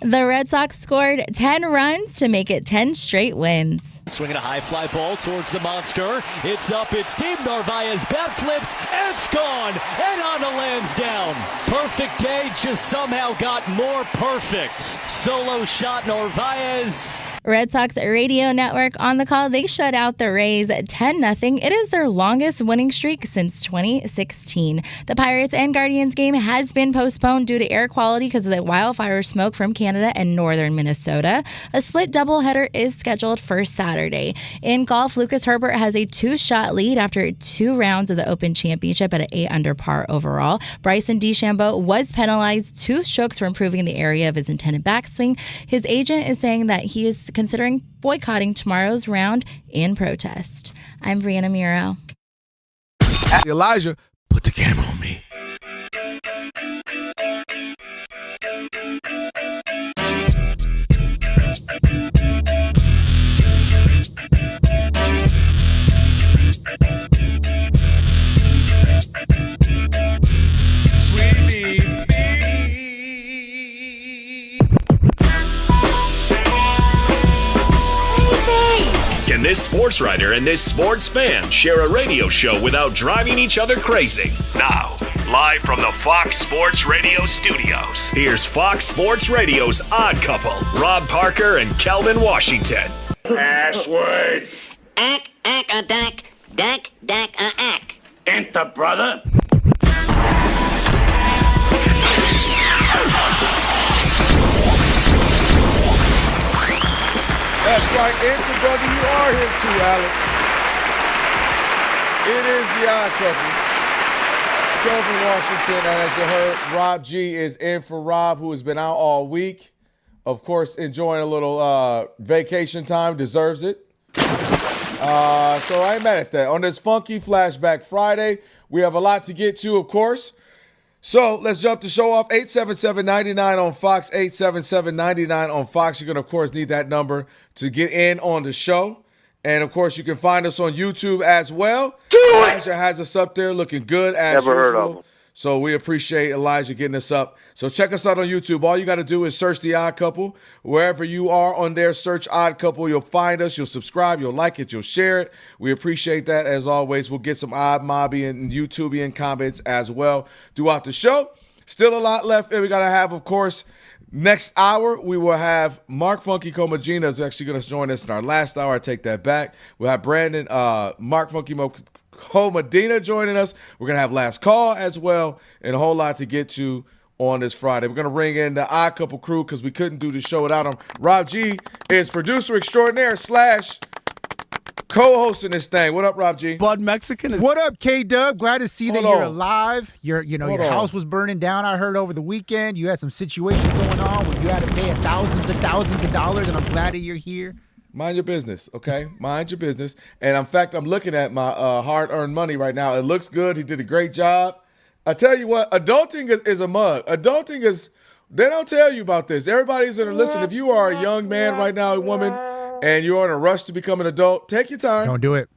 The Red Sox scored 10 runs to make it 10 straight wins. Swinging a high fly ball towards the monster. It's up, it's deep. Narvaez bat flips, and it's gone. And on the Lansdowne. Perfect day, just somehow got more perfect. Solo shot, Narvaez. Red Sox radio network on the call. They shut out the Rays 10-0. It is their longest winning streak since 2016. The Pirates and Guardians game has been postponed due to air quality because of the wildfire smoke from Canada and northern Minnesota. A split doubleheader is scheduled for Saturday. In golf, Lucas Herbert has a 2-shot lead after 2 rounds of the Open Championship at an 8 under par overall. Bryson DeChambeau was penalized 2 strokes for improving the area of his intended backswing. His agent is saying that he is considering boycotting tomorrow's round in protest. I'm Brianna Muro. Elijah, put the camera on me. Sweetie. Can this sports writer and this sports fan share a radio show without driving each other crazy? Now, live from the Fox Sports Radio studios, here's Fox Sports Radio's Odd Couple, Rob Parker and Kelvin Washington. Password. Ack, a dack, dack, a ack. Enter, brother. That's right, enter, brother. You are here too, Alex. It is the Odd Couple. Kelvin Washington, and as you heard, Rob G is in for Rob, who has been out all week. Of course, enjoying a little vacation time, deserves it. So I ain't mad at that. On this funky Flashback Friday, we have a lot to get to, of course. So let's jump the show off. 877-99 on Fox, 877-99 on Fox. You're going to, of course, need that number to get in on the show. And, of course, you can find us on YouTube as well. Elijah has us up there looking good as usual. Never heard of him. So we appreciate Elijah getting us up. So check us out on YouTube. All you got to do is search The Odd Couple. Wherever you are on there, search Odd Couple. You'll find us. You'll subscribe. You'll like it. You'll share it. We appreciate that as always. We'll get some Odd Mobby and YouTubian comments as well throughout the show. Still a lot left. And we got to have, of course, next hour, we will have Mark Funky Comagina is actually going to join us in our last hour. I take that back. We'll have Brandon, Mark Funky Medina joining us. We're going to have Last Call as well, and a whole lot to get to on this Friday. We're going to bring in the Odd Couple crew because we couldn't do the show without him. Rob G is producer extraordinaire / co-hosting this thing. What up, Rob G? Bud Mexican. What up, K-Dub? Glad to see that Hold you're on. alive. Your house was burning down, I heard, over the weekend. You had some situation going on where you had to pay thousands of dollars, and I'm glad that you're here. Mind your business, okay? Mind your business. And in fact, I'm looking at my hard-earned money right now. It looks good. He did a great job. I tell you what, adulting is a mug. Adulting is, they don't tell you about this. Everybody's going to listen. If you are a young man right now, a woman, and you're in a rush to become an adult, take your time. Don't do it.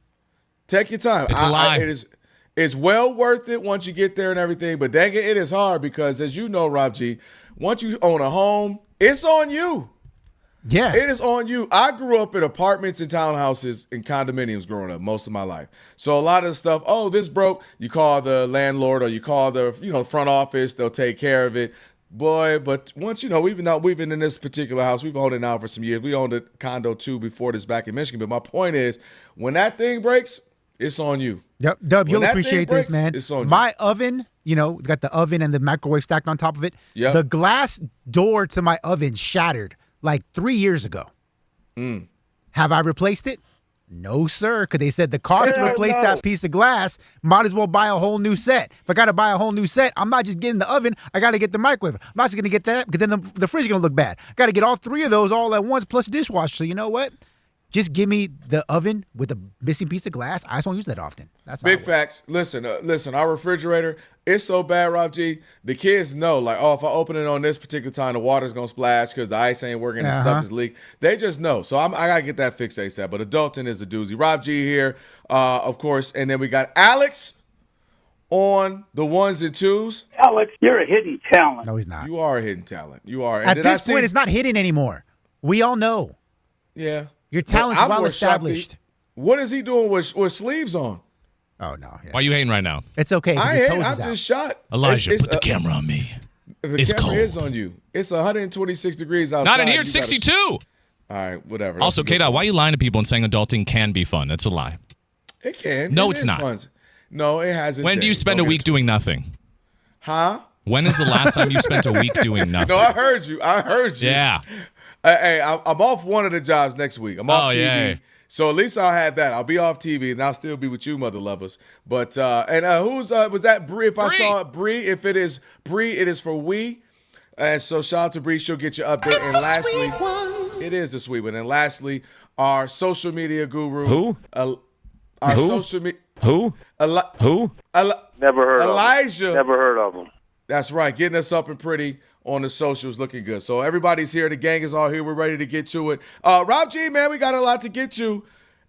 Take your time. It's a lie. It's well worth it once you get there and everything, but dang it is hard because, as you know, Rob G, once you own a home, it's on you. Yeah. It is on you. I grew up in apartments and townhouses and condominiums growing up most of my life. So a lot of the stuff, oh, this broke, you call the landlord or you call the front office, they'll take care of it. Boy, but once we've been in this particular house, we've owned it now for some years. We owned a condo too before this back in Michigan. But my point is, when that thing breaks, it's on you. Yep, Dub, When you'll that appreciate thing breaks, this, man. it's on you. My oven, got the oven and the microwave stacked on top of it. Yep. The glass door to my oven shattered like 3 years ago. Have I replaced it? No, sir, because they said the cost to replace that piece of glass, might as well buy a whole new set. If I got to buy a whole new set, I'm not just getting the oven, I got to get the microwave. I'm not just going to get that, because then the fridge is going to look bad. I got to get all 3 of those all at once, plus a dishwasher. So you know what? Just give me the oven with a missing piece of glass. I just won't use that often. That's Big facts. Listen, our refrigerator, it's so bad, Rob G. The kids know, like, oh, if I open it on this particular time, the water's going to splash because the ice ain't working and stuff is leaked. They just know. So I got to get that fixed ASAP. But adulting is a doozy. Rob G here, of course. And then we got Alex on the ones and twos. Alex, you're a hidden talent. No, he's not. You are a hidden talent. You are. At this point, it's not hidden anymore. We all know. Yeah. Your talent's well established. What is he doing with sleeves on? Oh, no. Yeah. Why are you hating right now? It's okay. I ain't. I'm just shot. Elijah, put the camera on me. The It's camera cold. is on you. It's 126 degrees outside. Not in here. It's 62. All right, whatever. Also, K-Dot, why are you lying to people and saying adulting can be fun? That's a lie. It can. No, It it's is not. fun. No, it has its When do you days. spend Don't a get week it doing nothing? Huh? When is the last time you spent a week doing nothing? No, I heard you. Yeah. Hey, I'm off one of the jobs next week. I'm off TV. yay. So at least I'll have that. I'll be off TV, and I'll still be with you, mother lovers. But who's was that Bree? If I saw it, Bree, if it is Bree, it is for we. And so shout out to Bree. She'll get you update. And lastly, it is the sweet one. And lastly, our social media guru. Who? Our social media. Who? Who? Never heard Elijah. of him. Never heard of him. That's right. Getting us up and pretty on the socials, looking good. So everybody's here. The gang is all here. We're ready to get to it. Rob G, man, we got a lot to get to.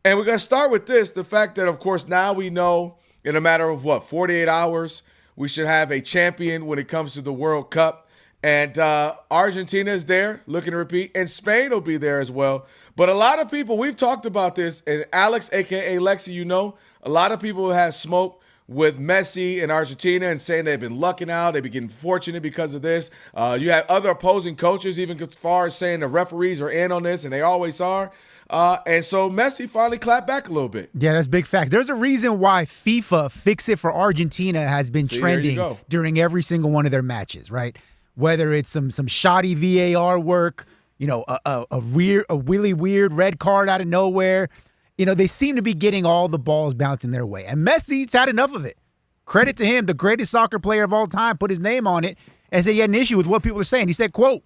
And we're going to start with this. The fact that, of course, now we know in a matter of, 48 hours, we should have a champion when it comes to the World Cup. And Argentina is there, looking to repeat. And Spain will be there as well. But a lot of people, we've talked about this. And Alex, a.k.a. Lexi, you know, a lot of people have smoked with Messi in Argentina and saying they've been lucking out, they've been getting fortunate because of this. You have other opposing coaches, even as far as saying the referees are in on this, and they always are. And so Messi finally clapped back a little bit. Yeah, that's big fact. There's a reason why FIFA Fix It for Argentina has been See, trending during every single one of their matches, right? Whether it's some shoddy VAR work, a really weird red card out of nowhere. They seem to be getting all the balls bouncing their way. And Messi's had enough of it. Credit to him, the greatest soccer player of all time, put his name on it and said he had an issue with what people are saying. He said, quote,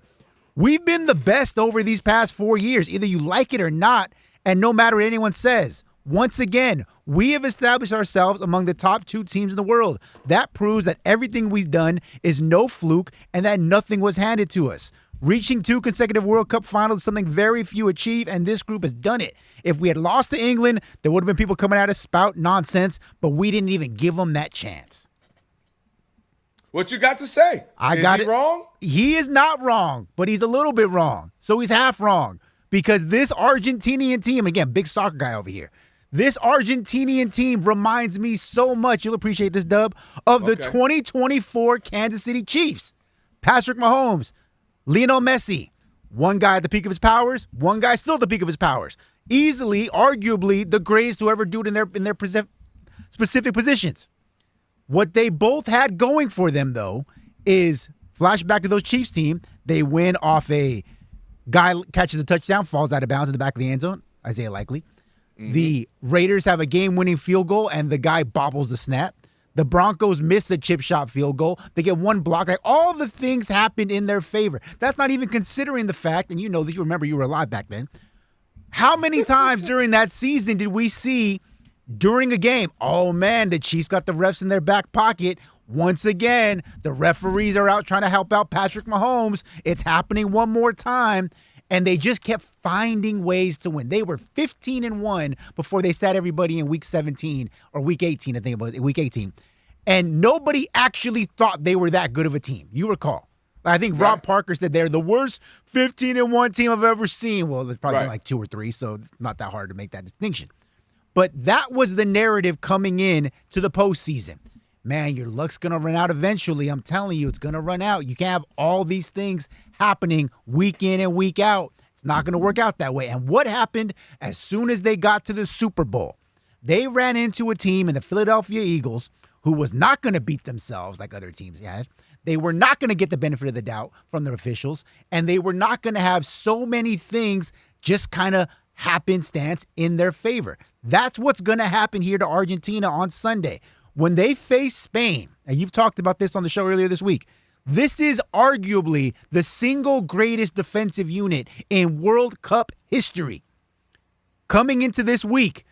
"We've been the best over these past 4 years. Either you like it or not, and no matter what anyone says. Once again, we have established ourselves among the top 2 teams in the world. That proves that everything we've done is no fluke and that nothing was handed to us. Reaching 2 consecutive World Cup finals is something very few achieve, and this group has done it. If we had lost to England, there would have been people coming out to spout nonsense, but we didn't even give them that chance." What you got to say? Is he wrong? He is not wrong, but he's a little bit wrong. So he's half wrong because this Argentinian team, again, big soccer guy over here, this Argentinian team reminds me so much, you'll appreciate this, Dub, of the 2024 Kansas City Chiefs. Patrick Mahomes, Lionel Messi, one guy at the peak of his powers, one guy still at the peak of his powers. Easily, arguably, the greatest to ever do it in their specific positions. What they both had going for them, though, is flashback to those Chiefs team. They win off a guy catches a touchdown, falls out of bounds in the back of the end zone, Isaiah Likely. Mm-hmm. The Raiders have a game-winning field goal, and the guy bobbles the snap. The Broncos miss a chip shot field goal. They get one block. Like, all the things happened in their favor. That's not even considering the fact, and you know that you remember you were alive back then. How many times during that season did we see during a game, oh man, the Chiefs got the refs in their back pocket. Once again, the referees are out trying to help out Patrick Mahomes. It's happening one more time. And they just kept finding ways to win. They were 15-1 before they sat everybody in week 17 or week 18, I think it was, week 18. And nobody actually thought they were that good of a team. You recall. I think Rob Parker said they're the worst 15-1 team I've ever seen. Well, there's probably been like 2 or 3, so it's not that hard to make that distinction. But that was the narrative coming in to the postseason. Man, your luck's going to run out eventually. I'm telling you, it's going to run out. You can't have all these things happening week in and week out. It's not going to work out that way. And what happened as soon as they got to the Super Bowl? They ran into a team in the Philadelphia Eagles who was not going to beat themselves like other teams had. They were not going to get the benefit of the doubt from their officials, and they were not going to have so many things just kind of happenstance in their favor. That's what's going to happen here to Argentina on Sunday. When they face Spain, and you've talked about this on the show earlier this week, this is arguably the single greatest defensive unit in World Cup history. Coming into this week,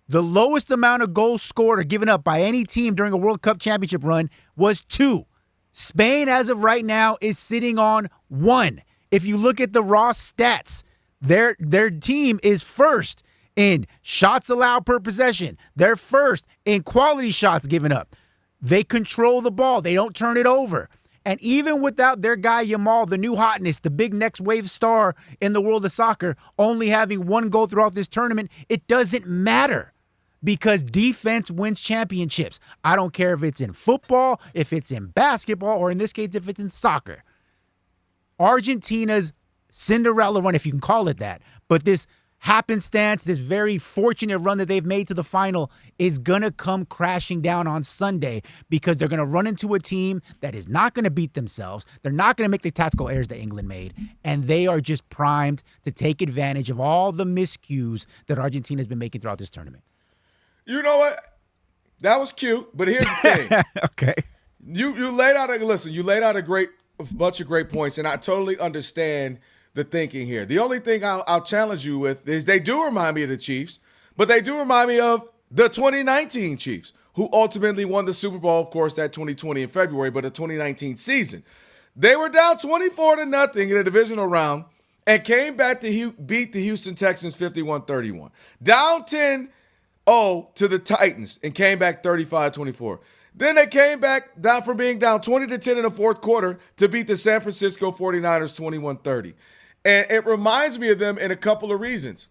the lowest amount of goals scored or given up by any team during a World Cup championship run was 2. Spain, as of right now, is sitting on 1. If you look at the raw stats, their team is first in shots allowed per possession. They're first in quality shots given up. They control the ball. They don't turn it over. And even without their guy Yamal, the new hotness, the big next wave star in the world of soccer, only having one goal throughout this tournament, it doesn't matter because defense wins championships. I don't care if it's in football, if it's in basketball, or in this case, if it's in soccer. Argentina's Cinderella run, if you can call it that, but this happenstance, this very fortunate run that they've made to the final is going to come crashing down on Sunday because they're going to run into a team that is not going to beat themselves. They're not going to make the tactical errors that England made, and they are just primed to take advantage of all the miscues that Argentina has been making throughout this tournament. You know what? That was cute, but here's the thing. Okay. You laid out a bunch of great points, and I totally understand the thinking here. The only thing I'll challenge you with is they do remind me of the Chiefs, but they do remind me of the 2019 Chiefs, who ultimately won the Super Bowl, of course, that 2020 in February, but the 2019 season. They were down 24-0 in a divisional round and came back to beat the Houston Texans 51-31. Down 10-0 to the Titans and came back 35-24. Then they came back down from being down 20-10 in the fourth quarter to beat the San Francisco 49ers 21-30. And it reminds me of them in a couple of reasons.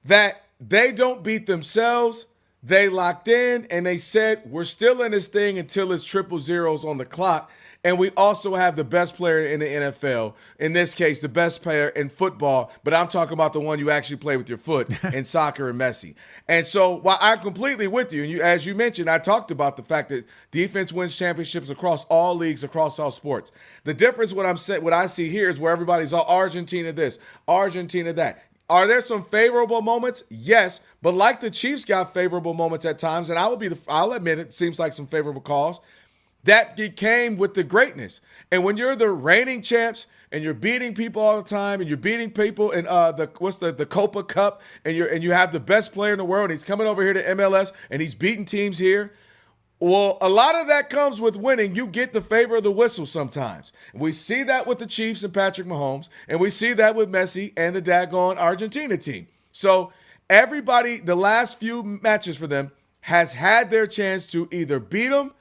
That they don't beat themselves, they locked in, and they said, we're still in this thing until it's triple zeros on the clock. And we also have the best player in the NFL, in this case, the best player in football, but I'm talking about the one you actually play with your foot in soccer and Messi. And so while I'm completely with you, and as you mentioned, I talked about the fact that defense wins championships across all leagues, across all sports. The difference, what I see here is where everybody's all Argentina this, Argentina that. Are there some favorable moments? Yes, but like the Chiefs got favorable moments at times, and I'll admit it seems like some favorable calls. That came with the greatness. And when you're the reigning champs and you're beating people all the time and you're beating people in the Copa Cup and you have the best player in the world and he's coming over here to MLS and he's beating teams here, well, a lot of that comes with winning. You get the favor of the whistle sometimes. We see that with the Chiefs and Patrick Mahomes, and we see that with Messi and the daggone Argentina team. So everybody, the last few matches for them, has had their chance to either beat them,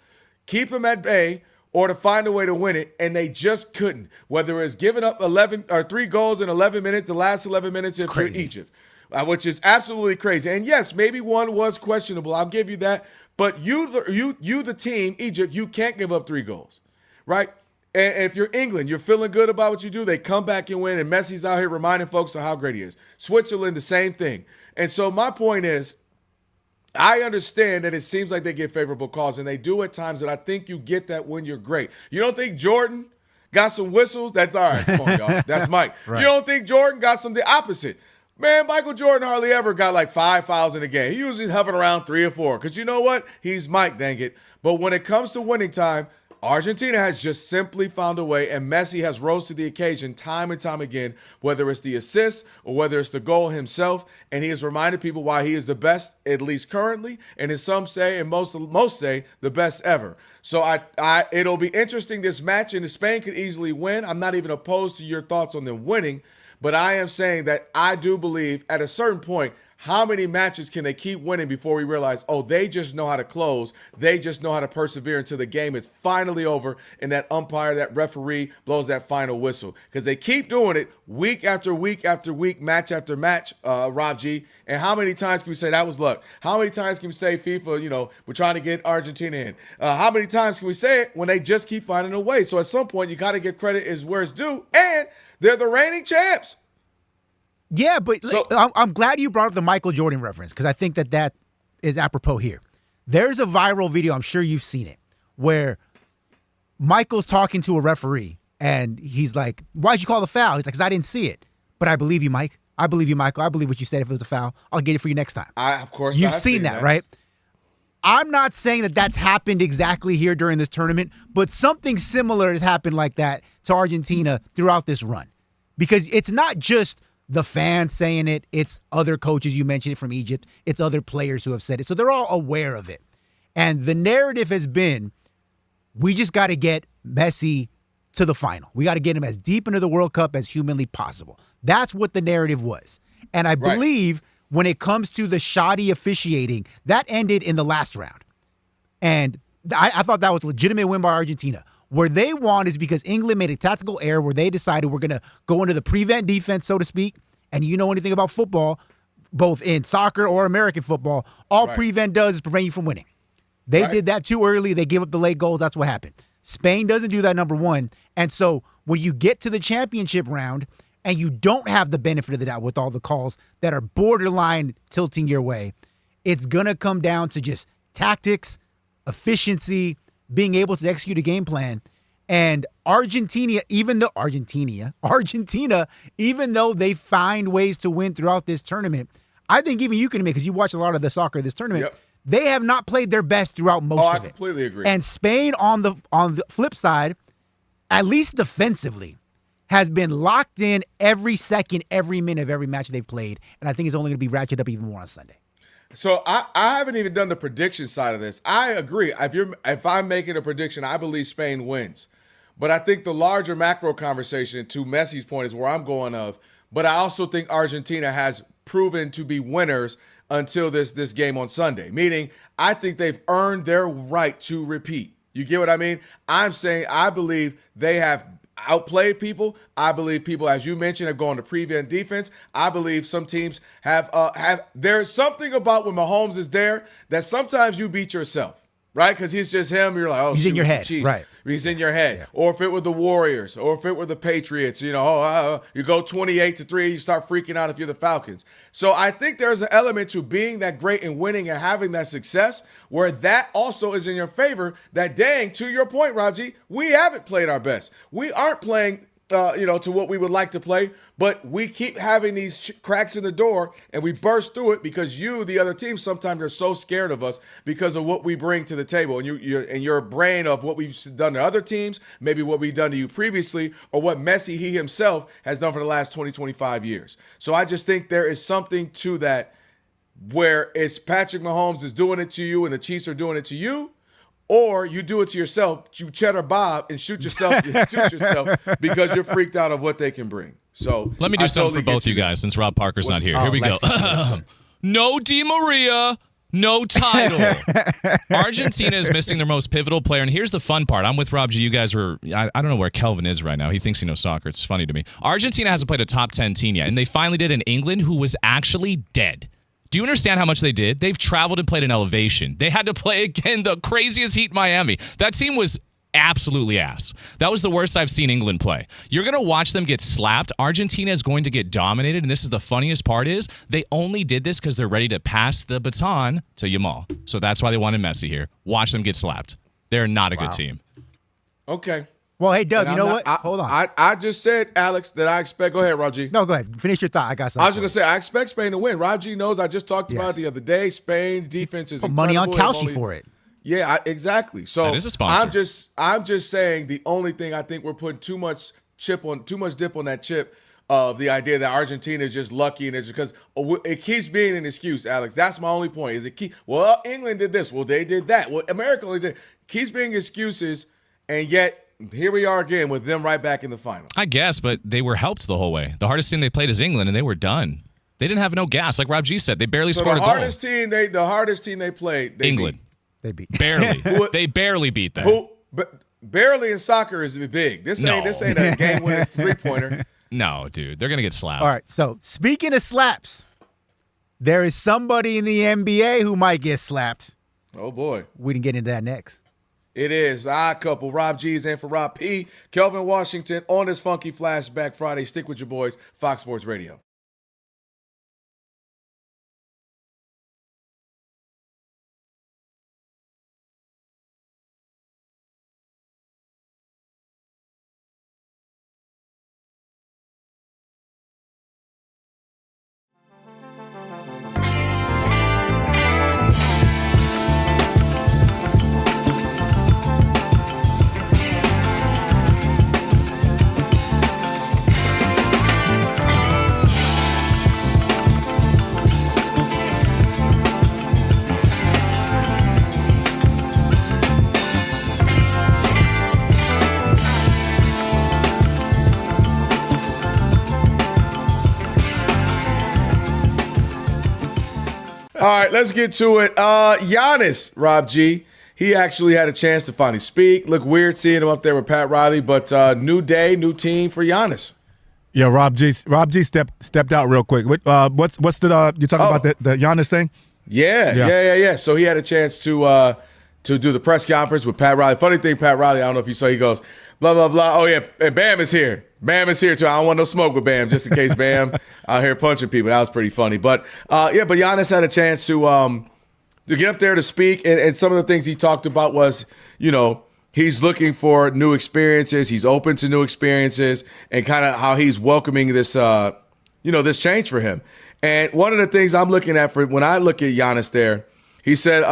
keep them at bay, or to find a way to win it, and they just couldn't. Whether it's giving up 3 goals in 11 minutes, the last 11 minutes if you're Egypt, which is absolutely crazy. And yes, maybe one was questionable. I'll give you that. But you the team, Egypt, you can't give up 3 goals, right? And if you're England, you're feeling good about what you do, they come back and win, and Messi's out here reminding folks of how great he is. Switzerland, the same thing. And so my point is, I understand that it seems like they get favorable calls, and they do at times, and I think you get that when you're great. You don't think Jordan got some whistles? That's all right. Come on, y'all. That's Mike. Right. You don't think Jordan got some the opposite? Man, Michael Jordan hardly ever got like 5 fouls in a game. He usually hovering around 3 or 4 because you know what? He's Mike, dang it. But when it comes to winning time, Argentina has just simply found a way, and Messi has rose to the occasion time and time again, whether it's the assist or whether it's the goal himself, and he has reminded people why he is the best, at least currently, and as some say, and most say, the best ever. So it'll be interesting, this match, and Spain could easily win. I'm not even opposed to your thoughts on them winning, but I am saying that I do believe at a certain point, how many matches can they keep winning before we realize, oh, they just know how to close. They just know how to persevere until the game is finally over and that umpire, that referee blows that final whistle. Because they keep doing it week after week after week, match after match, Rob G. And how many times can we say that was luck? How many times can we say FIFA, we're trying to get Argentina in? How many times can we say it when they just keep finding a way? So at some point, you got to give credit is where it's due. And they're the reigning champs. Yeah, but I'm glad you brought up the Michael Jordan reference because I think that is apropos here. There's a viral video, I'm sure you've seen it, where Michael's talking to a referee and he's like, why'd you call the foul? He's like, because I didn't see it. But I believe you, Mike. I believe you, Michael. I believe what you said. If it was a foul, I'll get it for you next time. You've seen that, right? I'm not saying that that's happened exactly here during this tournament, but something similar has happened like that to Argentina throughout this run. Because it's not just the fans saying it, it's other coaches, you mentioned it from Egypt, it's other players who have said it. So they're all aware of it. And the narrative has been, we just got to get Messi to the final. We got to get him as deep into the World Cup as humanly possible. That's what the narrative was. And I believe when it comes to the shoddy officiating, that ended in the last round. And I thought that was a legitimate win by Argentina. Where they won is because England made a tactical error where they decided we're going to go into the prevent defense, so to speak. And you know anything about football, both in soccer or American football, all prevent does is prevent you from winning. They did that too early. They gave up the late goals. That's what happened. Spain doesn't do that, number one. And so when you get to the championship round and you don't have the benefit of the doubt with all the calls that are borderline tilting your way, it's going to come down to just tactics, efficiency, being able to execute a game plan. And Argentina, even though they find ways to win throughout this tournament, I think even you can admit, because you watch a lot of the soccer of this tournament, they have not played their best throughout most of it. I completely agree. And Spain, on the flip side, at least defensively, has been locked in every second, every minute of every match they've played. And I think it's only going to be ratcheted up even more on Sunday. So I haven't even done the prediction side of this. I agree. If I'm making a prediction, I believe Spain wins. But I think the larger macro conversation, to Messi's point, is where I'm going of. But I also think Argentina has proven to be winners until this game on Sunday. Meaning, I think they've earned their right to repeat. You get what I mean? I'm saying I believe they have outplayed people. I believe people, as you mentioned, have gone to prevent defense. I believe some teams have there's something about when Mahomes is there that sometimes you beat yourself, right? Because he's just him. You're like, oh, he's in your head, right? He's in your head. Yeah. Or if it were the Warriors, or if it were the Patriots, you go 28-3, you start freaking out if you're the Falcons. So I think there's an element to being that great and winning and having that success where that also is in your favor. That dang, to your point, Rob G, we haven't played our best. We aren't playing to what we would like to play, but we keep having these cracks in the door and we burst through it because the other team, sometimes are so scared of us because of what we bring to the table. And your brain of what we've done to other teams, maybe what we've done to you previously, or what Messi, he himself, has done for the last 20, 25 years. So I just think there is something to that where it's Patrick Mahomes is doing it to you and the Chiefs are doing it to you, or you do it to yourself, you cheddar Bob and shoot yourself because you're freaked out of what they can bring. So let me do something for both you guys since Rob Parker's not here. Here we go. No Di Maria, no title. Argentina is missing their most pivotal player, and here's the fun part. I'm with Rob G. You guys were, I don't know where Kelvin is right now. He thinks he knows soccer. It's funny to me. Argentina hasn't played a top 10 team yet, and they finally did in England, who was actually dead. Do you understand how much they did? They've traveled and played in elevation. They had to play again the craziest heat in Miami. That team was absolutely ass. That was the worst I've seen England play. You're going to watch them get slapped. Argentina is going to get dominated, and this is the funniest part is they only did this because they're ready to pass the baton to Yamal. So that's why they wanted Messi here. Watch them get slapped. They're not a good team. Okay. Well, hey, Doug, what? Hold on. I just said, Alex, that I expect. Go ahead, Rob G. No, go ahead. Finish your thought. I got something. I was just going to say, I expect Spain to win. Rob G knows. I just talked about it the other day. Spain defense is money on Kalshi for it. Yeah, exactly. So that is a sponsor. I'm just saying the only thing I think we're putting too much dip on that chip of the idea that Argentina is just lucky and it's because it keeps being an excuse, Alex. That's my only point. Well, England did this. Well, they did that. Well, America only did. Keeps being excuses, and yet here we are again with them right back in the final. I guess, but they were helped the whole way. The hardest team they played is England, and they were done. They didn't have no gas, like Rob G said. They barely scored a goal. The hardest team they played, England. They beat barely. They barely beat them. But barely in soccer is big. This ain't a game-winning three-pointer. No, dude, they're gonna get slapped. All right. So speaking of slaps, there is somebody in the NBA who might get slapped. Oh boy, we can get into that next. It is the Odd Couple. Rob G's in for Rob P. Kelvin Washington on this funky Flashback Friday. Stick with your boys, Fox Sports Radio. All right, let's get to it. Giannis, Rob G, he actually had a chance to finally speak. Look weird seeing him up there with Pat Riley, but new day, new team for Giannis. Yeah, Rob G stepped out real quick. What's the you talking about the Giannis thing? Yeah. So he had a chance to do the press conference with Pat Riley. Funny thing, Pat Riley, I don't know if you saw, he goes, blah, blah, blah. Oh, yeah, and Bam is here. Bam is here, too. I don't want no smoke with Bam, just in case Bam out here punching people. That was pretty funny. But, but Giannis had a chance to get up there to speak, and some of the things he talked about was, he's looking for new experiences. He's open to new experiences, and kind of how he's welcoming this, this change for him. And one of the things I'm looking at for when I look at Giannis there, he said,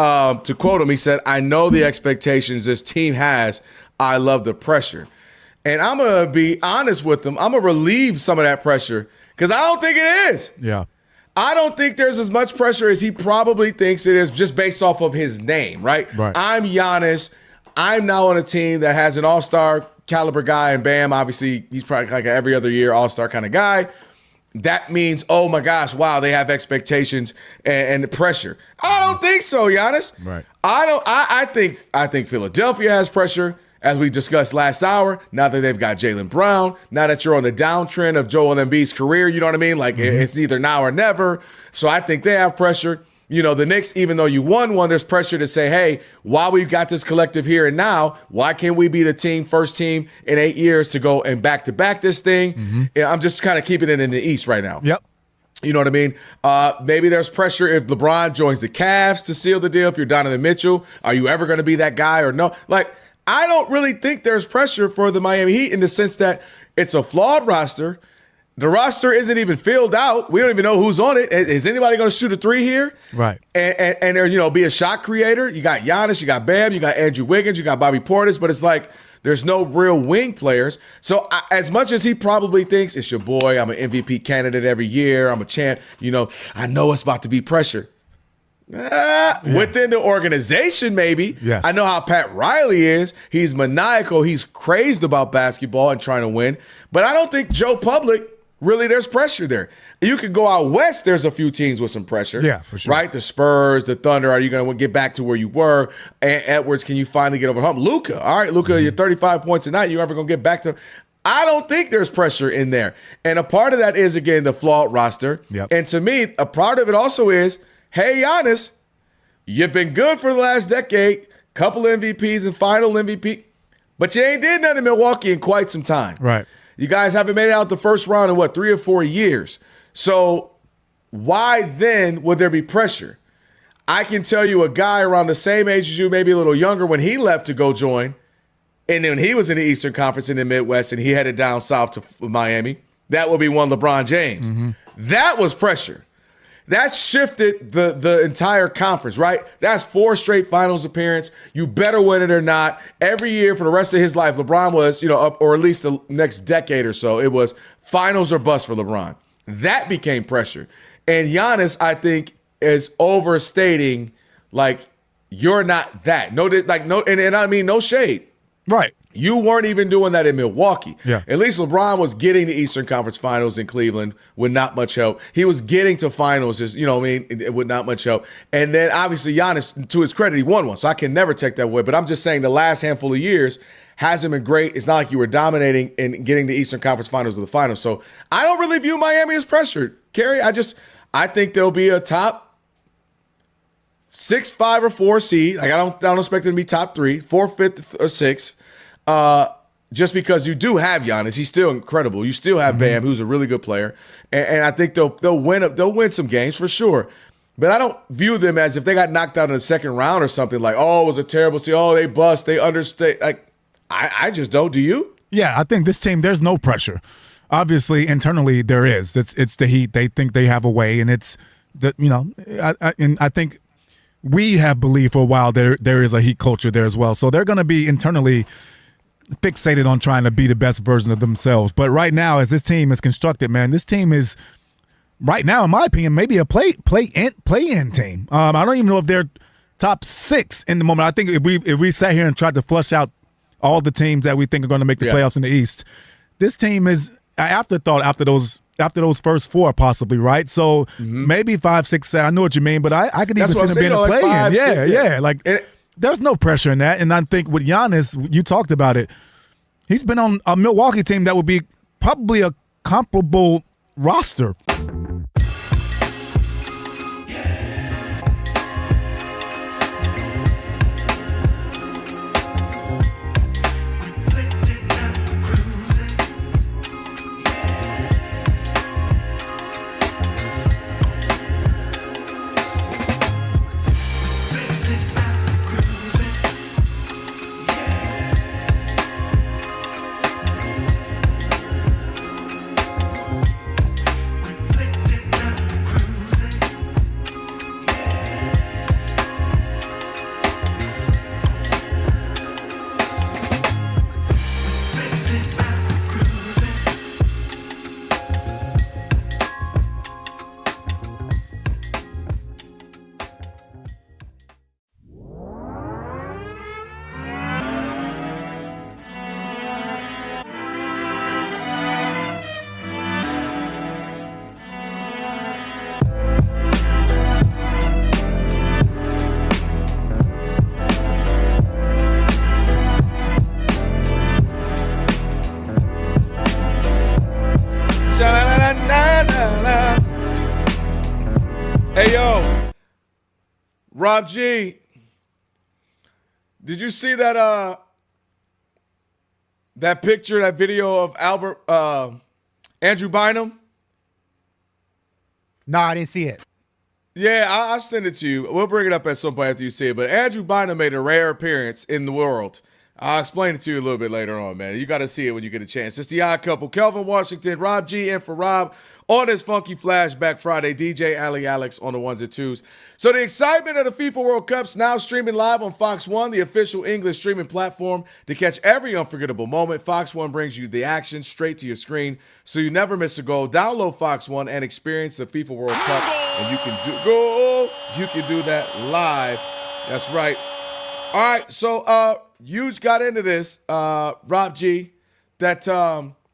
to quote him, he said, "I know the expectations this team has. I love the pressure." And I'm going to be honest with him. I'm going to relieve some of that pressure because I don't think it is. Yeah. I don't think there's as much pressure as he probably thinks it is just based off of his name, right? I'm Giannis. I'm now on a team that has an all-star caliber guy, and Bam, obviously, he's probably like every other year all-star kind of guy. That means, oh my gosh, wow, they have expectations and the pressure. I don't think so, Giannis. Right. I think Philadelphia has pressure, as we discussed last hour. Now that they've got Jaylen Brown, now that you're on the downtrend of Joel Embiid's career, you know what I mean? Like it's either now or never. So I think they have pressure. The Knicks, even though you won one, there's pressure to say, hey, while we've got this collective here and now, why can't we be the first team in 8 years to go and back-to-back this thing? Yeah, I'm just kind of keeping it in the East right now. Yep. You know what I mean? Maybe there's pressure if LeBron joins the Cavs to seal the deal. If you're Donovan Mitchell, are you ever going to be that guy or no? Like, I don't really think there's pressure for the Miami Heat in the sense that it's a flawed roster. The roster isn't even filled out. We don't even know who's on it. Is anybody going to shoot a three here? Right. And there, be a shot creator. You got Giannis, you got Bam, you got Andrew Wiggins, you got Bobby Portis, but it's like there's no real wing players. So as much as he probably thinks it's your boy, I'm an MVP candidate every year, I'm a champ, I know it's about to be pressure. Within the organization, maybe. Yes. I know how Pat Riley is. He's maniacal. He's crazed about basketball and trying to win. But I don't think Joe Public, really, there's pressure there. You could go out west, there's a few teams with some pressure. Yeah, for sure. Right? The Spurs, the Thunder, are you going to get back to where you were? And Edwards, can you finally get over the hump? Luka, all right, Luka, you're 35 points a night. You ever going to get back to I don't think there's pressure in there. And a part of that is, again, the flawed roster. Yep. And to me, a part of it also is, hey, Giannis, you've been good for the last decade, couple MVPs and final MVP, but you ain't did nothing in Milwaukee in quite some time. Right. You guys haven't made it out the first round in 3 or 4 years. So why then would there be pressure? I can tell you a guy around the same age as you, maybe a little younger, when he left to go join, and then he was in the Eastern Conference in the Midwest and he headed down south to Miami, that would be one LeBron James. That was pressure. That shifted the entire conference, right? That's 4 straight finals appearance. You better win it or not. Every year for the rest of his life, LeBron was, up, or at least the next decade or so, it was finals or bust for LeBron. That became pressure. And Giannis, I think, is overstating, like, you're not that. No, and I mean no shade. Right. You weren't even doing that in Milwaukee. Yeah. At least LeBron was getting the Eastern Conference Finals in Cleveland with not much help. He was getting to finals, with not much help. And then obviously Giannis, to his credit, he won one. So I can never take that away. But I'm just saying the last handful of years hasn't been great. It's not like you were dominating and getting the Eastern Conference Finals to the finals. So I don't really view Miami as pressured, Kerry. I think there'll be a top 6, 5, or 4 seed. Like I don't expect them to be top 3, 4, 5, or 6. Just because you do have Giannis, he's still incredible. You still have Bam, who's a really good player, and I think they'll win some games for sure. But I don't view them as if they got knocked out in the second round or something like, oh, it was a terrible season. Oh, they bust, they understay. Like I just don't. Do you? Yeah, I think this team, there's no pressure. Obviously, internally there is. It's the Heat. They think they have a way, and it's I think we have believed for a while there is a Heat culture there as well. So they're going to be internally fixated on trying to be the best version of themselves. But right now, as this team is constructed, man, this team is right now, in my opinion, maybe a play-in team. I don't even know if they're top 6 in the moment. I think if we sat here and tried to flush out all the teams that we think are going to make the playoffs in the East, this team is an afterthought after those first 4 possibly, right? So maybe 5, 6, 7. I know what you mean, but I could even see them being a play-in. there's no pressure in that. And I think with Giannis, you talked about it. He's been on a Milwaukee team that would be probably a comparable roster. Hey, yo, Rob G, did you see that that picture, that video of Andrew Bynum? No, I didn't see it. Yeah, I'll send it to you. We'll bring it up at some point after you see it. But Andrew Bynum made a rare appearance in the world. I'll explain it to you a little bit later on, man. You got to see it when you get a chance. It's the Odd Couple. Kelvin Washington, Rob G, and for Rob on this funky Flashback Friday. DJ Ali Alex on the ones and twos. So the excitement of the FIFA World Cup's now streaming live on Fox One, the official English streaming platform. To catch every unforgettable moment, Fox One brings you the action straight to your screen, so you never miss a goal. Download Fox One and experience the FIFA World Cup, and you can do that live. That's right. All right, so Huge got into this, Rob G, that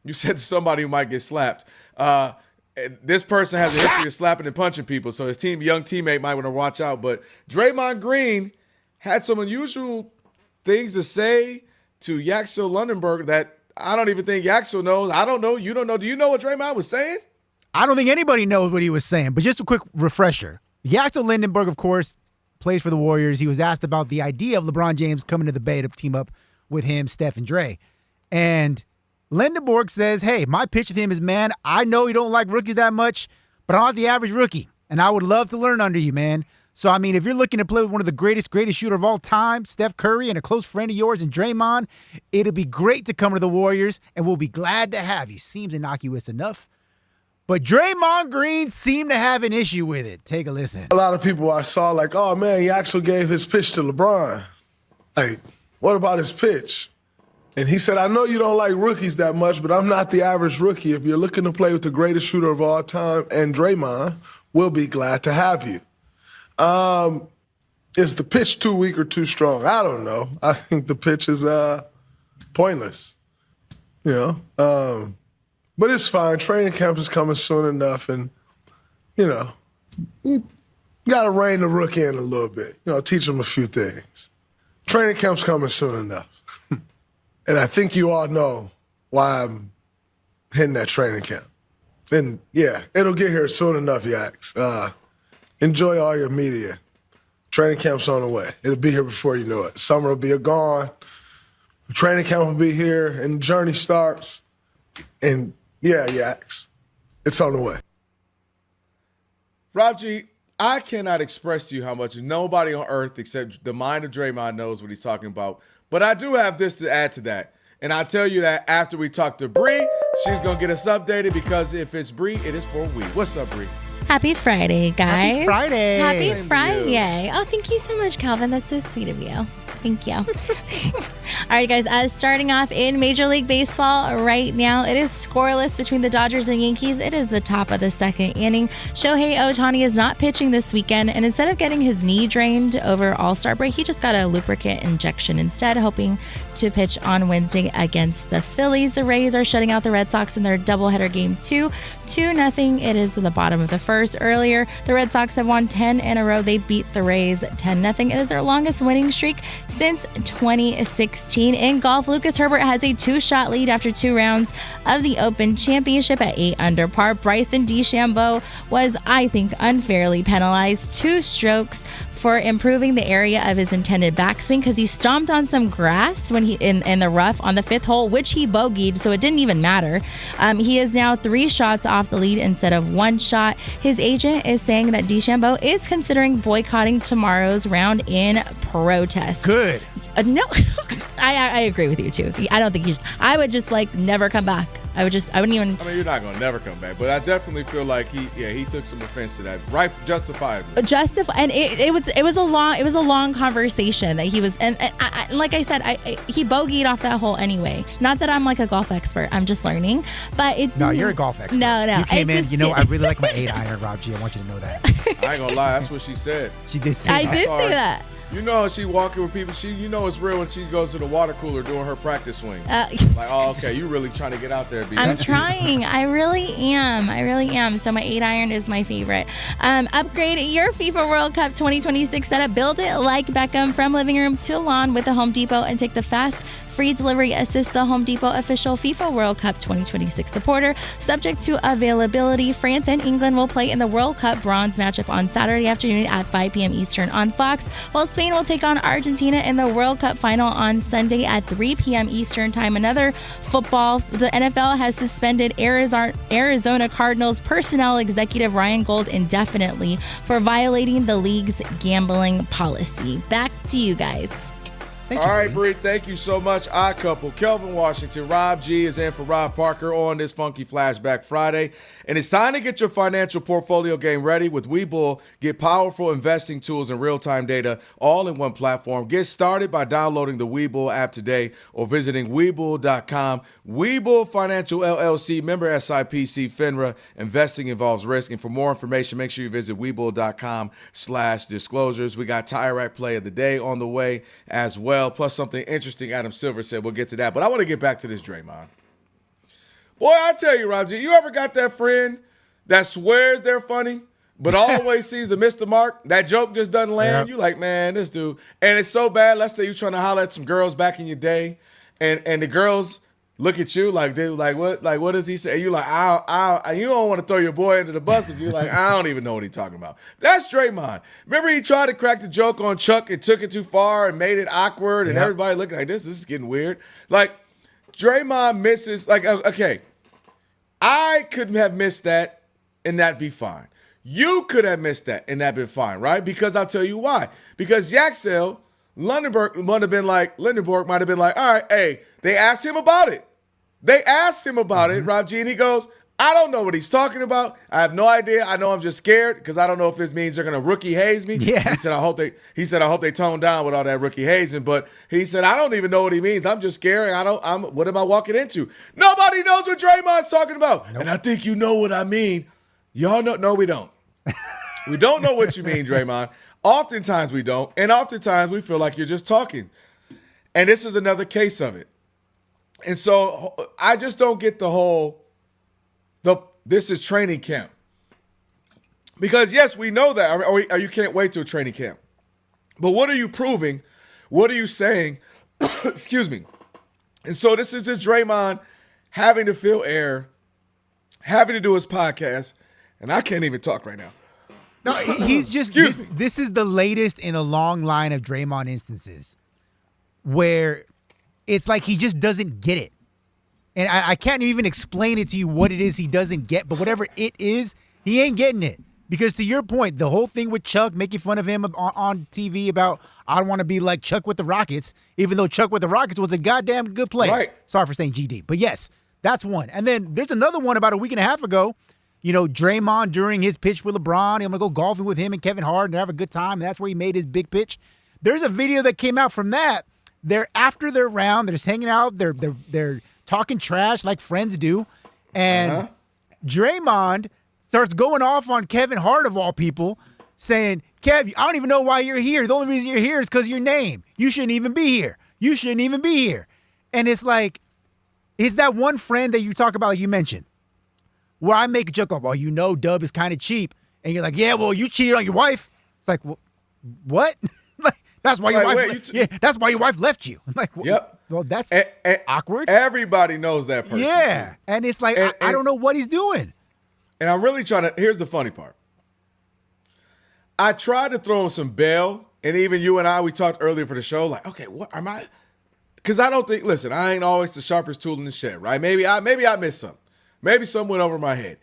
you said to somebody who might get slapped. This person has a history of slapping and punching people, so his young teammate might want to watch out. But Draymond Green had some unusual things to say to Yaxel Lundenberg that I don't even think Yaxel knows. I don't know. You don't know. Do you know what Draymond was saying? I don't think anybody knows what he was saying, but just a quick refresher. Yaxel Lindenberg, of course, plays for the Warriors. He was asked about the idea of LeBron James coming to the Bay to team up with him, Steph, and Dre. And Lindenberg says, hey, my pitch with him is, man, I know you don't like rookies that much, but I'm not the average rookie, and I would love to learn under you, man. So, I mean, if you're looking to play with one of the greatest shooter of all time, Steph Curry, and a close friend of yours, and Draymond, it'll be great to come to the Warriors, and we'll be glad to have you. Seems innocuous enough. But Draymond Green seemed to have an issue with it. Take a listen. A lot of people I saw like, oh, man, he actually gave his pitch to LeBron. Like, what about his pitch? And he said, I know you don't like rookies that much, but I'm not the average rookie. If you're looking to play with the greatest shooter of all time and Draymond, we'll be glad to have you. Is the pitch too weak or too strong? I don't know. I think the pitch is pointless, you know. But it's fine. Training camp is coming soon enough, and, you know, you got to rein the rookie in a little bit. You know, teach him a few things. Training camp's coming soon enough. And I think you all know why I'm hitting that training camp. And, yeah, it'll get here soon enough, Yaks. Enjoy all your media. Training camp's on the way. It'll be here before you know it. Summer will be gone. The training camp will be here, and the journey starts. And, yeah, Yaks, it's on the way. Rob G, I cannot express to you how much nobody on earth except the mind of Draymond knows what he's talking about. But I do have this to add to that. And I'll tell you that after we talk to Bree, she's going to get us updated, because if it's Bree, it is for we. What's up, Bree? Happy Friday, guys. Happy Friday. Happy Friday. Oh, thank you so much, Calvin. That's so sweet of you. Thank you. All right, guys, starting off in Major League Baseball right now, it is scoreless between the Dodgers and Yankees. It is the top of the second inning. Shohei Ohtani is not pitching this weekend, and instead of getting his knee drained over All-Star break, he just got a lubricant injection instead, hoping to pitch on Wednesday against the Phillies. The Rays are shutting out the Red Sox in their doubleheader game 2-0. It is the bottom of the first. Earlier, the Red Sox have won 10 in a row. They beat the Rays 10-0. It is their longest winning streak since 2016. In golf, Lucas Herbert has a 2-shot lead after 2 rounds of the Open Championship at 8 under par. Bryson DeChambeau was, I think, unfairly penalized 2 strokes for improving the area of his intended backswing because he stomped on some grass when he in the rough on the 5th hole, which he bogeyed, so it didn't even matter. He is now 3 shots off the lead instead of 1 shot. His agent is saying that DeChambeau is considering boycotting tomorrow's round in protest. Good. No, I agree with you too. I don't think I would just never come back. I wouldn't even. I mean, you're not gonna never come back, but I definitely feel like he took some offense to that, right? Justifiably. And it was a long conversation that he was, and like I said, he bogeyed off that hole anyway. Not that I'm like a golf expert, I'm just learning. But you're a golf expert. No. You came in. I really like my 8-iron, Rob G. I want you to know that. I ain't gonna lie, that's what she said. She did say I that. did say that. You know, she walking with people. It's real when she goes to the water cooler doing her practice swing. Okay, you really trying to get out there, B. I'm trying. I really am. So my 8-iron is my favorite. Upgrade your FIFA World Cup 2026 setup. Build it like Beckham from living room to lawn with the Home Depot and take the fast free delivery. Assist the Home Depot official FIFA World Cup 2026 supporter. Subject to availability, France and England will play in the World Cup bronze matchup on Saturday afternoon at 5 p.m. Eastern on Fox, while Spain will take on Argentina in the World Cup final on Sunday at 3 p.m. Eastern time. Another football, the NFL has suspended Arizona Cardinals personnel executive Ryan Gold indefinitely for violating the league's gambling policy. Back to you guys. All right, Bree, thank you so much. Odd couple, Kelvin Washington, Rob G is in for Rob Parker on this Funky Flashback Friday. And it's time to get your financial portfolio game ready with Webull. Get powerful investing tools and real-time data all in one platform. Get started by downloading the Webull app today or visiting Webull.com. Webull Financial LLC, member SIPC, FINRA. Investing involves risk. And for more information, make sure you visit Webull.com/disclosures. We got Tire Rack Play of the Day on the way as well. Plus something interesting Adam Silver said. We'll get to that. But I want to get back to this Draymond. Boy, I tell you, Rob G, you ever got that friend that swears they're funny, but always seems to miss the mark? That joke just doesn't land. Yep. You like, man, this dude. And it's so bad. Let's say you're trying to holler at some girls back in your day, and the girls look at you like, dude, what does he say? And you're like, you don't want to throw your boy under the bus, but you're like, I don't even know what he's talking about. That's Draymond. Remember he tried to crack the joke on Chuck and took it too far and made it awkward, and everybody looked like this is getting weird. Like, Draymond misses, okay, I could have missed that and that'd be fine. You could have missed that and that'd been fine, right? Because I'll tell you why. Because Yaxel, Lindenberg might have been like, all right, hey, they asked him about it. Rob G, and he goes, I don't know what he's talking about. I have no idea. I know I'm just scared because I don't know if this means they're gonna rookie haze me. Yeah. He said, I hope they tone down with all that rookie hazing. But he said, I don't even know what he means. I'm just scared. What am I walking into? Nobody knows what Draymond's talking about. Nope. And I think you know what I mean. Y'all know? No, we don't. We don't know what you mean, Draymond. Oftentimes we don't. And oftentimes we feel like you're just talking. And this is another case of it. And so I just don't get this is training camp. Because, yes, we know that, or you can't wait till training camp. But what are you proving? What are you saying? Excuse me. And so this is just Draymond having to fill air, having to do his podcast, and I can't even talk right now. No, he's just, this is the latest in a long line of Draymond instances where it's like he just doesn't get it. And I can't even explain it to you what it is he doesn't get, but whatever it is, he ain't getting it. Because to your point, the whole thing with Chuck, making fun of him on TV about, I don't want to be like Chuck with the Rockets, even though Chuck with the Rockets was a goddamn good player. Right. Sorry for saying GD. But yes, that's one. And then there's another one about a week and a half ago. You know, Draymond during his pitch with LeBron, I'm going to go golfing with him and Kevin Hart and have a good time. And that's where he made his big pitch. There's a video that came out from that They're after their round. They're just hanging out. They're talking trash like friends do. And Draymond starts going off on Kevin Hart, of all people, saying, Kev, I don't even know why you're here. The only reason you're here is because of your name. You shouldn't even be here. You shouldn't even be here. And it's like, is that one friend that you talk about, like you mentioned, where I make a joke of, well, you know Dub is kind of cheap. And you're like, yeah, well, you cheated on your wife. It's like, what? Like, that's why your wife that's why your wife left you. I'm like, yep. Well, that's awkward. Everybody knows that person. Yeah. Too. And it's like, I don't know what he's doing. And I'm really trying to, here's the funny part. I tried to throw him some bail, and even you and I, we talked earlier for the show, like, okay, what am I? Because I don't think, listen, I ain't always the sharpest tool in the shed, right? Maybe I missed something. Maybe something went over my head.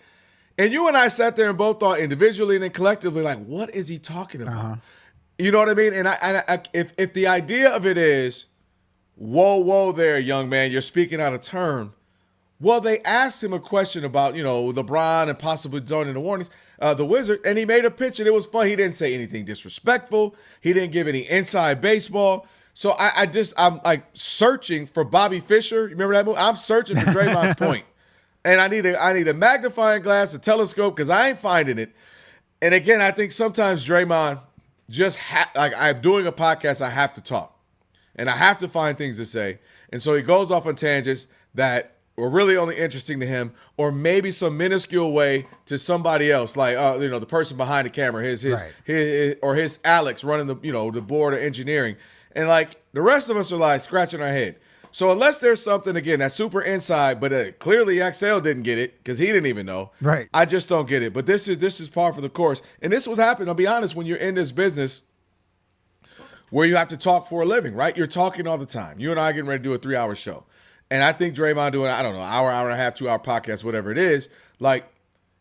And you and I sat there and both thought individually and then collectively, like, what is he talking about? You know what I mean? And if the idea of it is, whoa there, young man, you're speaking out of turn. Well, they asked him a question about, LeBron and possibly joining the warnings, the Wizard, and he made a pitch, and it was fun. He didn't say anything disrespectful. He didn't give any inside baseball. So I'm like searching for Bobby Fischer. You remember that movie? I'm searching for Draymond's point. And I need a magnifying glass, a telescope, because I ain't finding it. And again, I think sometimes Draymond just like I'm doing a podcast, I have to talk. And I have to find things to say. And so he goes off on tangents that were really only interesting to him, or maybe some minuscule way to somebody else, like the person behind the camera, his Alex running the board of engineering. And like the rest of us are like scratching our head. So unless there's something, again, that's super inside, but clearly Axel didn't get it because he didn't even know. Right. I just don't get it. But this is par for the course. And this was happening, I'll be honest, when you're in this business where you have to talk for a living, right? You're talking all the time. You and I are getting ready to do a 3-hour show. And I think Draymond doing, I don't know, hour and a half, 2-hour podcast, whatever it is, like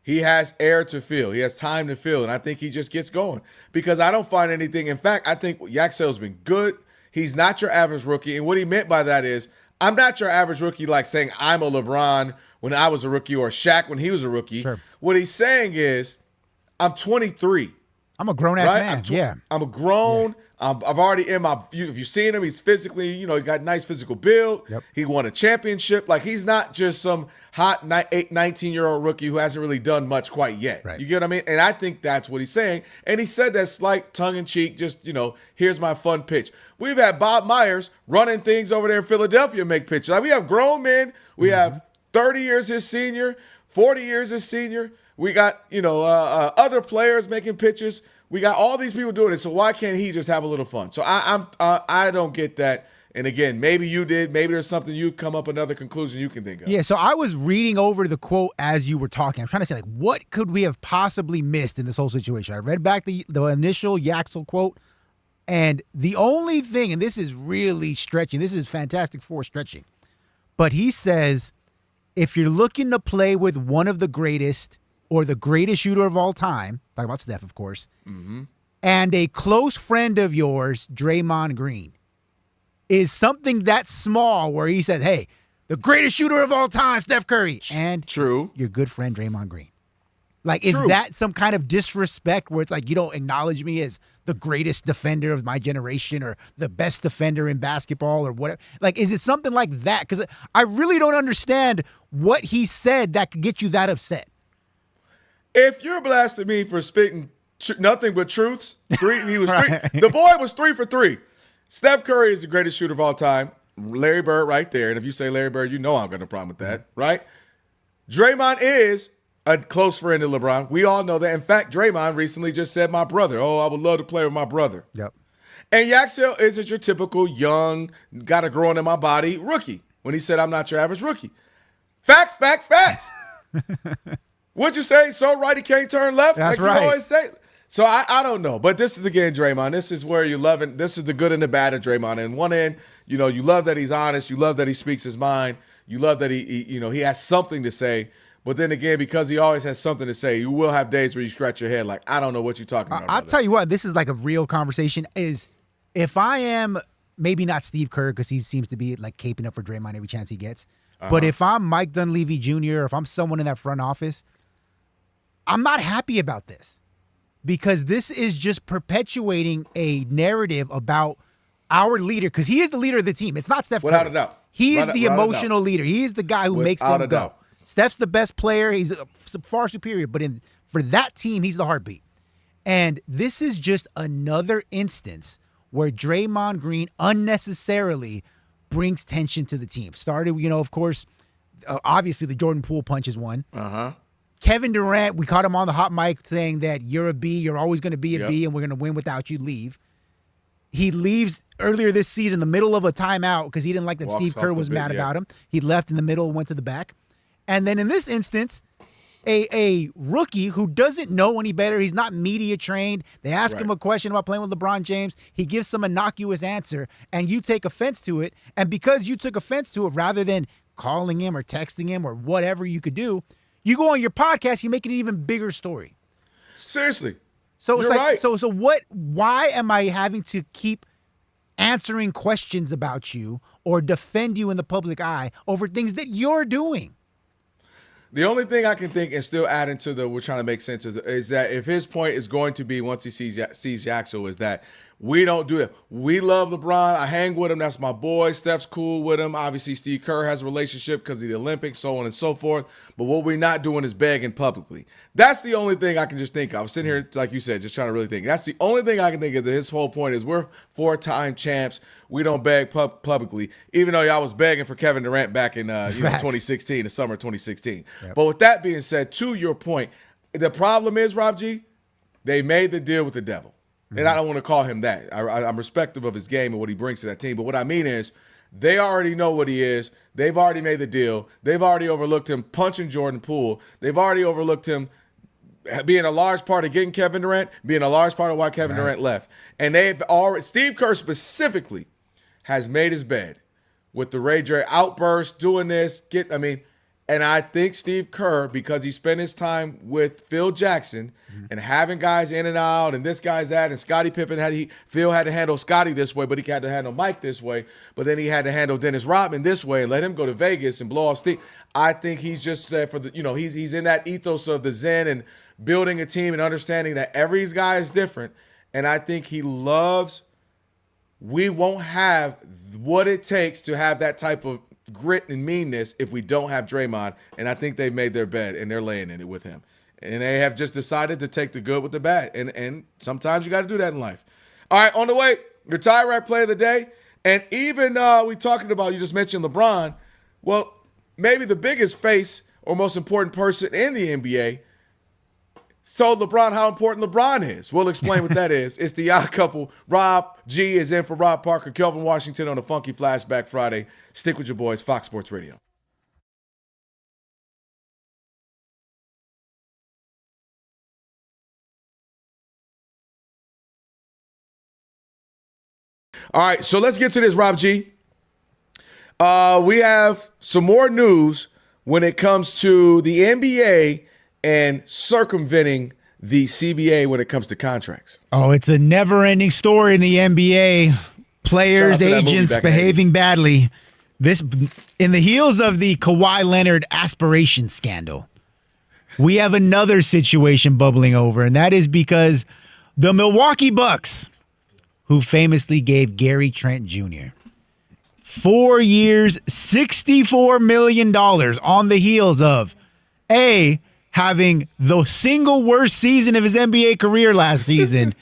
he has air to fill. He has time to fill. And I think he just gets going because I don't find anything. In fact, I think Yaxel's been good. He's not your average rookie. And what he meant by that is, I'm not your average rookie like saying I'm a LeBron when I was a rookie or Shaq when he was a rookie. Sure. What he's saying is, I'm 23. I'm a grown-ass man. I'm a grown. Yeah. I've already if you've seen him, he's physically, he got a nice physical build. Yep. He won a championship. Like, he's not just some hot 19-year-old rookie who hasn't really done much quite yet. Right. You get what I mean? And I think that's what he's saying. And he said that slight tongue-in-cheek, just, here's my fun pitch. We've had Bob Myers running things over there in Philadelphia make pitches. Like, we have grown men. We have 30 years his senior, 40 years his senior. We got, other players making pitches. We got all these people doing it. So why can't he just have a little fun? So I don't get that. And again, maybe you did. Maybe there's something you come up another conclusion you can think of. Yeah, so I was reading over the quote as you were talking. I'm trying to say, like, what could we have possibly missed in this whole situation? I read back the initial Yaxel quote, and the only thing, and this is really stretching, this is Fantastic Four stretching, but he says, if you're looking to play with one of the greatest or the greatest shooter of all time, talking about Steph, of course, and a close friend of yours, Draymond Green, is something that small where he says, hey, the greatest shooter of all time, Steph Curry, and True. Your good friend, Draymond Green. Like, is that some kind of disrespect where it's like you don't acknowledge me as the greatest defender of my generation or the best defender in basketball or whatever? Like, is it something like that? Because I really don't understand what he said that could get you that upset. If you're blasting me for spitting nothing but truths, the boy was 3 for 3. Steph Curry is the greatest shooter of all time. Larry Bird right there. And if you say Larry Bird, I'm going to have a problem with that, right? Draymond is a close friend of LeBron. We all know that. In fact, Draymond recently just said my brother. Oh, I would love to play with my brother. Yep. And Yaxel isn't your typical young, got to grow in my body rookie when he said I'm not your average rookie. Facts. What'd you say? So right, he can't turn left? That's like right. You always say. So I don't know. But this is, again, Draymond. This is where you love it. This is the good and the bad of Draymond. And one end, you love that he's honest. You love that he speaks his mind. You love that he has something to say. But then again, because he always has something to say, you will have days where you scratch your head like, I don't know what you're talking about. I'll tell you what, this is like a real conversation, is if I am, maybe not Steve Kerr, because he seems to be like caping up for Draymond every chance he gets, but if I'm Mike Dunleavy Jr., or if I'm someone in that front office, I'm not happy about this. Because this is just perpetuating a narrative about our leader, because he is the leader of the team. It's not Steph Curry. Without a doubt. He is the emotional leader. He is the guy who makes them go. Steph's the best player. He's far superior. But for that team, he's the heartbeat. And this is just another instance where Draymond Green unnecessarily brings tension to the team. Started, of course, obviously the Jordan Poole punch is one. Kevin Durant, we caught him on the hot mic saying that you're a B, you're always going to be a B, and we're going to win without you. Leave. He leaves earlier this season in the middle of a timeout because he didn't like that Steve Kerr was mad about him. He left in the middle and went to the back. And then in this instance, a rookie who doesn't know any better, he's not media trained. They ask him a question about playing with LeBron James. He gives some innocuous answer, and you take offense to it. And because you took offense to it, rather than calling him or texting him or whatever you could do, you go on your podcast, you make it an even bigger story. Seriously. So it's You're like, right. so what? Why am I having to keep answering questions about you or defend you in the public eye over things that you're doing? The only thing I can think and still add into we're trying to make sense is that if his point is going to be once he sees Yaxel is that we don't do it. We love LeBron. I hang with him. That's my boy. Steph's cool with him. Obviously, Steve Kerr has a relationship because of the Olympics, so on and so forth. But what we're not doing is begging publicly. That's the only thing I can just think of. I'm sitting here, like you said, just trying to really think. That's the only thing I can think of. That his whole point is we're 4-time champs. We don't beg publicly, even though y'all was begging for Kevin Durant back in 2016, the summer of 2016. Yep. But with that being said, to your point, the problem is, Rob G, they made the deal with the devil. And I don't want to call him that. I'm respectful of his game and what he brings to that team. But what I mean is they already know what he is. They've already made the deal. They've already overlooked him punching Jordan Poole. They've already overlooked him being a large part of getting Kevin Durant, being a large part of why Kevin Durant left. And they've already, Steve Kerr specifically has made his bed with the Ray J outburst, doing this, and I think Steve Kerr, because he spent his time with Phil Jackson and having guys in and out, and this guy's that, and Scottie Pippen Phil had to handle Scottie this way, but he had to handle Mike this way, but then he had to handle Dennis Rodman this way and let him go to Vegas and blow off Steve. I think he's just said he's in that ethos of the Zen and building a team and understanding that every guy is different, and I think he loves. We won't have what it takes to have that type of grit and meanness if we don't have Draymond, and I think they've made their bed and they're laying in it with him, and they have just decided to take the good with the bad, and sometimes you got to do that in life. All right, on the way, your tie rack play of the day, and even we talking about, you just mentioned LeBron. Well, maybe the biggest face or most important person in the NBA. So LeBron, how important LeBron is. We'll explain what that is. It's the odd couple. Rob G is in for Rob Parker, Kelvin Washington on a Funky Flashback Friday. Stick with your boys, Fox Sports Radio. All right, so let's get to this, Rob G. We have some more news when it comes to the NBA and circumventing the CBA when it comes to contracts. Oh, it's a never-ending story in the NBA. Players, agents behaving badly. This in the heels of the Kawhi Leonard aspiration scandal. We have another situation bubbling over, and that is because the Milwaukee Bucks, who famously gave Gary Trent Jr. 4 years, $64 million on the heels of having the single worst season of his NBA career last season,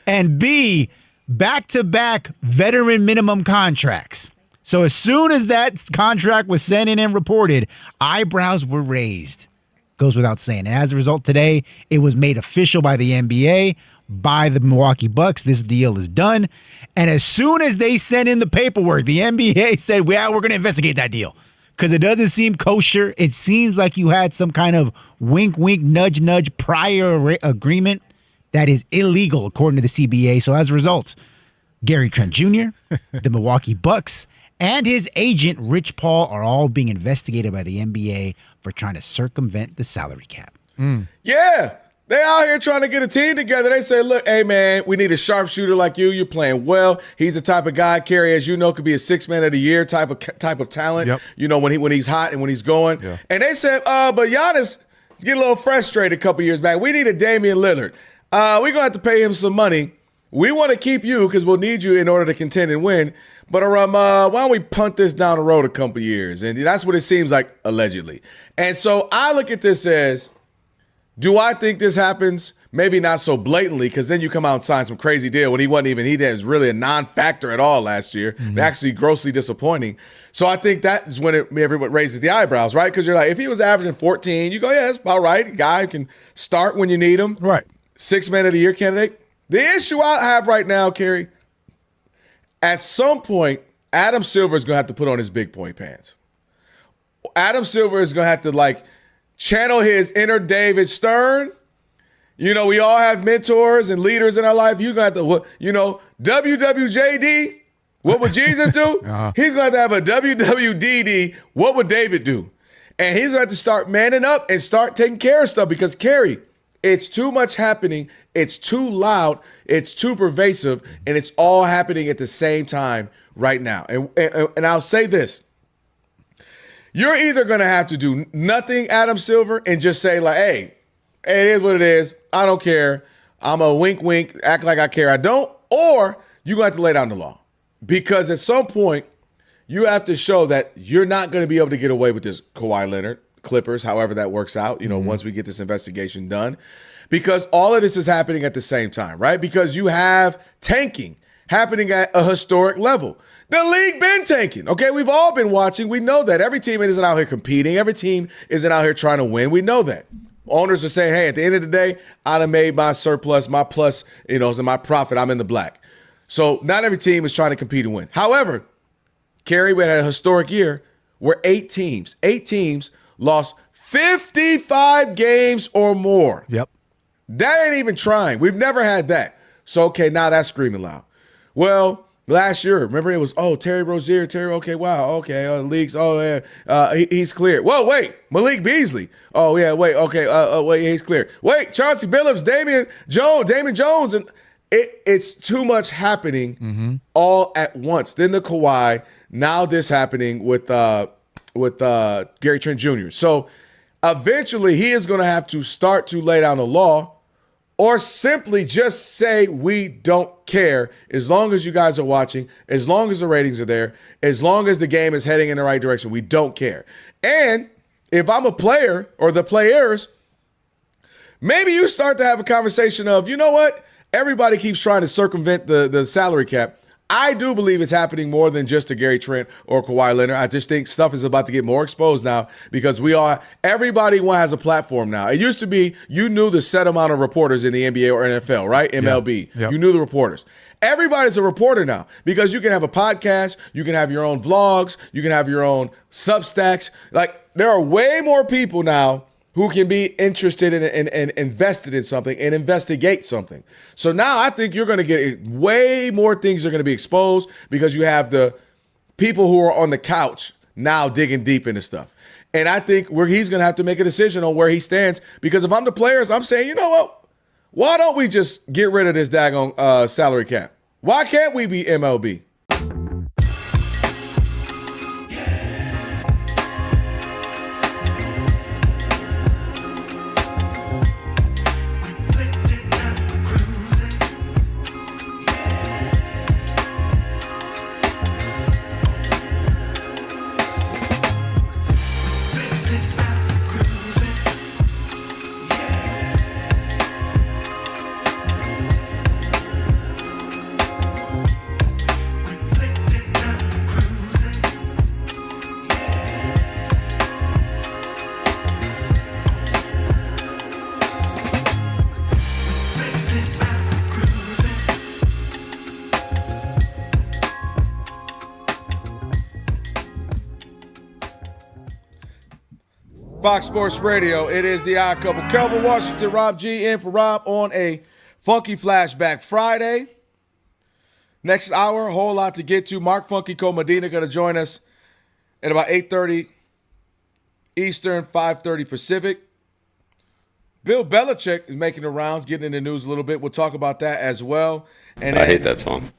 and B, back-to-back veteran minimum contracts. So as soon as that contract was sent in and reported, eyebrows were raised. Goes without saying. And as a result, today, it was made official by the NBA, by the Milwaukee Bucks. This deal is done. And as soon as they sent in the paperwork, the NBA said, well, we're going to investigate that deal. Because it doesn't seem kosher. It seems like you had some kind of wink, wink, nudge, nudge prior agreement that is illegal according to the CBA. So as a result, Gary Trent Jr., the Milwaukee Bucks, and his agent, Rich Paul, are all being investigated by the NBA for trying to circumvent the salary cap. Yeah. They out here trying to get a team together. They say, look, hey, man, we need a sharpshooter like you. You're playing well. He's the type of guy, Kerry, as you know, could be a 6-man of the year type of talent, when he's hot and when he's going. Yeah. And they said, but Giannis is getting a little frustrated a couple years back. We need a Damian Lillard. We're going to have to pay him some money we want to keep you because we'll need you in order to contend and win. But why don't we punt this down the road a couple years? And that's what it seems like, allegedly. And so I look at this as, do I think this happens? Maybe not so blatantly, because then you come out and sign some crazy deal when he was really a non-factor at all last year. Actually grossly disappointing. So I think that is when everyone raises the eyebrows, right? Because you're like, if he was averaging 14, you go, yeah, that's about right. A guy who can start when you need him. Right. 6-man of the year candidate. The issue I have right now, Kerry, at some point, Adam Silver is going to have to put on his big boy pants. Adam Silver is going to have to, channel his inner David Stern. You know, we all have mentors and leaders in our life. You're going to have to, WWJD, what would Jesus do? He's going to have a WWDD, what would David do? And he's going to have to start manning up and start taking care of stuff because, Kerry, it's too much happening. It's too loud. It's too pervasive. And it's all happening at the same time right now. And I'll say this. You're either going to have to do nothing, Adam Silver, and just say, hey, it is what it is. I don't care. I'm a wink, act like I care. I don't. Or you're going to have to lay down the law. Because at some point, you have to show that you're not going to be able to get away with this Kawhi Leonard, Clippers, however that works out, once we get this investigation done. Because all of this is happening at the same time, right? Because you have tanking happening at a historic level. The league been tanking, okay? We've all been watching. We know that. Every team isn't out here competing. Every team isn't out here trying to win. We know that. Owners are saying, hey, at the end of the day, I done made my surplus, my plus, and my profit. I'm in the black. So not every team is trying to compete and win. However, Kerry, we had a historic year where 8 teams lost 55 games or more. Yep. That ain't even trying. We've never had that. So, okay, now that's screaming loud. Well, last year, remember it was, Terry Rozier, okay, wow, okay, leagues, he's cleared. Whoa, wait, Malik Beasley. Oh, yeah, wait, okay, wait, he's cleared. Wait, Chauncey Billups, Damon Jones, and it's too much happening all at once. Then the Kawhi, now this happening with Gary Trent Jr. So eventually he is going to have to start to lay down the law or simply just say we don't care as long as you guys are watching, as long as the ratings are there, as long as the game is heading in the right direction. We don't care. And if I'm a player or the players, maybe you start to have a conversation of, you know what? Everybody keeps trying to circumvent the salary cap. I do believe it's happening more than just to Gary Trent or Kawhi Leonard. I just think stuff is about to get more exposed now because everybody has a platform now. It used to be you knew the set amount of reporters in the NBA or NFL, right? MLB. Yep. You knew the reporters. Everybody's a reporter now because you can have a podcast, you can have your own vlogs, you can have your own Substacks. There are way more people now who can be interested in and invested in something and investigate something. So now I think you're going to get way more things are going to be exposed because you have the people who are on the couch now digging deep into stuff. And I think he's going to have to make a decision on where he stands because if I'm the players, I'm saying, you know what? Why don't we just get rid of this daggone salary cap? Why can't we be MLB? Fox Sports Radio, it is the Odd Couple. Kelvin Washington, Rob G, in for Rob on a Funky Flashback Friday. Next hour, a whole lot to get to. Mark Funky Medina going to join us at about 8:30 Eastern, 5:30 Pacific. Bill Belichick is making the rounds, getting in the news a little bit. We'll talk about that as well. And I hate that song.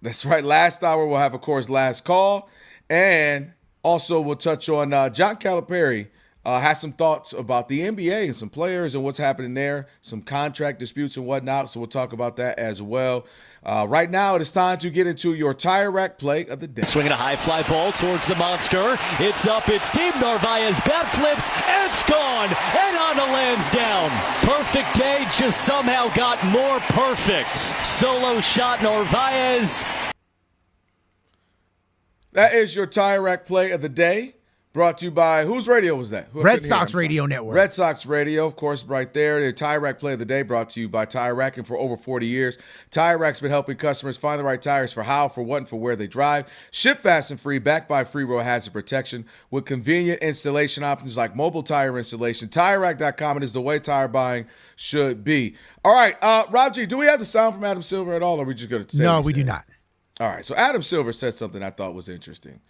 That's right. Last hour, we'll have, of course, Last Call. And also, we'll touch on John Calipari. has some thoughts about the NBA and some players and what's happening there, some contract disputes and whatnot. So we'll talk about that as well. Right now, it is time to get into your tire rack play of the day. Swinging a high fly ball towards the monster. It's up, it's deep. Narvaez bat flips, and it's gone. And Anna lands down. Perfect day just somehow got more perfect. Solo shot, Narvaez. That is your tire rack play of the day. Brought to you by, whose radio was that? Red Sox Radio Network. Red Sox Radio, of course, right there. The Tire Rack Play of the Day brought to you by Tire Rack. And for over 40 years, Tire Rack's been helping customers find the right tires for how, for what, and for where they drive. Ship fast and free, backed by free road hazard protection with convenient installation options like mobile tire installation. TireRack.com, it is the way tire buying should be. All right, Rob G, do we have the sound from Adam Silver at all, or are we just going to say No, we do not. All right, so Adam Silver said something I thought was interesting.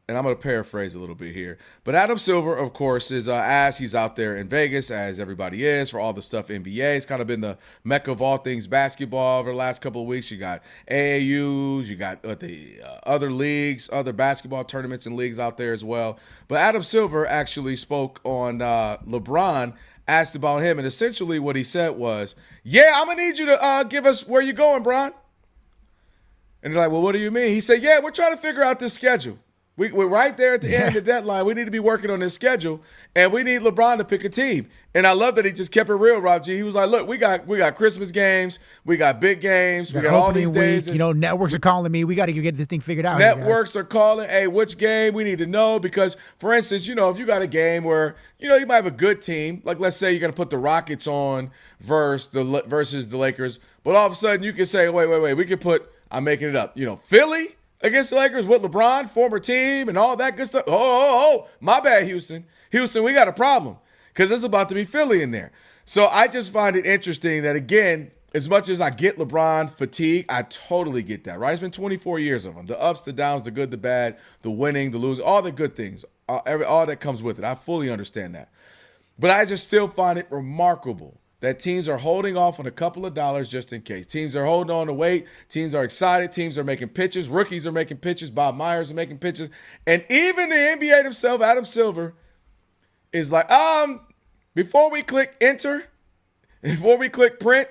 And I'm going to paraphrase a little bit here. But Adam Silver, of course, is as he's out there in Vegas, as everybody is, for all the stuff NBA. It's kind of been the mecca of all things basketball over the last couple of weeks. You got AAUs, you got the other leagues, other basketball tournaments and leagues out there as well. But Adam Silver actually spoke on LeBron, asked about him, and essentially what he said was, yeah, I'm going to need you to give us where you're going, Bron. And they're like, well, what do you mean? He said, yeah, we're trying to figure out this schedule. We're right there at the end of the deadline. We need to be working on this schedule, and we need LeBron to pick a team. And I love that he just kept it real, Rob G. He was like, look, we got Christmas games. We got big games. We got all these days. You know, networks are calling me. We got to get this thing figured out. Networks are calling. Hey, which game? We need to know because, for instance, you know, if you got a game where, you know, you might have a good team. Like, let's say you're going to put the Rockets on versus the Lakers. But all of a sudden you can say, wait. We could put, I'm making it up, you know, Philly against the Lakers with LeBron, former team, and all that good stuff. Oh, my bad, Houston. Houston, we got a problem because there's about to be Philly in there. So I just find it interesting that, again, as much as I get LeBron fatigue, I totally get that, right? It's been 24 years of him. The ups, the downs, the good, the bad, the winning, the losing, all the good things, all that comes with it. I fully understand that. But I just still find it remarkable that teams are holding off on a couple of dollars just in case. Teams are holding on to wait. Teams are excited. Teams are making pitches. Rookies are making pitches. Bob Myers are making pitches. And even the NBA himself, Adam Silver, is like, before we click enter, before we click print,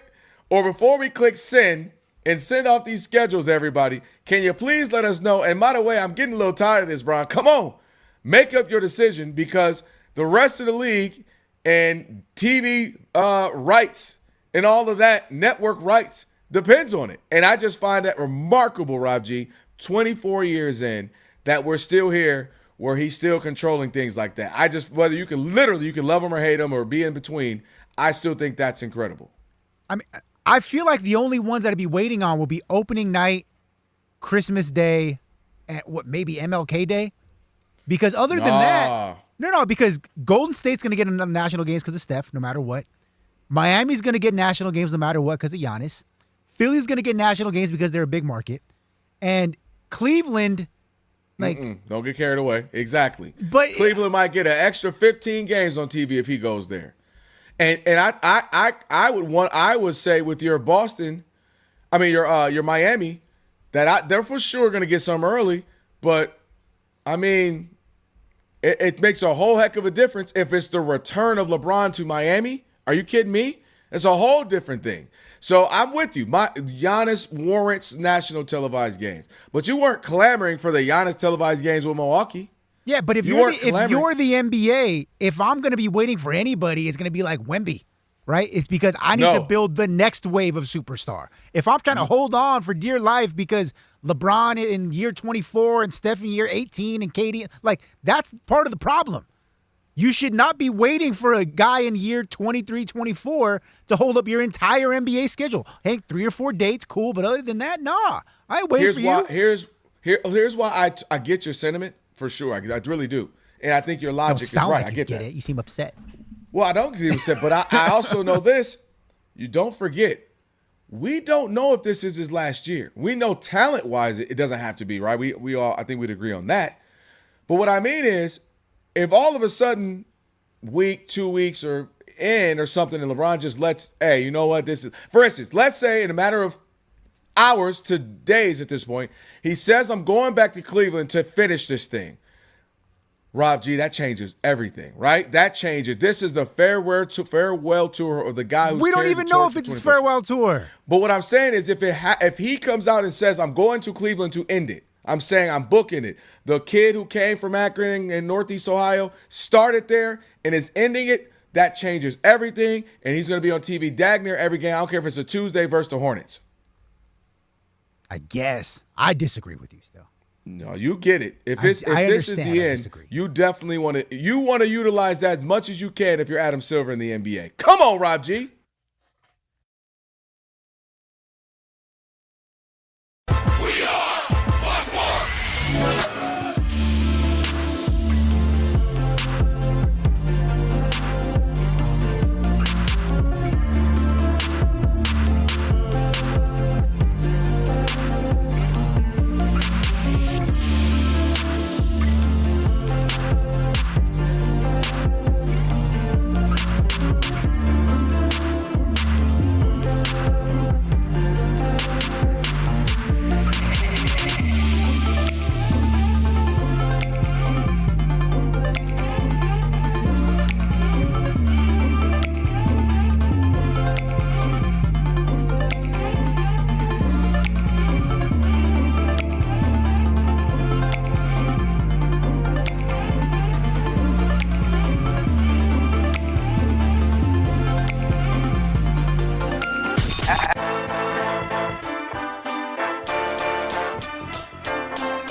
or before we click send and send off these schedules to everybody, can you please let us know? And by the way, I'm getting a little tired of this, Brian. Come on. Make up your decision because the rest of the league and TV rights and all of that, network rights, depends on it. And I just find that remarkable, Rob G, 24 years in, that we're still here where he's still controlling things like that. I just, whether you can love him or hate him or be in between, I still think that's incredible. I mean, I feel like the only ones that I'd be waiting on will be opening night, Christmas Day, and maybe MLK Day. Because other than that, no, because Golden State's going to get enough national games because of Steph, no matter what. Miami's going to get national games no matter what because of Giannis. Philly's going to get national games because they're a big market. And Cleveland, don't get carried away. Exactly. But Cleveland might get an extra 15 games on TV if he goes there. And I would say with your Boston, your Miami, that they're for sure going to get some early. But I mean, it makes a whole heck of a difference if it's the return of LeBron to Miami. Are you kidding me? It's a whole different thing. So I'm with you. Giannis warrants national televised games. But you weren't clamoring for the Giannis televised games with Milwaukee. Yeah, but if you're the NBA, if I'm going to be waiting for anybody, it's going to be like Wemby, right? It's because I need to build the next wave of superstar. If I'm trying to hold on for dear life because LeBron in year 24 and Steph in year 18 and KD, that's part of the problem. You should not be waiting for a guy in year 23, 24 to hold up your entire NBA schedule. Hey, 3 or 4 dates, cool, but other than that, nah. I wait for you. Here's why I get your sentiment for sure. I really do. And I think your logic is right. Like I get that. It. You seem upset. Well, I don't seem upset, but I also know this. You don't forget, we don't know if this is his last year. We know talent-wise it doesn't have to be, right? We all, I think we'd agree on that. But what I mean is, if all of a sudden, week, 2 weeks, or something, and LeBron just lets, hey, you know what, this is, for instance, let's say in a matter of hours to days at this point, he says, I'm going back to Cleveland to finish this thing. Rob G, that changes everything, right? That changes. This is the farewell tour of the guy who's We don't even know if it's his farewell tour. But what I'm saying is if he comes out and says, I'm going to Cleveland to end it, I'm saying I'm booking it. The kid who came from Akron in Northeast Ohio started there and is ending it. That changes everything, and he's going to be on TV dag near every game. I don't care if it's a Tuesday versus the Hornets. I guess. I disagree with you still. No, you get it. If this is the end, you definitely want to utilize that as much as you can if you're Adam Silver in the NBA. Come on, Rob G. We are One.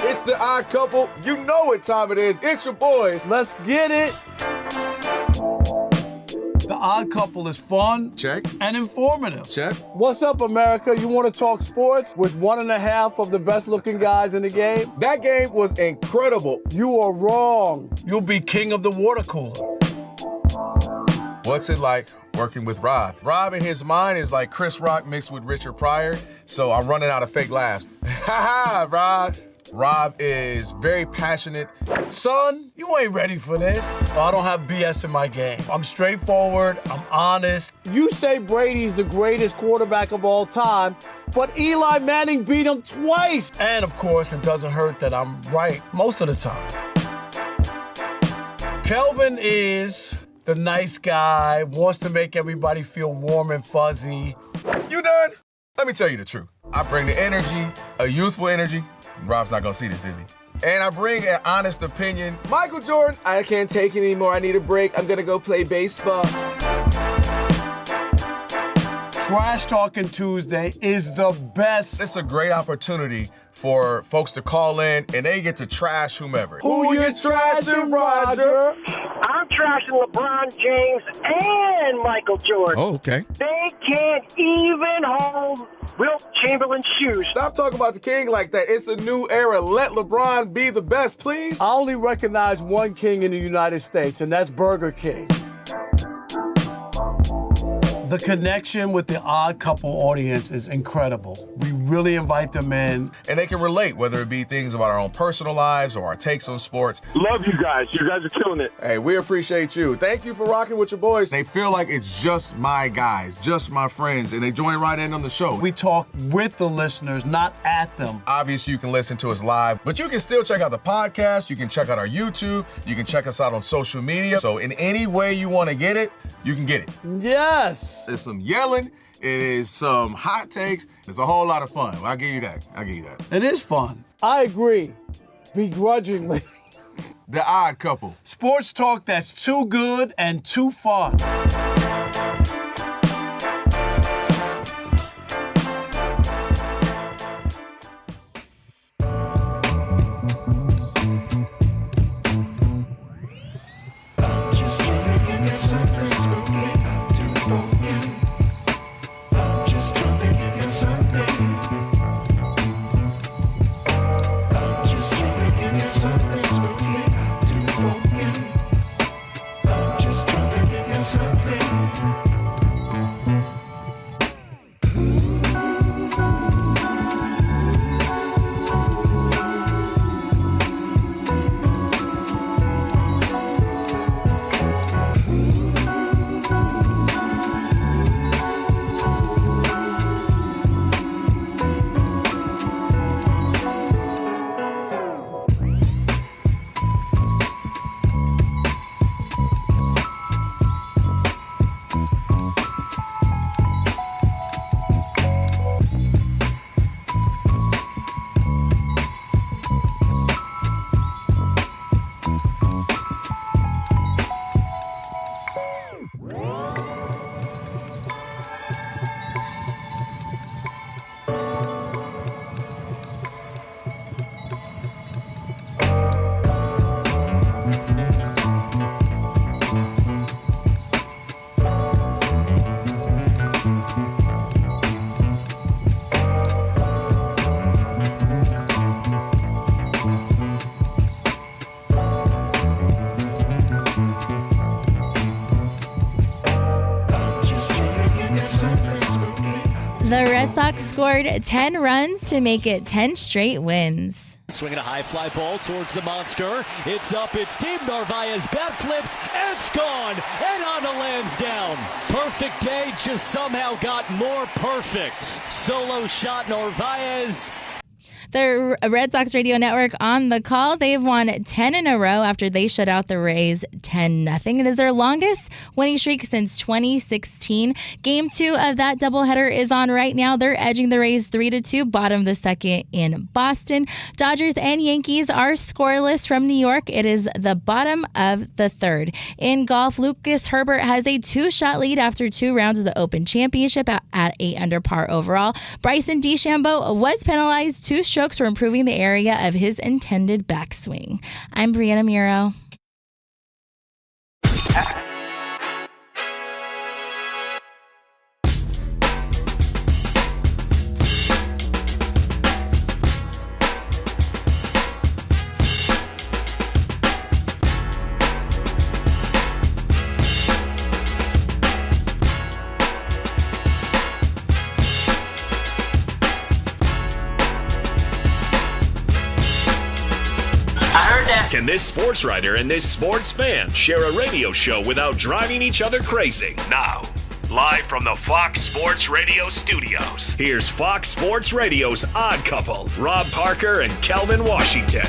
It's the Odd Couple. You know what time it is. It's your boys. Let's get it. The Odd Couple is fun. Check. And informative. Check. What's up, America? You want to talk sports with 1.5 of the best-looking guys in the game? That game was incredible. You are wrong. You'll be king of the water cooler. What's it like working with Rob? Rob in his mind is like Chris Rock mixed with Richard Pryor, so I'm running out of fake laughs. Ha Rob. Rob is very passionate. Son, you ain't ready for this. I don't have BS in my game. I'm straightforward. I'm honest. You say Brady's the greatest quarterback of all time, but Eli Manning beat him twice. And of course, it doesn't hurt that I'm right most of the time. Kelvin is the nice guy, wants to make everybody feel warm and fuzzy. You done? Let me tell you the truth. I bring the energy, a youthful energy. Rob's not gonna see this, is he? And I bring an honest opinion. Michael Jordan, I can't take it anymore. I need a break. I'm gonna go play baseball. Trash Talking Tuesday is the best. It's a great opportunity for folks to call in and they get to trash whomever. Who you trashing, Roger? I'm trashing LeBron James and Michael Jordan. Oh, okay. They can't even hold Wilt Chamberlain's shoes. Stop talking about the king like that. It's a new era. Let LeBron be the best, please. I only recognize one king in the United States, and that's Burger King. The connection with the Odd Couple audience is incredible. We really invite them in. And they can relate, whether it be things about our own personal lives or our takes on sports. Love you guys. You guys are killing it. Hey, we appreciate you. Thank you for rocking with your boys. They feel like it's just my guys, just my friends, and they join right in on the show. We talk with the listeners, not at them. Obviously, you can listen to us live, but you can still check out the podcast. You can check out our YouTube. You can check us out on social media. So in any way you want to get it, you can get it. Yes. There's some yelling. It is some hot takes. It's a whole lot of fun. I'll give you that. It is fun. I agree. Begrudgingly. The Odd Couple. Sports talk that's too good and too fun. Red Sox scored 10 runs to make it 10 straight wins. Swinging a high fly ball towards the monster. It's up, it's deep. Narvaez bat flips, and it's gone. And on to Lansdowne. Perfect day just somehow got more perfect. Solo shot, Narvaez. The Red Sox radio network on the call. They've won 10 in a row after they shut out the Rays 10-0. It is their longest winning streak since 2016. Game 2 of that doubleheader is on right now. They're edging the Rays 3-2, bottom of the second in Boston. Dodgers and Yankees are scoreless from New York. It is the bottom of the third. In golf, Lucas Herbert has a 2-shot lead after 2 rounds of the Open Championship at 8 under par overall. Bryson DeChambeau was penalized 2 strokes for improving the area of his intended backswing. I'm Brianna Muro. Can this sports writer and this sports fan share a radio show without driving each other crazy? Now, live from the Fox Sports Radio studios, here's Fox Sports Radio's Odd Couple, Rob Parker and Kelvin Washington.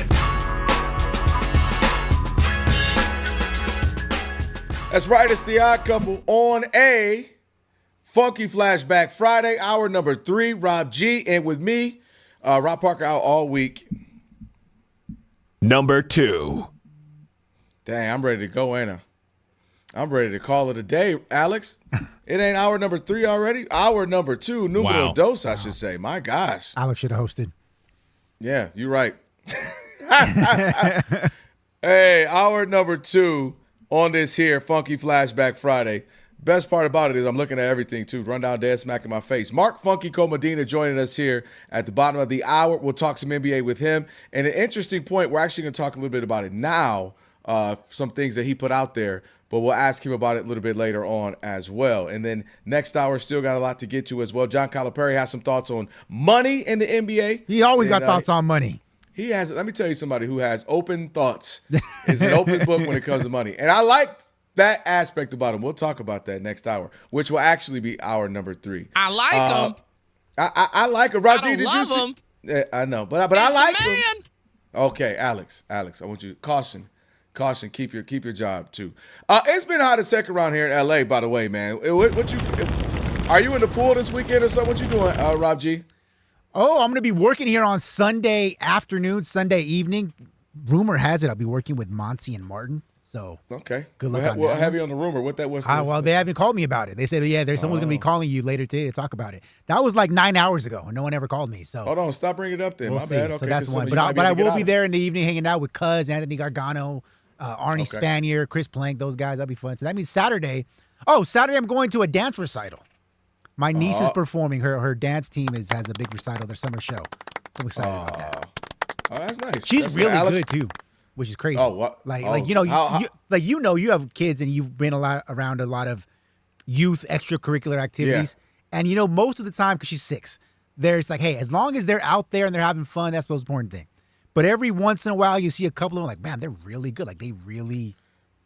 That's right, it's the Odd Couple on a Funky Flashback Friday, hour number 3. Rob G, and with me, Rob Parker out all week. Number 2. Dang, I'm ready to go, ain't I? I'm ready to call it a day, Alex. It ain't hour number 3 already? Hour number 2, numero dos, I should say. My gosh. Alex should have hosted. Yeah, you're right. Hey, hour number 2 on this here Funky Flashback Friday. Best part about it is I'm looking at everything, too. Rundown dead smack in my face. Mark Funky Comedina joining us here at the bottom of the hour. We'll talk some NBA with him. And an interesting point, we're actually going to talk a little bit about it now, some things that he put out there. But we'll ask him about it a little bit later on as well. And then next hour, still got a lot to get to as well. John Calipari has some thoughts on money in the NBA. He always got thoughts on money. He has, let me tell you somebody who has open thoughts. It's an open book when it comes to money. And I like that aspect about him. We'll talk about that next hour, which will actually be hour number 3. I like him. I like him. Roger, did you see? Yeah, I know, but I like him. Okay, Alex, I want you caution. Keep your job too. It's been hot as second round here in LA, by the way, man. Are you in the pool this weekend or something? What you doing, Rob G? Oh, I'm gonna be working here on Sunday afternoon, Sunday evening. Rumor has it I'll be working with Monty and Martin. So okay, good luck on that. Well, have you on the rumor? What that was? Well, they haven't called me about it. They said, yeah, someone's gonna be calling you later today to talk about it. That was like 9 hours ago, and no one ever called me. So hold on, stop bringing it up then. We'll My see. bad. Okay, so that's one. But I will be there in the evening, hanging out with Cuz, Anthony Gargano, Arnie Spanier, Chris Plank. Those guys. That'll be fun. So that means Saturday. Oh, Saturday I'm going to a dance recital. My niece is performing. Her dance team has a big recital, their summer show. So I'm excited about that. Oh, that's nice. She's really good too. Which is crazy. Oh, what? You have kids and you've been around a lot of youth extracurricular activities. Yeah. And, most of the time, because she's 6, there's like, hey, as long as they're out there and they're having fun, that's the most important thing. But every once in a while, you see a couple of them like, man, they're really good. Like, they really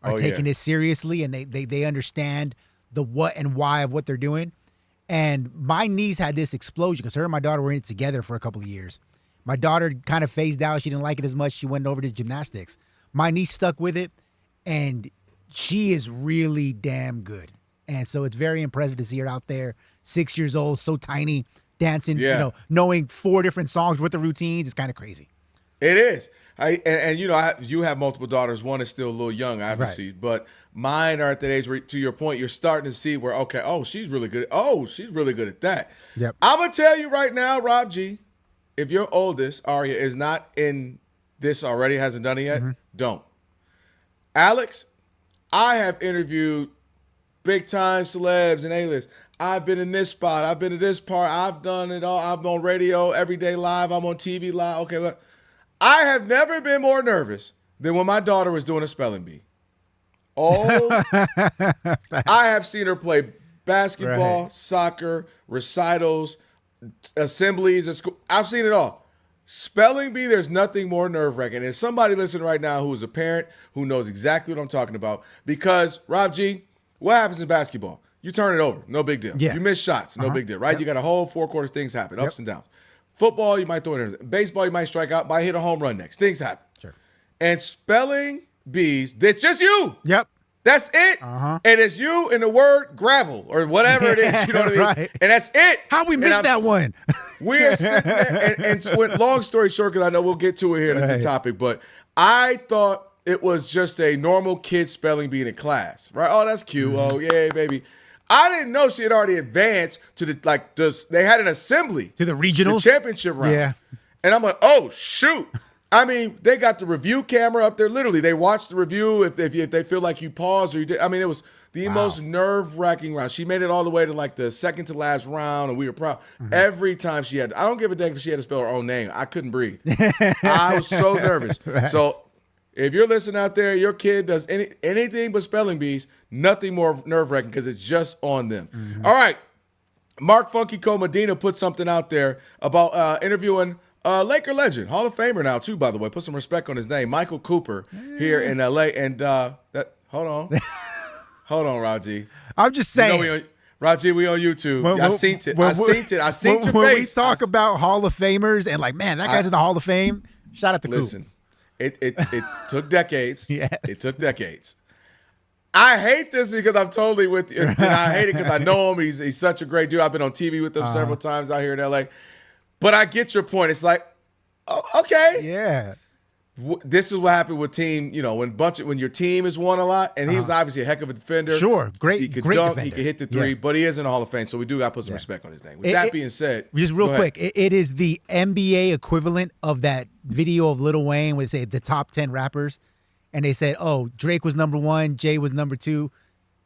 are taking this seriously and they understand the what and why of what they're doing. And my niece had this explosion because her and my daughter were in it together for a couple of years. My daughter kind of phased out. She didn't like it as much. She went over to gymnastics. My niece stuck with it, and she is really damn good. And so it's very impressive to see her out there, 6 years old, so tiny, dancing, knowing 4 different songs with the routines. It's kind of crazy. It is. You have multiple daughters. One is still a little young, obviously, but mine are at that age where, to your point, you're starting to see where, she's really good. She's really good at that. Yep. I'm going to tell you right now, Rob G, if your oldest, Aria, is not in this already, hasn't done it yet, don't. Alex, I have interviewed big-time celebs and A-list. I've been in this spot. I've been in this part. I've done it all. I'm on radio, Everyday Live. I'm on TV Live. Okay, but I have never been more nervous than when my daughter was doing a spelling bee. Oh, I have seen her play basketball, soccer, recitals, assemblies at school. I've seen it all. Spelling bee, there's nothing more nerve-wracking. And somebody listening right now who is a parent who knows exactly what I'm talking about. Because, Rob G, what happens in basketball? You turn it over. No big deal. Yeah. You miss shots. No big deal, right? You got a whole 4 quarters. Things happen. Ups and downs. Football, you might throw it in. Baseball, you might strike out. Might hit a home run next. Things happen. Sure. And spelling bees, that's just you. Yep. That's it. And it's you and the word gravel or whatever it is. You know what I mean? Right. And that's it. How we missed that one? We are sitting there. And so, long story short, because I know we'll get to it here in the topic, but I thought it was just a normal kid spelling bee in class, right? Oh, that's cute. Oh, yay, baby. I didn't know she had already advanced to they had an assembly. To the regionals? The championship round. Yeah. And I'm like, oh, shoot. I mean, they got the review camera up there. Literally, they watch the review if they feel like you pause or you did. I mean, it was the most nerve-wracking round. She made it all the way to like the second to last round, and we were proud. Every time she had, I don't give a dang if she had to spell her own name. I couldn't breathe. I was so nervous. So if you're listening out there, your kid does anything but spelling bees, nothing more nerve-wracking because it's just on them. All right. Mark Funky Medina put something out there about interviewing Laker legend, Hall of Famer now too, by the way. Put some respect on his name, Michael Cooper, here in LA. And hold on, Raji. I'm just saying. Raji, we on YouTube. I seen it. I seen your face. When we talk about Hall of Famers and like, man, that guy's in the Hall of Fame. Shout out to Coop. Listen, it took decades. Yes. It took decades. I hate this because I'm totally with you. And I hate it because I know him. He's such a great dude. I've been on TV with him several times out here in LA. But I get your point. It's like, oh, okay. Yeah. This is what happened with team, when your team has won a lot, and he was obviously a heck of a defender. Sure. Great. He could great dunk, defender. he could hit the three, but he is in the Hall of Fame, so we do got to put some respect on his name. With that being said. Just real quick, it is the NBA equivalent of that video of Lil Wayne where they say the top 10 rappers, and they said, oh, Drake was number 1, Jay was number 2,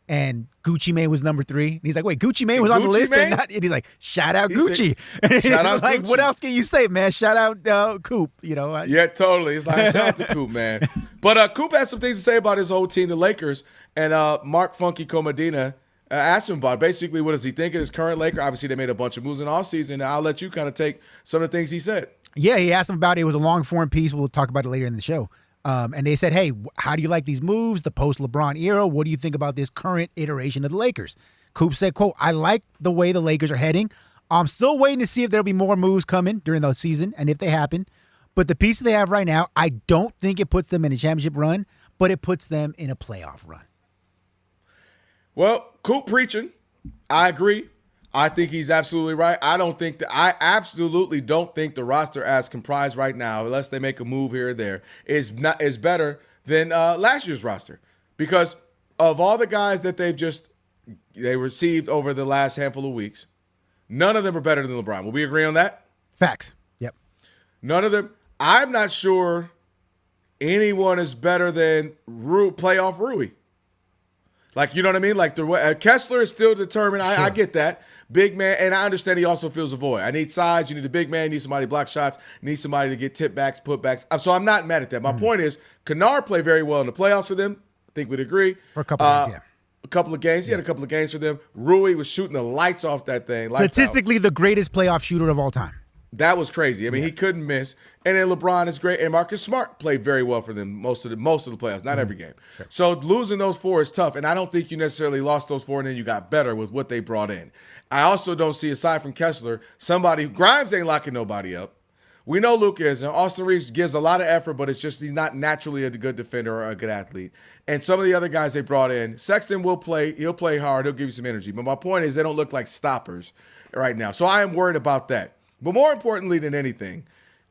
and Gucci Mane was number 3. And he's like, wait, Gucci Mane was on the list? And he's like, shout out Gucci. Shout out like, Gucci. what else can you say, man? Shout out Coop, Yeah, totally. It's like, shout out to Coop, man. But Coop had some things to say about his whole team, the Lakers. And Mark Funky Medina asked him about it. Basically, what does he think of his current Laker? Obviously, they made a bunch of moves in all season. I'll let you kind of take some of the things he said. Yeah, he asked him about it. It was a long-form piece. We'll talk about it later in the show. And they said, hey, how do you like these moves, the post-LeBron era? What do you think about this current iteration of the Lakers? Coop said, quote, I like the way the Lakers are heading. I'm still waiting to see if there'll be more moves coming during the season and if they happen. But the pieces they have right now, I don't think it puts them in a championship run, but it puts them in a playoff run. Well, Coop preaching. I agree. I think he's absolutely right. I absolutely don't think the roster as comprised right now, unless they make a move here or there, is better than last year's roster. Because of all the guys that they received over the last handful of weeks, none of them are better than LeBron. Will we agree on that? Facts. Yep. None of them. I'm not sure anyone is better than playoff Rui. Like, you know what I mean? Like, Kessler is still determined. I get that. Big man, and I understand he also feels a void. I need size. You need a big man. You need somebody to block shots. You need somebody to get tip backs, put backs. So I'm not mad at that. My point is, Kennard played very well in the playoffs for them. I think we'd agree. For a couple of games, yeah. A couple of games. He had a couple of games for them. Rui was shooting the lights off that thing. Statistically, the greatest playoff shooter of all time. That was crazy. I mean, he couldn't miss. And then LeBron is great. And Marcus Smart played very well for them most of the playoffs, not every game. Sure. So losing those 4 is tough. And I don't think you necessarily lost those 4 and then you got better with what they brought in. I also don't see, aside from Kessler, Grimes ain't locking nobody up. We know Luka is. And Austin Reeves gives a lot of effort, but it's just he's not naturally a good defender or a good athlete. And some of the other guys they brought in, Sexton will play. He'll play hard. He'll give you some energy. But my point is they don't look like stoppers right now. So I am worried about that. But more importantly than anything,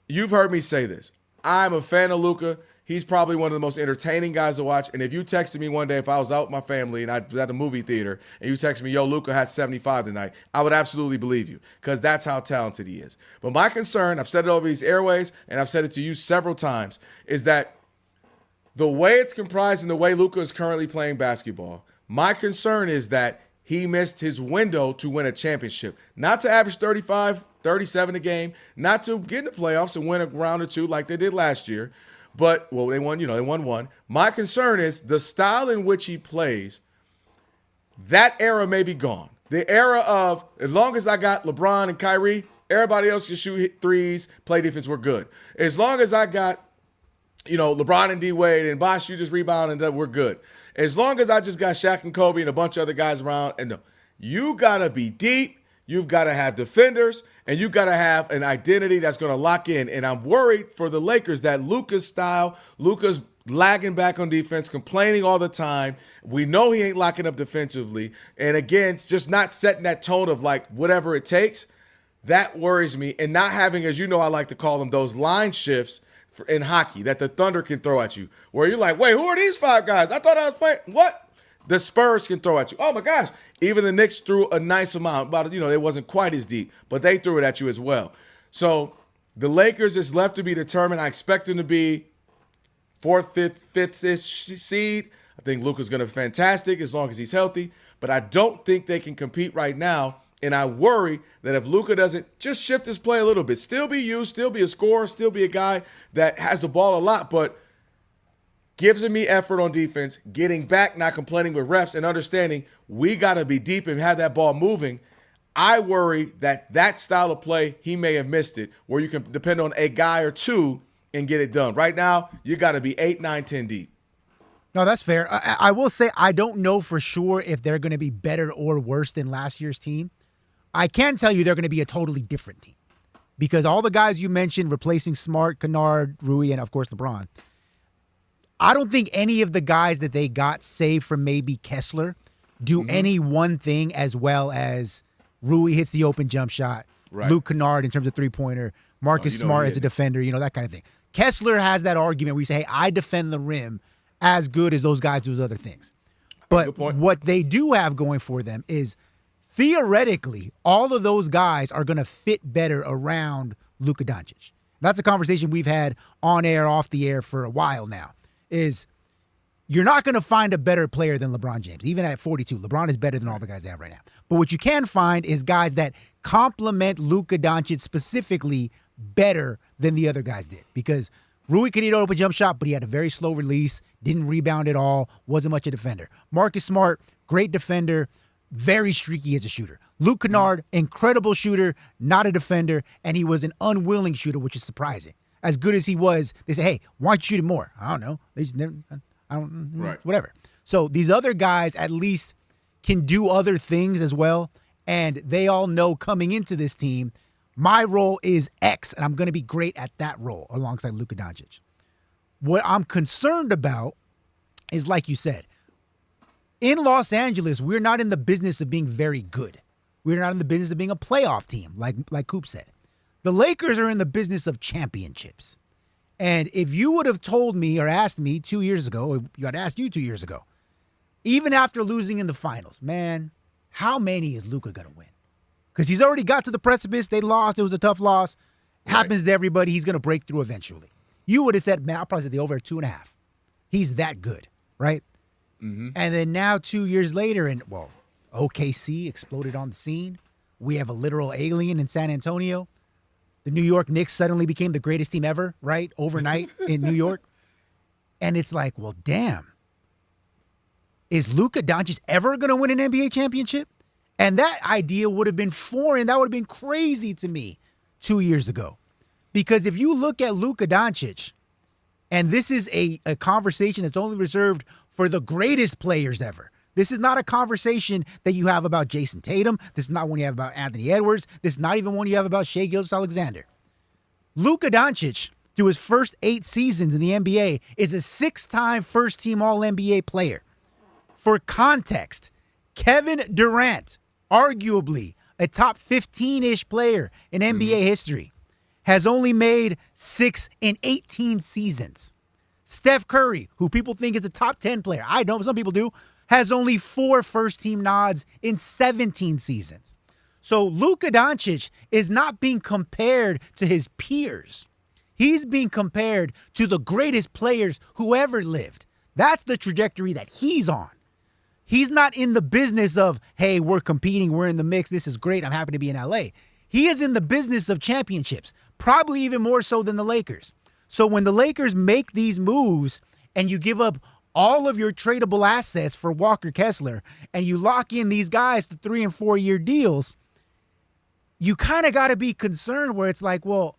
you've heard me say this. I'm a fan of Luka. He's probably one of the most entertaining guys to watch. And if you texted me one day, if I was out with my family and I was at the movie theater, and you texted me, yo, Luka had 75 tonight, I would absolutely believe you because that's how talented he is. But my concern, I've said it over these airways, and I've said it to you several times, is that the way it's comprised and the way Luka is currently playing basketball, my concern is that he missed his window to win a championship. Not to average 35, 37 a game, not to get in the playoffs and win a round or two like they did last year. But, well, they won one. My concern is the style in which he plays, that era may be gone. The era of, as long as I got LeBron and Kyrie, Everybody else can shoot threes, play defense, we're good. As long as I got, LeBron and D-Wade and Bosh, you just rebound and we're good. As long as I just got Shaq and Kobe and a bunch of other guys around, and you got to be deep, you've got to have defenders, and you got to have an identity that's going to lock in. And I'm worried for the Lakers that Luka's lagging back on defense, complaining all the time. We know he ain't locking up defensively. And again, it's just not setting that tone of like whatever it takes. That worries me. And not having, as you know, I like to call them those line shifts in hockey that the Thunder can throw at you, where you're like, wait, who are these 5 guys? I thought I was playing. What? The Spurs can throw at you. Oh, my gosh. Even the Knicks threw a nice amount. But, it wasn't quite as deep, but they threw it at you as well. So the Lakers is left to be determined. I expect them to be 4th, 5th seed. I think Luka's going to be fantastic as long as he's healthy. But I don't think they can compete right now. And I worry that if Luka doesn't just shift his play a little bit, still be used, still be a scorer, still be a guy that has the ball a lot, but gives me effort on defense, getting back, not complaining with refs, and understanding we got to be deep and have that ball moving. I worry that style of play, he may have missed it, where you can depend on a guy or two and get it done. Right now, you got to be 8, 9, 10 deep. No, that's fair. I will say I don't know for sure if they're going to be better or worse than last year's team. I can tell you they're going to be a totally different team because all the guys you mentioned, replacing Smart, Kennard, Rui, and, of course, LeBron, I don't think any of the guys that they got, save from maybe Kessler, do any one thing as well as Rui hits the open jump shot, right. Luke Kennard in terms of three-pointer, Marcus Smart as a defender, that kind of thing. Kessler has that argument where you say, hey, I defend the rim as good as those guys do those other things. But what they do have going for them is theoretically, all of those guys are going to fit better around Luka Doncic. That's a conversation we've had on air, off the air for a while now, is you're not going to find a better player than LeBron James. Even at 42, LeBron is better than all the guys they have right now. But what you can find is guys that complement Luka Doncic specifically better than the other guys did. Because Rui could hit an open jump shot, but he had a very slow release, didn't rebound at all, wasn't much a defender. Marcus Smart, great defender, very streaky as a shooter. Luke Kennard, incredible shooter, not a defender, and he was an unwilling shooter, which is surprising. As good as he was, they say, hey, why don't you shoot him more? I don't know. They just never, whatever. So these other guys at least can do other things as well, and they all know coming into this team, my role is X, and I'm going to be great at that role alongside Luka Doncic. What I'm concerned about is, like you said, in Los Angeles, we're not in the business of being very good. We're not in the business of being a playoff team, like Coop said. The Lakers are in the business of championships. And if you would have told me or asked me 2 years ago, or you had asked you 2 years ago, even after losing in the finals, man, how many is Luka going to win? Because he's already got to the precipice. They lost. It was a tough loss. Happens to everybody. He's going to break through eventually. You would have said, man, I'll probably say the over at 2.5. He's that good, right? Mm-hmm. And then now 2 years later, and OKC exploded on the scene. We have a literal alien in San Antonio. The New York Knicks suddenly became the greatest team ever, right? Overnight in New York. And it's like, well, damn. Is Luka Doncic ever going to win an NBA championship? And that idea would have been foreign. That would have been crazy to me 2 years ago. Because if you look at Luka Doncic, and this is a conversation that's only reserved for the greatest players ever. This is not a conversation that you have about Jason Tatum. This is not one you have about Anthony Edwards. This is not even one you have about Shai Gilgeous-Alexander. Luka Doncic, through his first 8 seasons in the NBA, is a 6-time first-team All-NBA player. For context, Kevin Durant, arguably a top 15-ish player in NBA history, has only made 6 in 18 seasons. Steph Curry, who people think is a top 10 player, I don't, some people do, has only 4 first-team nods in 17 seasons. So Luka Doncic is not being compared to his peers. He's being compared to the greatest players who ever lived. That's the trajectory that he's on. He's not in the business of, hey, we're competing, we're in the mix, this is great, I'm happy to be in LA. He is in the business of championships, probably even more so than the Lakers. So when the Lakers make these moves and you give up all of your tradable assets for Walker Kessler and you lock in these guys to 3 and 4 year deals, you kind of got to be concerned where it's like, well,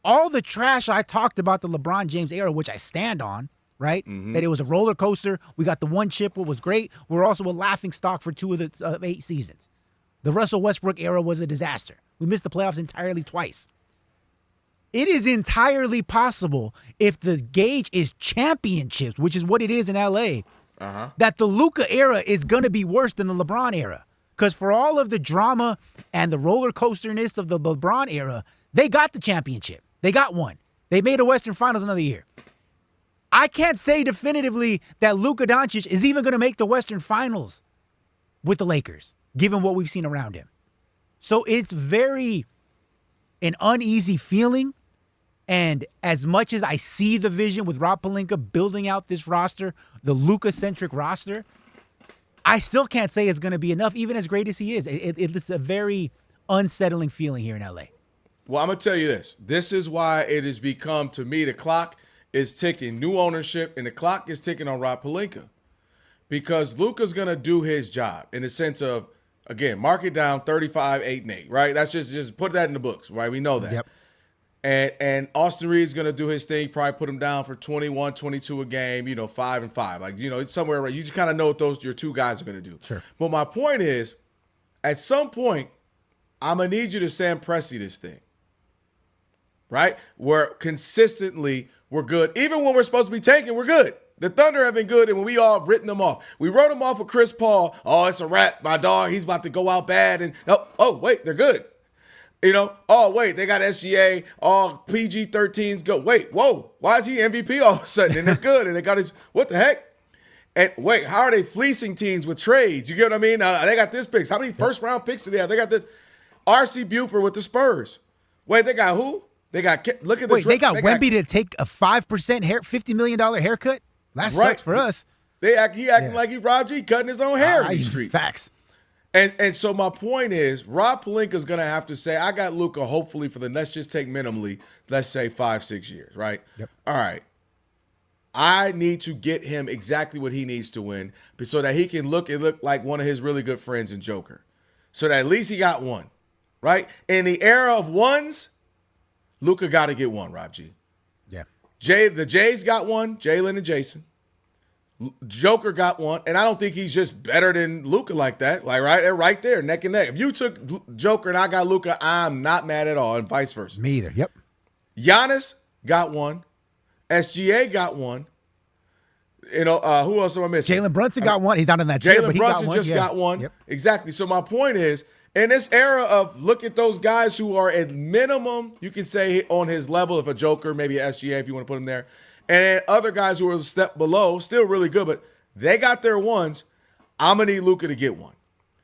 all the trash I talked about the LeBron James era, which I stand on, right? Mm-hmm. That it was a roller coaster. We got the one chip, what was great. We're also a laughing stock for 2 of the 8 seasons. The Russell Westbrook era was a disaster. We missed the playoffs entirely twice. It is entirely possible if the gauge is championships, which is what it is in LA, that the Luka era is going to be worse than the LeBron era. Because for all of the drama and the roller coasterness of the LeBron era, they got the championship. They got one. They made a Western Finals another year. I can't say definitively that Luka Doncic is even going to make the Western Finals with the Lakers, given what we've seen around him. So it's very an uneasy feeling. And as much as I see the vision with Rob Pelinka building out this roster, the Luka-centric roster, I still can't say it's going to be enough, even as great as he is. It's a very unsettling feeling here in LA. Well, I'm going to tell you this. This is why it has become, to me, the clock is ticking. New ownership, and the clock is ticking on Rob Pelinka. Because Luka's going to do his job in the sense of, again, mark it down 35, 8, and 8, right? That's just put that in the books, right? We know that. Yep. And Austin Reed's going to do his thing, probably put him down for 21, 22 a game, 5 and 5. Like, it's somewhere right. You just kind of know what your 2 guys are going to do. Sure. But my point is, at some point, I'm going to need you to Sam Presti this thing, right? Where consistently we're good. Even when we're supposed to be tanking, we're good. The Thunder have been good, and when we all written them off. We wrote them off with Chris Paul. Oh, it's a wrap, my dog. He's about to go out bad. And oh, wait, they're good. Oh, wait, they got SGA. Oh, PG-13s go. Wait, whoa, why is he MVP all of a sudden? And they're good. And they got his, what the heck? And wait, how are they fleecing teams with trades? You get what I mean? They got this picks. How many first-round picks do they have? They got this R.C. Buford with the Spurs. Wait, they got who? They got, look at the. Wait, they got Wemby to take a 5% $50 million haircut? That sucks for us. He acting like he's Rob G, cutting his own hair in these streets. Facts. And so my point is, Rob Pelinka's going to have to say, I got Luka hopefully for let's just take minimally, let's say 5-6 years, right? Yep. All right. I need to get him exactly what he needs to win so that he can look like one of his really good friends in Joker. So that at least he got one, right? In the era of ones, Luka got to get one, Rob G. Yeah. The Jays got one, Jalen and Jason. Joker got one, and I don't think he's just better than Luka like that. Like, they're right there, neck and neck. If you took Joker and I got Luka, I'm not mad at all, and vice versa. Me either. Yep. Giannis got one. SGA got one. Who else am I missing? Jalen Brunson got one. He's not in that tier, but he got one. Jalen Brunson just got one. Yep. Exactly. So my point is, in this era of look at those guys who are at minimum, you can say on his level, if a Joker, maybe a SGA if you want to put him there, and other guys who are a step below, still really good, but they got their ones. I'm going to need Luka to get one.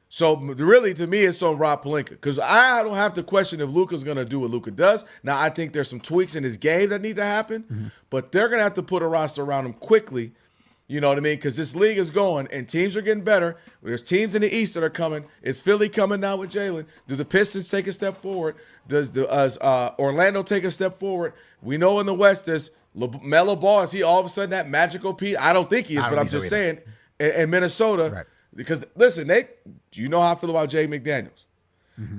So really, to me, it's on Rob Pelinka because I don't have to question if Luka's going to do what Luka does. Now, I think there's some tweaks in his game that need to happen, but they're going to have to put a roster around him quickly. You know what I mean? Because this league is going, and teams are getting better. There's teams in the East that are coming. Is Philly coming now with Jalen? Do the Pistons take a step forward? Does Orlando take a step forward? We know in the West, does LaMelo Ball, is he all of a sudden that magical piece? I don't think he is, but I'm just saying. In Minnesota, right. Because, listen, you know how I feel about Jay McDaniels.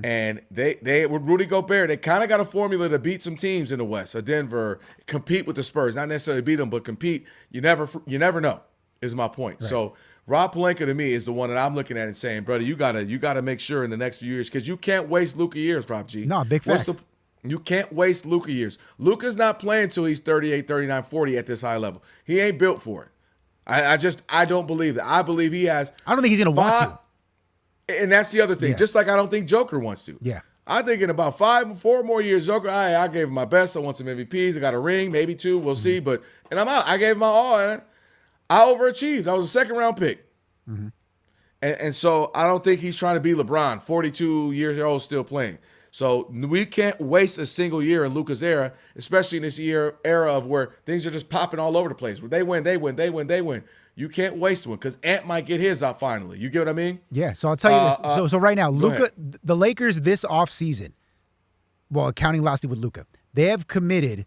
And they with Rudy Gobert, they kind of got a formula to beat some teams in the West. Denver, compete with the Spurs, not necessarily beat them, but compete. You never know. Is my point. Right. So Rob Pelinka to me is the one that I'm looking at and saying, brother, you gotta make sure in the next few years because you can't waste Luka years, Rob G. No, big facts. You can't waste Luka years. Luka's not playing until he's 38, 39, 40 at this high level. He ain't built for it. I don't believe that. I believe he has. I don't think he's gonna want to. And that's the other thing. Yeah. Just like I don't think Joker wants to. Yeah. I think in about 4 more years, Joker, I gave him my best. I want some MVPs. I got a ring, maybe 2. We'll see. And I'm out. I gave him my all. And I overachieved. I was a second-round pick. And so I don't think he's trying to be LeBron, 42 years old, still playing. So we can't waste a single year in Luka's era, especially in this era of where things are just popping all over the place. Where they win. You can't waste one because Ant might get his out finally. You get what I mean? Yeah. So I'll tell you this. So right now, Luka, the Lakers this offseason, well, counting lastly with Luka, they have committed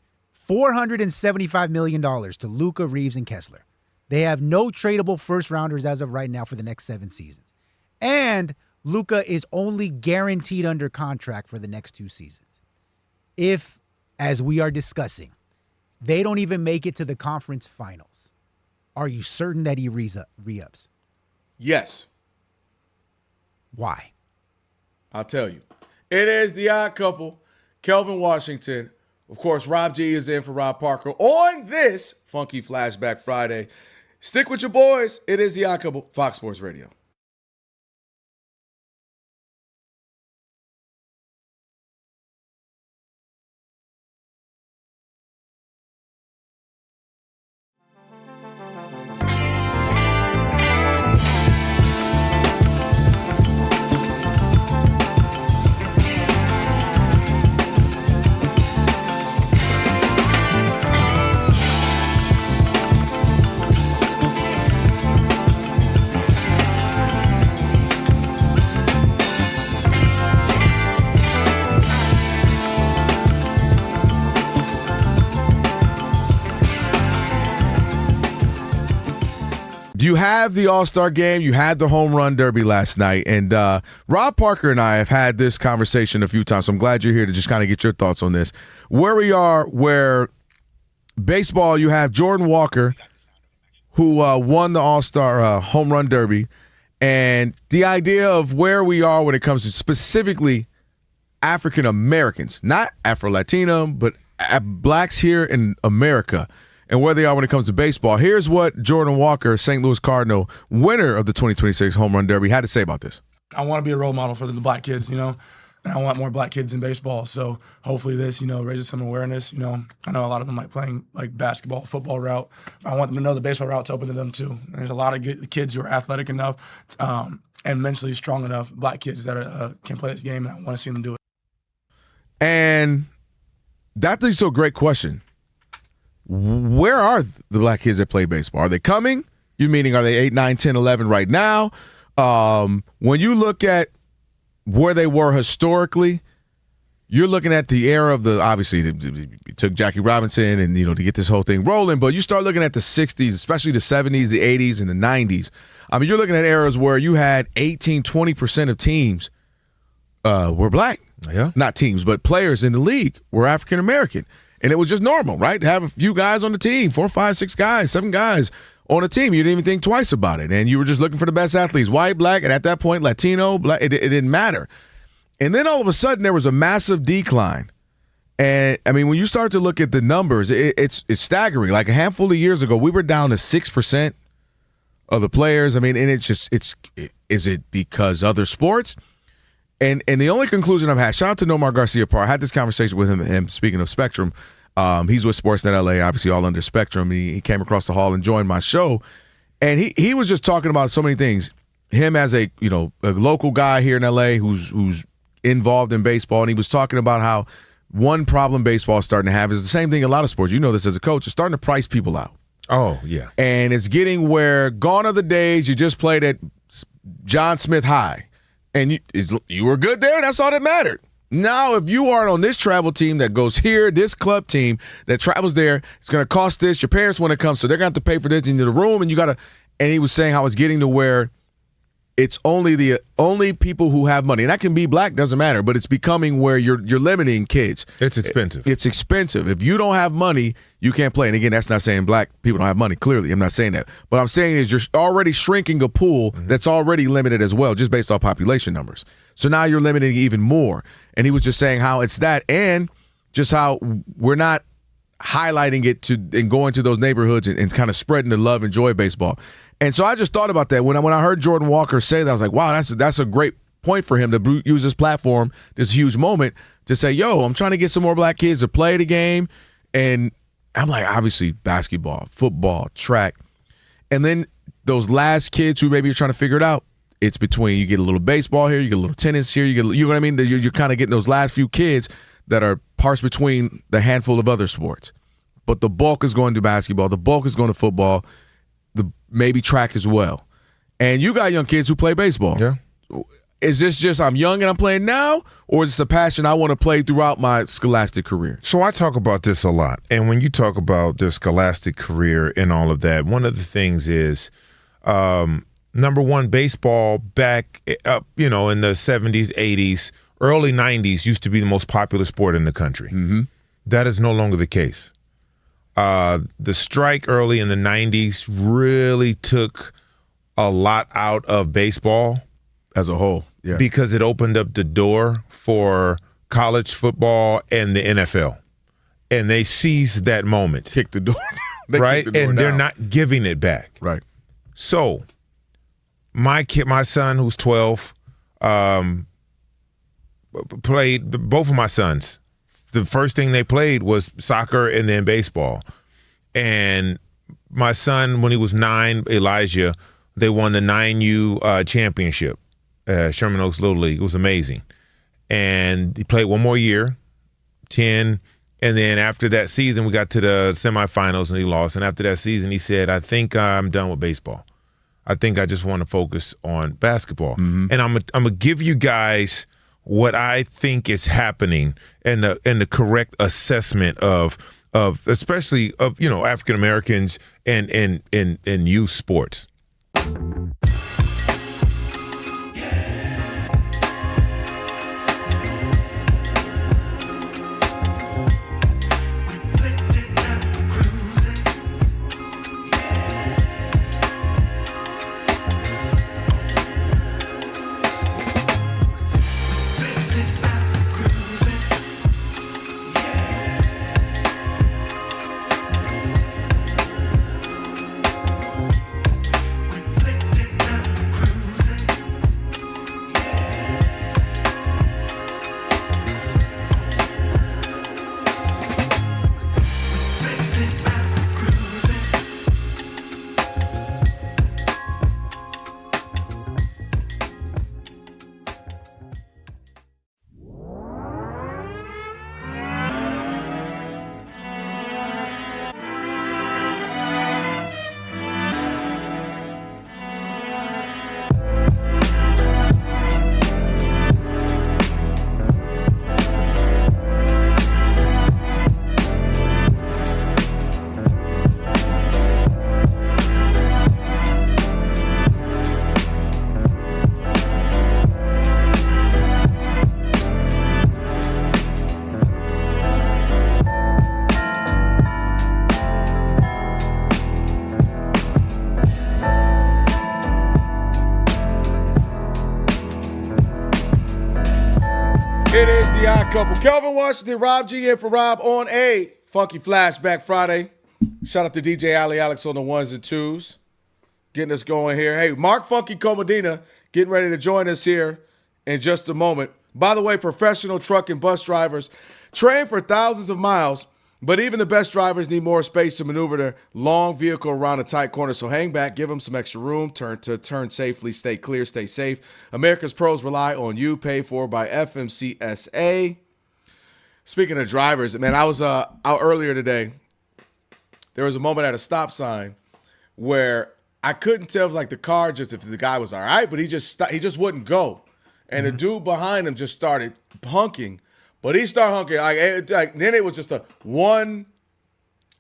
$475 million to Luka, Reeves, and Kessler. They have no tradable first rounders as of right now for the next 7 seasons. And Luka is only guaranteed under contract for the next 2 seasons. If, as we are discussing, they don't even make it to the conference finals, are you certain that he re-ups? Yes. Why? I'll tell you. It is the odd couple, Kelvin Washington. Of course, Rob G is in for Rob Parker on this Funky Flashback Friday. Stick with your boys. It is the odd couple, Fox Sports Radio. You have the All-Star game. You had the home run derby last night. And Rob Parker and I have had this conversation a few times, so I'm glad you're here to just kind of get your thoughts on this. Where we are, where baseball, you have Jordan Walker, who won the All-Star home run derby, and the idea of where we are when it comes to specifically African Americans, not Afro-Latino, but blacks here in America, and where they are when it comes to baseball. Here's what Jordan Walker, St. Louis Cardinal, winner of the 2026 Home Run Derby, had to say about this. I want to be a role model for the black kids, and I want more black kids in baseball. So hopefully this, raises some awareness. I know a lot of them like playing like basketball, football route. I want them to know the baseball route's open to them too. And there's a lot of good kids who are athletic enough and mentally strong enough, black kids that can play this game, and I want to see them do it. And that leads to a great question. Where are the black kids that play baseball? Are they coming? You meaning are they 8, 9, 10, 11 right now? When you look at where they were historically, you're looking at the era of obviously it took Jackie Robinson and to get this whole thing rolling, but you start looking at the 60s, especially the 70s, the 80s, and the 90s. I mean, you're looking at eras where you had 18, 20% of teams were black. Yeah. Not teams, but players in the league were African American. And it was just normal, right? To have a few guys on the team, 4, 5, 6 guys, 7 guys on a team. You didn't even think twice about it. And you were just looking for the best athletes, white, black, and at that point, Latino, black, it didn't matter. And then all of a sudden, there was a massive decline. And, I mean, when you start to look at the numbers, it's staggering. Like a handful of years ago, we were down to 6% of the players. I mean, and is it because other sports? And the only conclusion I've had, shout out to Nomar Garcia-Parr. I had this conversation with him speaking of Spectrum. He's with Sportsnet LA, obviously all under Spectrum. He came across the hall and joined my show. And he was just talking about so many things. Him as a local guy here in LA who's involved in baseball. And he was talking about how one problem baseball is starting to have is the same thing a lot of sports. You know this as a coach. It's starting to price people out. Oh, yeah. And it's getting where gone are the days you just played at John Smith High. And you were good there, and that's all that mattered. Now, if you are on this travel team that goes here, this club team that travels there, it's going to cost this. Your parents want to come, so they're going to have to pay for this into the room, and you got to. And he was saying how it's getting to where it's only people who have money, and that can be black, doesn't matter, but it's becoming where you're limiting kids. It's expensive. It's expensive. If you don't have money, you can't play. And again, that's not saying black people don't have money. Clearly, I'm not saying that. But I'm saying is you're already shrinking a pool that's already limited as well, just based off population numbers. So now you're limiting even more. And he was just saying how it's that, and just how we're not highlighting it and going to those neighborhoods and kind of spreading the love and joy of baseball. And so I just thought about that when I heard Jordan Walker say that. I was like, wow, that's a great point for him to use this platform, this huge moment, to say, yo, I'm trying to get some more black kids to play the game. And I'm like, obviously, basketball, football, track. And then those last kids who maybe are trying to figure it out, it's between you get a little baseball here, you get a little tennis here, you know what I mean? You're kind of getting those last few kids that are parsed between the handful of other sports. But the bulk is going to basketball, the bulk is going to football, maybe track as well. And you got young kids who play baseball. Yeah. Is this just I'm young and I'm playing now, or is this a passion I want to play throughout my scholastic career? So I talk about this a lot. And when you talk about the scholastic career and all of that, one of the things is number one, baseball back up, in the 70s, 80s, early 90s used to be the most popular sport in the country. Mm-hmm. That is no longer the case. The strike early in the 90s really took a lot out of baseball as a whole, yeah, because it opened up the door for college football and the NFL. And they seized that moment. Kicked the door. Right? The door and they're down. not giving it back. Right. So my son who's 12, played, both of my sons. The first thing they played was soccer and then baseball. And my son, when he was 9, Elijah, they won the 9U championship, Sherman Oaks Little League. It was amazing. And he played one more year, 10. And then after that season, we got to the semifinals and he lost. And after that season, he said, I think I'm done with baseball. I think I just want to focus on basketball. Mm-hmm. And I'm gonna give you guys what I think is happening and the correct assessment of especially of African Americans and youth sports. It is the Odd Couple. Kelvin Washington, Rob G in for Rob on a Funky Flashback Friday. Shout out to DJ Ali Alex on the ones and twos. Getting us going here. Hey, Mark Funky Comedina getting ready to join us here in just a moment. By the way, professional truck and bus drivers train for thousands of miles, but even the best drivers need more space to maneuver their long vehicle around a tight corner. So hang back, give them some extra room, turn safely, stay clear, stay safe. America's pros rely on you, paid for by FMCSA. Speaking of drivers, man, I was out earlier today. There was a moment at a stop sign where I couldn't tell if like the car if the guy was all right, but he just wouldn't go. And the dude behind him just started honking. But he started honking. Then it was just a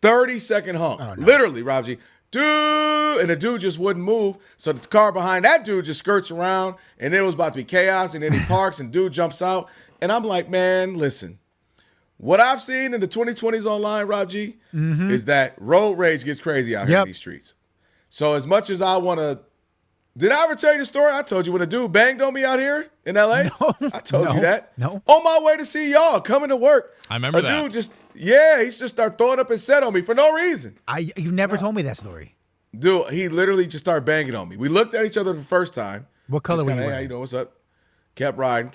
30-second honk. Oh, no. Literally, Rob G. Dude, and the dude just wouldn't move. So the car behind that dude just skirts around, and then it was about to be chaos, and then he parks, and dude jumps out. And I'm like, man, listen. What I've seen in the 2020s online, Rob G, is that road rage gets crazy out here in these streets. So as much as I want to – did I ever tell you the story? I told you when a dude banged on me out here in L.A.? No, I told you that. No. On my way to see y'all, coming to work. I remember that. A dude he just started throwing up his set on me for no reason. You've never told me that story. Dude, he literally just started banging on me. We looked at each other the first time. What color were you wearing? Hey, how you doing? What's up? Kept riding.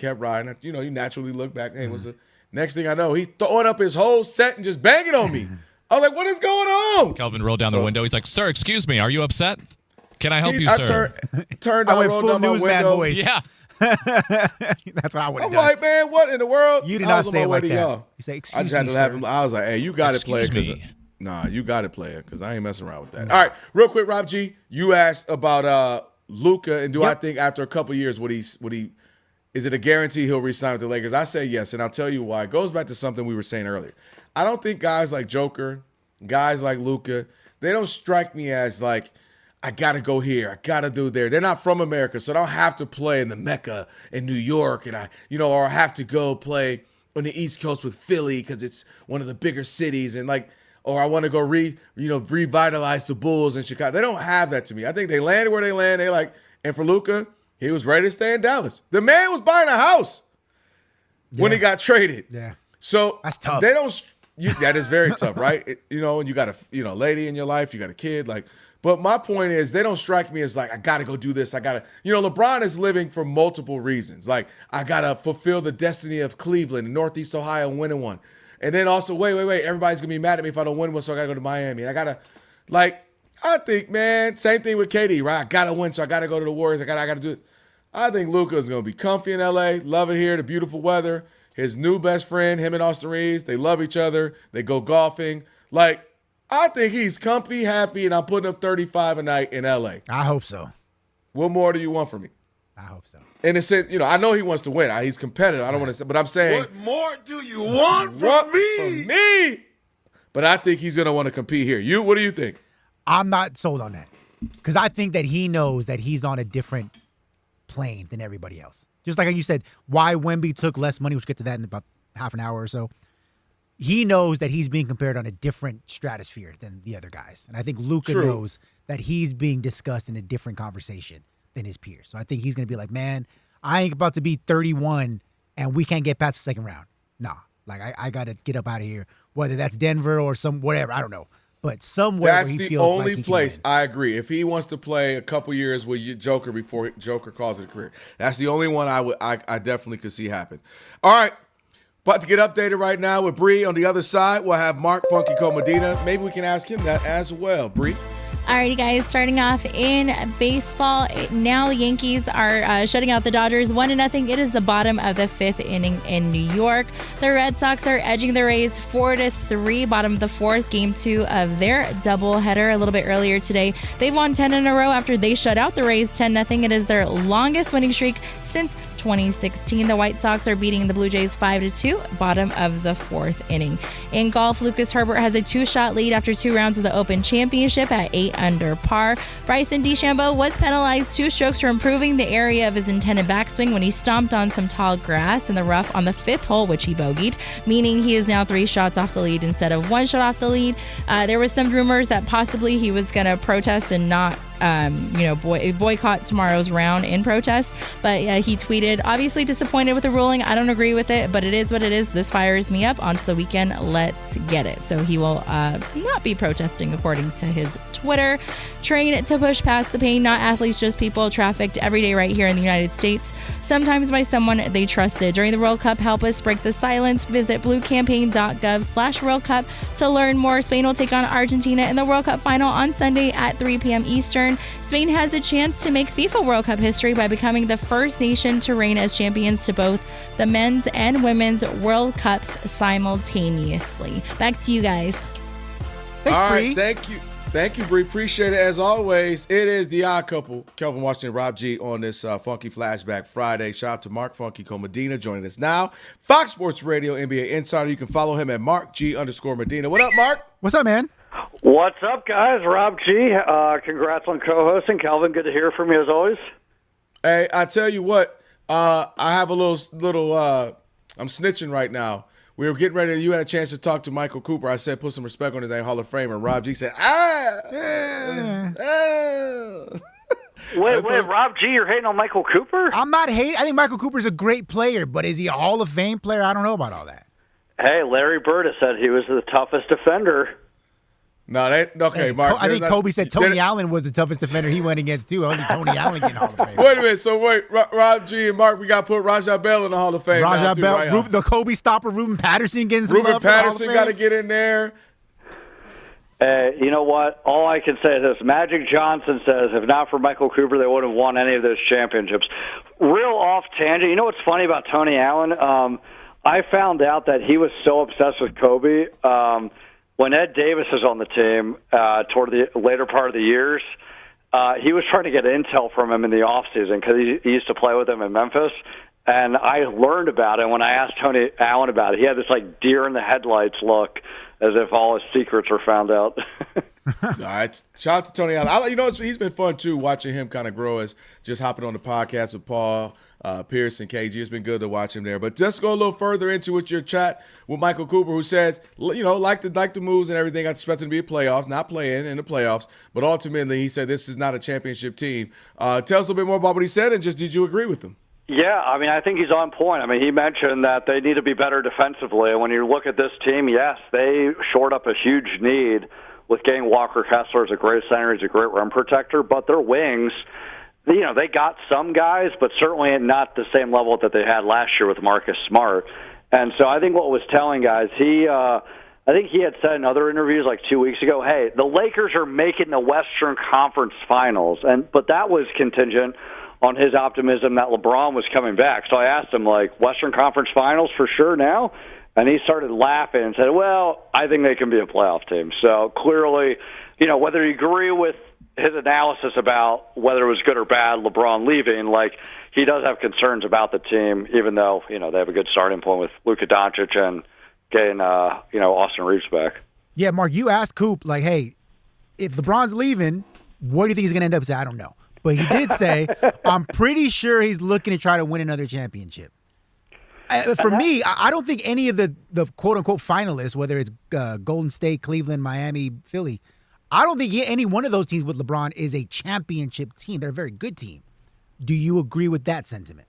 You know, you naturally look back. Hey, what's up? Next thing I know, he's throwing up his whole set and just banging on me. I was like, what is going on? Kelvin rolled down the window. He's like, sir, excuse me. Are you upset? Can I help you, sir? Turned down, rolled down my window. Voice. Yeah. That's what I would have I'm done. like, man, what in the world? You did not say it like that. Y'all. You say, excuse I just had me, to laugh. sir. I was like, hey, you got it, player. Excuse me. Nah, you got it, player, because I ain't messing around with that. All right, real quick, Rob G, you asked about Luka, and do I think after a couple years is it a guarantee he'll re-sign with the Lakers? I say yes, and I'll tell you why. It goes back to something we were saying earlier. I don't think guys like Joker, guys like Luka, they don't strike me as like I got to go here. I got to do there. They're not from America, so I don't have to play in the Mecca in New York, and or I have to go play on the East Coast with Philly because it's one of the bigger cities, and or I want to go revitalize the Bulls in Chicago. They don't have that to me. I think they landed where they landed. And for Luka, he was ready to stay in Dallas. The man was buying a house when he got traded. Yeah. So that's tough. They don't. That is very tough, right? And you got a lady in your life, you got a kid, But my point is, they don't strike me as I got to go do this. I got to, LeBron is living for multiple reasons. I got to fulfill the destiny of Cleveland and Northeast Ohio and winning one. And then also, wait, everybody's going to be mad at me if I don't win one, so I got to go to Miami. And I got to, I think, man, same thing with KD, right? I got to win, so I got to go to the Warriors. I got to do it. I think Luka is going to be comfy in L.A., love it here, the beautiful weather. His new best friend, him and Austin Reeves, they love each other. They go golfing. I think he's comfy, happy, and I'm putting up 35 a night in L.A. I hope so. What more do you want from me? I hope so. And it says, I know he wants to win. He's competitive. I don't want to say, but I'm saying. What more do you want from me? But I think he's going to want to compete here. What do you think? I'm not sold on that because I think that he knows that he's on a different plane than everybody else. Just like you said, why Wemby took less money, we'll get to that in about half an hour or so. He knows that he's being compared on a different stratosphere than the other guys. And I think Luka knows that he's being discussed in a different conversation than his peers. So I think he's going to be like, man, I ain't about to be 31 and we can't get past the second round. Nah, I got to get up out of here, whether that's Denver or whatever, I don't know. But somewhere that's where he the feels only like he place. can I agree. If he wants to play a couple years with Joker before Joker calls it a career, that's the only one I definitely could see happen. All right, about to get updated right now with Bree. On the other side, we'll have Mark Funky Medina. Maybe we can ask him that as well. Bree. Alrighty, guys, starting off in baseball. Now the Yankees are shutting out the Dodgers 1-0. It is the bottom of the fifth inning in New York. The Red Sox are edging the Rays 4-3, bottom of the fourth, game 2 of their doubleheader a little bit earlier today. They've won 10 in a row after they shut out the Rays 10-0. It is their longest winning streak since 2016. The White Sox are beating the Blue Jays 5-2, bottom of the fourth inning. In golf, Lucas Herbert has a 2-shot lead after 2 rounds of the Open Championship at 8 under par. Bryson DeChambeau was penalized 2 strokes for improving the area of his intended backswing when he stomped on some tall grass in the rough on the 5th hole, which he bogeyed, meaning he is now 3 shots off the lead instead of 1 shot off the lead. There was some rumors that possibly he was going to protest and not boycott tomorrow's round in protest, but he tweeted, obviously disappointed with the ruling. I don't agree with it, but it is what it is. This fires me up. On to the weekend. Let's get it. So he will not be protesting, according to his Twitter. Train to push past the pain, not athletes, just people trafficked every day right here in the United States, sometimes by someone they trusted. During the World Cup, help us break the silence. Visit bluecampaign.gov/World Cup to learn more. Spain will take on Argentina in the World Cup final on Sunday at 3 p.m. Eastern. Spain has a chance to make FIFA World Cup history by becoming the first nation to reign as champions to both the men's and women's World Cups simultaneously. Back to you guys. Thanks, All Bree. right, thank you, Bree. Appreciate it as always. It is the odd couple, Kelvin Washington, Rob G, on this Funky Flashback Friday. Shout out to Mark Funky Medina joining us now. Fox Sports Radio NBA Insider. You can follow him at MarkG_Medina. What up, Mark? What's up, man? What's up, guys? Rob G. Congrats on co-hosting. Calvin, good to hear from you as always. Hey, I tell you what, I have a little I'm snitching right now. We were getting ready. You had a chance to talk to Michael Cooper. I said, put some respect on his name, Hall of Famer. Rob G said, Wait, Rob G, you're hating on Michael Cooper? I'm not hating. I think Michael Cooper's a great player, but is he a Hall of Fame player? I don't know about all that. Hey, Larry Bird has said he was the toughest defender. No, okay, Mark. I think Kobe said Tony Allen was the toughest defender he went against, too. I was Tony Allen getting Hall of Fame. Wait a minute. So, Rob G and Mark, we got to put Rajah Bell in the Hall of Fame. Rajah Bell, right, the Kobe stopper, Ruben Patterson getting some Ruben love. Patterson got to get in there. You know what? All I can say is this. Magic Johnson says, if not for Michael Cooper, they wouldn't have won any of those championships. Real off tangent. You know what's funny about Tony Allen? I found out that he was so obsessed with Kobe when Ed Davis was on the team toward the later part of the years. He was trying to get intel from him in the offseason because he used to play with him in Memphis. And I learned about it when I asked Tony Allen about it. He had this like deer in the headlights look, as if all his secrets were found out. All right. Shout out to Tony Allen. He's been fun, too, watching him kind of grow as just hopping on the podcast with Paul, Pierce, and KG. It's been good to watch him there. But just go a little further into it, your chat with Michael Cooper, who says, like the moves and everything. I expect them to be playoffs, not playing in the playoffs. But ultimately, he said this is not a championship team. Tell us a little bit more about what he said, and just did you agree with him? Yeah, I think he's on point. He mentioned that they need to be better defensively. And when you look at this team, yes, they shored up a huge need with getting Walker Kessler as a great center. He's a great rim protector. But their wings, they got some guys, but certainly not the same level that they had last year with Marcus Smart. And so I think what was telling guys, I think he had said in other interviews like 2 weeks ago, hey, the Lakers are making the Western Conference Finals. But that was contingent on his optimism that LeBron was coming back. So I asked him, Western Conference Finals for sure now? And he started laughing and said, well, I think they can be a playoff team. So clearly, whether you agree with his analysis about whether it was good or bad, LeBron leaving, he does have concerns about the team, even though, they have a good starting point with Luka Doncic and getting, Austin Reeves back. Yeah, Mark, you asked Coop, hey, if LeBron's leaving, what do you think he's going to end up saying? I don't know. But he did say, I'm pretty sure he's looking to try to win another championship. For me, I don't think any of the quote-unquote finalists, whether it's Golden State, Cleveland, Miami, Philly, I don't think any one of those teams with LeBron is a championship team. They're a very good team. Do you agree with that sentiment?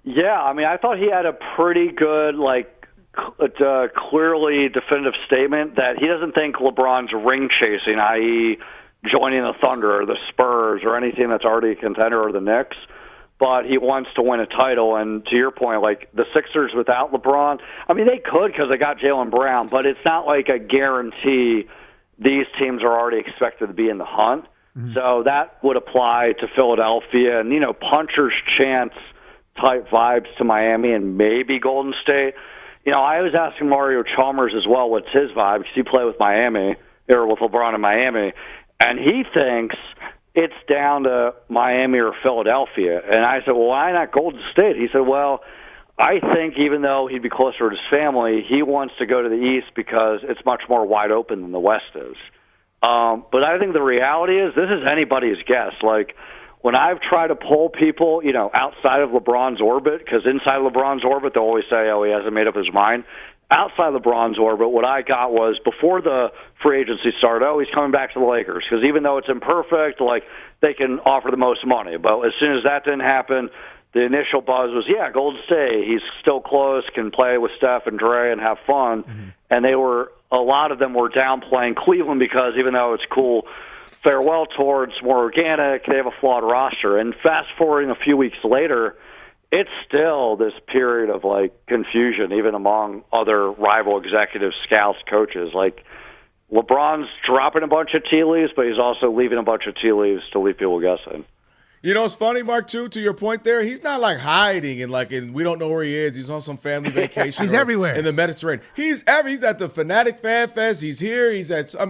Yeah, I thought he had a pretty good, clearly definitive statement that he doesn't think LeBron's ring chasing, i.e., joining the Thunder or the Spurs or anything that's already a contender or the Knicks, but he wants to win a title. And to your point, the Sixers without LeBron, they could because they got Jaylen Brown, but it's not like a guarantee these teams are already expected to be in the hunt. Mm-hmm. So that would apply to Philadelphia and, puncher's chance type vibes to Miami and maybe Golden State. I was asking Mario Chalmers as well what's his vibe because he played with Miami or with LeBron in Miami. And he thinks it's down to Miami or Philadelphia. And I said, well, why not Golden State? He said, well, I think even though he'd be closer to his family, he wants to go to the East because it's much more wide open than the West is. But I think the reality is this is anybody's guess. When I've tried to poll people, outside of LeBron's orbit, because inside LeBron's orbit, they'll always say, oh, he hasn't made up his mind. Outside LeBron's orbit, what I got was before the free agency started, he's coming back to the Lakers because even though it's imperfect, they can offer the most money. But as soon as that didn't happen, the initial buzz was, Golden State. He's still close, can play with Steph and Dre and have fun. Mm-hmm. And a lot of them were downplaying Cleveland because even though it's cool farewell tour, it's more organic, they have a flawed roster. And fast forwarding a few weeks later, it's still this period of confusion, even among other rival executives, scouts, coaches. LeBron's dropping a bunch of tea leaves, but he's also leaving a bunch of tea leaves to leave people guessing. It's funny, Mark, too, to your point there. He's not hiding and we don't know where he is. He's on some family vacation. He's everywhere. In the Mediterranean. He's at the Fanatic Fan Fest. He's here. He's on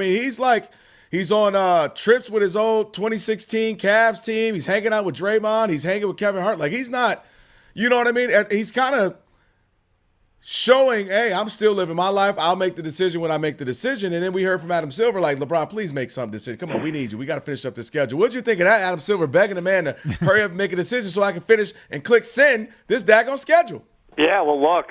trips with his old 2016 Cavs team. He's hanging out with Draymond. He's hanging with Kevin Hart. He's not. You know what I mean? He's kind of showing, hey, I'm still living my life. I'll make the decision when I make the decision. And then we heard from Adam Silver, LeBron, please make some decision. Come on, we need you. We got to finish up the schedule. What did you think of that, Adam Silver, begging the man to hurry up and make a decision so I can finish and click send this daggone schedule? Yeah, well, look,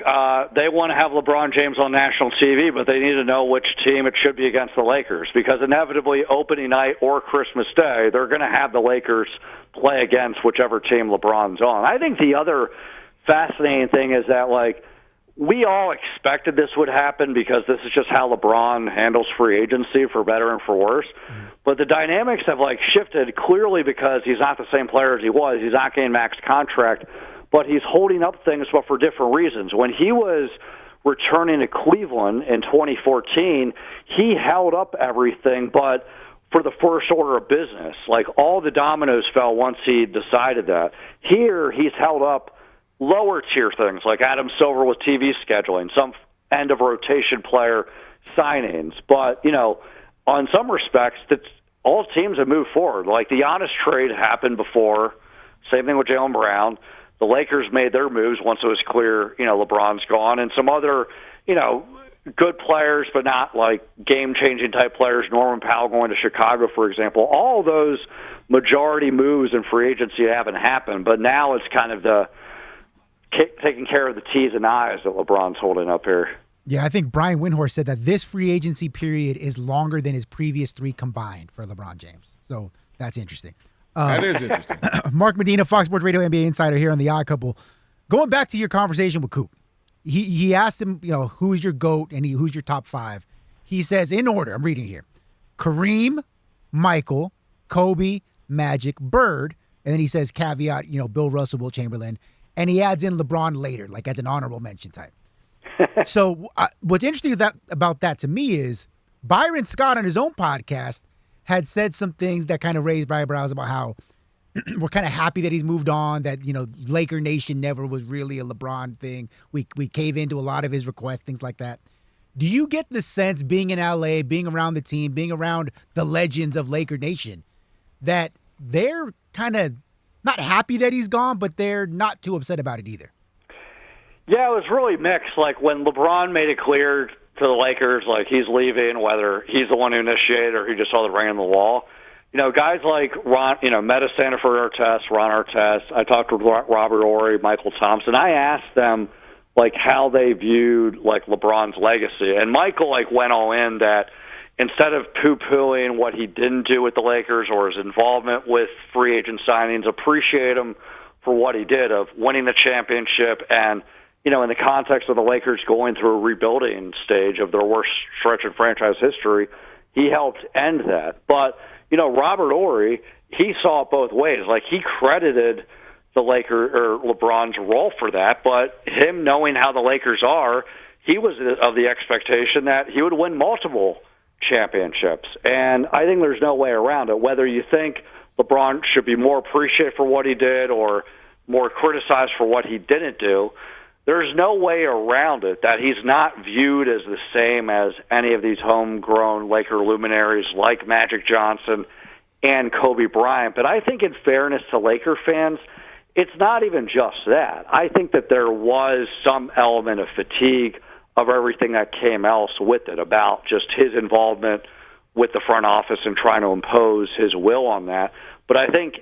they want to have LeBron James on national TV, but they need to know which team it should be against the Lakers because inevitably opening night or Christmas Day, they're going to have the Lakers play against whichever team LeBron's on. I think the other fascinating thing is that, we all expected this would happen because this is just how LeBron handles free agency for better and for worse. Mm-hmm. But the dynamics have, shifted clearly because he's not the same player as he was. He's not getting max contract. But he's holding up things, but for different reasons. When he was returning to Cleveland in 2014, he held up everything, but for the first order of business. All the dominoes fell once he decided that. Here, he's held up lower-tier things, like Adam Silver with TV scheduling, some end-of-rotation player signings. But, on some respects, all teams have moved forward. The Giannis trade happened before. Same thing with Jaylen Brown. The Lakers made their moves once it was clear, LeBron's gone, and some other, good players, but not like game-changing type players. Norman Powell going to Chicago, for example. All those majority moves in free agency haven't happened, but now it's kind of the taking care of the T's and I's that LeBron's holding up here. Yeah, I think Brian Windhorst said that this free agency period is longer than his previous 3 combined for LeBron James. So that's interesting. That is interesting. Mark Medina, Fox Sports Radio NBA Insider here on The Odd Couple. Going back to your conversation with Coop, he asked him, who's your GOAT and who's your top 5. He says, in order, I'm reading here, Kareem, Michael, Kobe, Magic, Bird, and then he says caveat, Bill Russell, Will Chamberlain, and he adds in LeBron later, like as an honorable mention type. So what's interesting about that to me is Byron Scott on his own podcast had said some things that kind of raised eyebrows about how we're kind of happy that he's moved on, that, Laker Nation never was really a LeBron thing. We cave into a lot of his requests, things like that. Do you get the sense, being in LA, being around the team, being around the legends of Laker Nation, that they're kind of not happy that he's gone, but they're not too upset about it either? Yeah, it was really mixed. Like when LeBron made it clear to the Lakers, like he's leaving, whether he's the one who initiated or he just saw the ring on the wall. Guys like Ron, Meta Sanford Artest, Ron Artest. I talked to Robert Horry, Michael Thompson. I asked them like how they viewed like LeBron's legacy, and Michael went all in that instead of poo-pooing what he didn't do with the Lakers or his involvement with free agent signings, appreciate him for what he did of winning the championship and. In the context of the Lakers going through a rebuilding stage of their worst stretch in franchise history, he helped end that. But, Robert Horry, he saw it both ways. Like, he credited the LeBron's role for that, but him knowing how the Lakers are, he was of the expectation that he would win multiple championships. And I think there's no way around it. Whether you think LeBron should be more appreciated for what he did or more criticized for what he didn't do, there's no way around it that he's not viewed as the same as any of these homegrown Laker luminaries like Magic Johnson and Kobe Bryant. But I think in fairness to Laker fans, it's not even just that. I think that there was some element of fatigue of everything that came else with it, about just his involvement with the front office and trying to impose his will on that. But I think,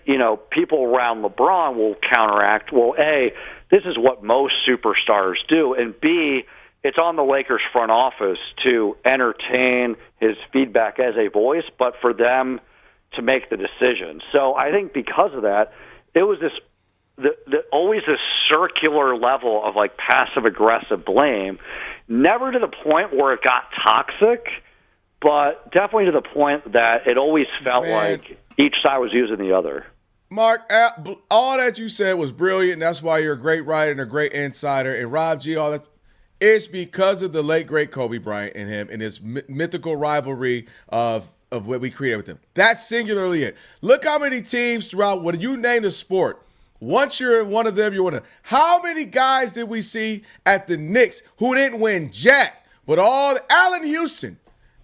people around LeBron will counteract, well, A, this is what most superstars do, and B, it's on the Lakers front office to entertain his feedback as a voice, but for them to make the decision. So I think because of that, it was always this circular level of passive-aggressive blame, never to the point where it got toxic, but definitely to the point that it always felt like each side was using the other. Mark, all that you said was brilliant, and that's why you're a great writer and a great insider. And Rob G, all that, it's because of the late, great Kobe Bryant and him and his mythical rivalry of what we created with him. That's singularly it. Look how many teams throughout, what you name the sport, once you're one of them, you're one of them. How many guys did we see at the Knicks who didn't win jack, but all Allen Houston,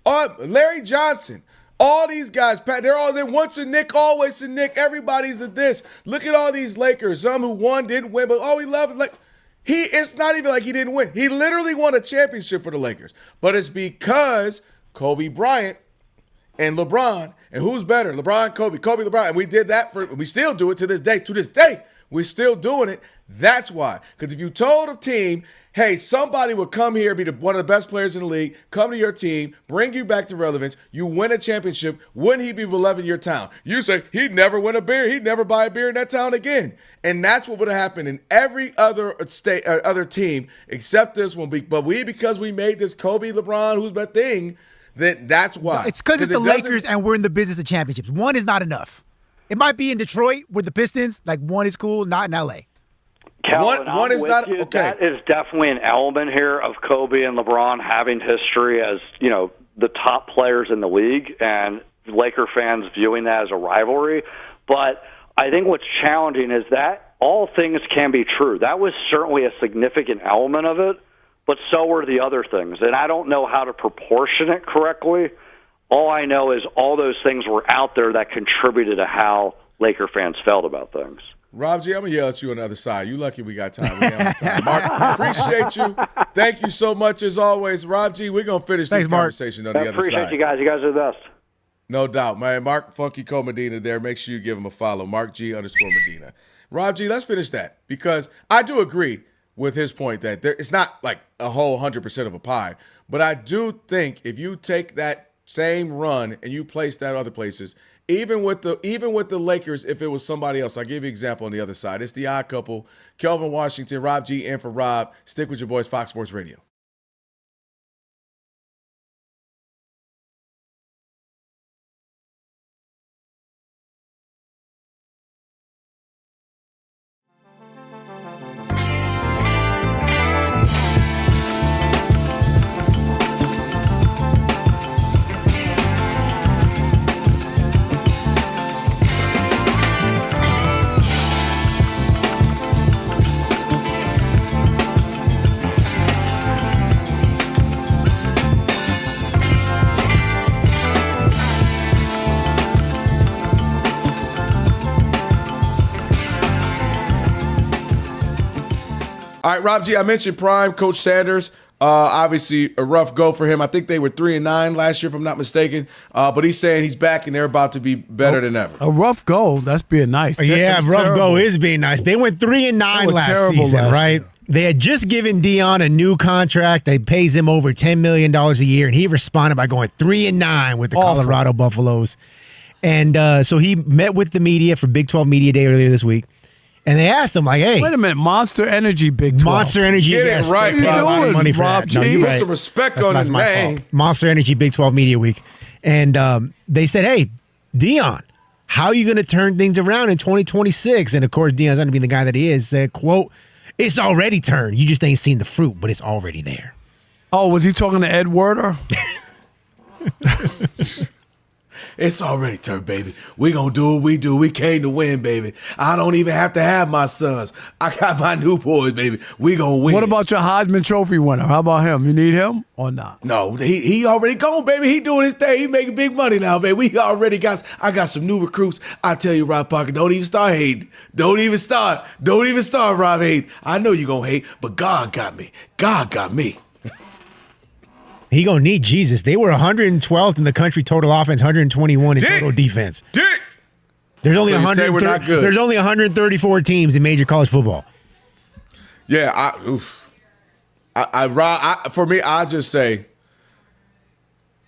Larry Johnson, all these guys, they're all there. Once a Knick, always a Knick. Everybody's a this. Look at all these Lakers. Some who won, didn't win, but we love it. It's not even like he didn't win. He literally won a championship for the Lakers. But it's because Kobe Bryant and LeBron, and who's better? LeBron, Kobe, LeBron. And we did that we still do it to this day. To this day, we're still doing it. That's why. Because if you told a team, hey, somebody would come here, be one of the best players in the league, come to your team, bring you back to relevance, you win a championship, wouldn't he be beloved in your town? You say, he'd never win a beer, he'd never buy a beer in that town again. And that's what would have happened in every other state, other team, except this one. But because we made this Kobe, LeBron, who's that thing, that's why. It's because it's the Lakers and we're in the business of championships. One is not enough. It might be in Detroit with the Pistons, one is cool, not in L.A. Calvin, one is not okay. That is definitely an element here of Kobe and LeBron having history as the top players in the league, and Laker fans viewing that as a rivalry. But I think what's challenging is that all things can be true. That was certainly a significant element of it, but so were the other things. And I don't know how to proportion it correctly. All I know is all those things were out there that contributed to how Laker fans felt about things. Rob G, I'm going to yell at you on the other side. You lucky we got time. We have time. Mark, appreciate you. Thank you so much as always, Rob G. We're gonna finish this conversation on the other side. Appreciate you guys. You guys are the best. No doubt, man. Mark Funky Cole Medina there. Make sure you give him a follow. Mark G _Medina. Rob G, let's finish that because I do agree with his point that it's not like a whole 100% of a pie, but I do think if you take that same run and you place that other places, even with the Lakers, if it was somebody else, I'll give you an example on the other side. It's the odd couple, Kelvin Washington, Rob G, and for Rob. Stick with your boys, Fox Sports Radio. All right, Rob G, I mentioned Prime, Coach Sanders. Obviously, a rough go for him. I think they were 3-9 last year, if I'm not mistaken. But he's saying he's back and they're about to be better than ever. A rough go, that's being nice. Yeah, rough go is being nice. They went 3-9 last season, right? They had just given Dion a new contract. They pays him over $10 million a year, and he responded by going 3-9 with the Colorado Buffaloes. And so he met with the media for Big 12 Media Day earlier this week. And they asked him, like, hey. Wait a minute. Monster Energy Big 12. Monster Energy. Get yes, it right, they paid a lot of money for Rob that. G. No, you're Put right. some respect That's on his my name. fault. Monster Energy Big 12 Media Week. And they said, hey, Dion, how are you going to turn things around in 2026? And, of course, Dion's going to be the guy that he is. Said, quote, it's already turned. You just ain't seen the fruit, but it's already there. Oh, was he talking to Ed Werder? It's already turned, baby. We gonna do what we do. We came to win, baby. I don't even have to have my sons. I got my new boys, baby. We gonna win. What about your Heisman Trophy winner? How about him? You need him or not? No, he already gone, baby. He doing his thing. He making big money now, baby. We already I got some new recruits. I tell you, Rob Parker, don't even start hating. Don't even start, Rob hating. I know you gonna hate, but God got me. God got me. He gonna need Jesus. They were 112th in the country total offense, 121 in total defense. There's only there's only 134 teams in major college football. Yeah, for me, I just say,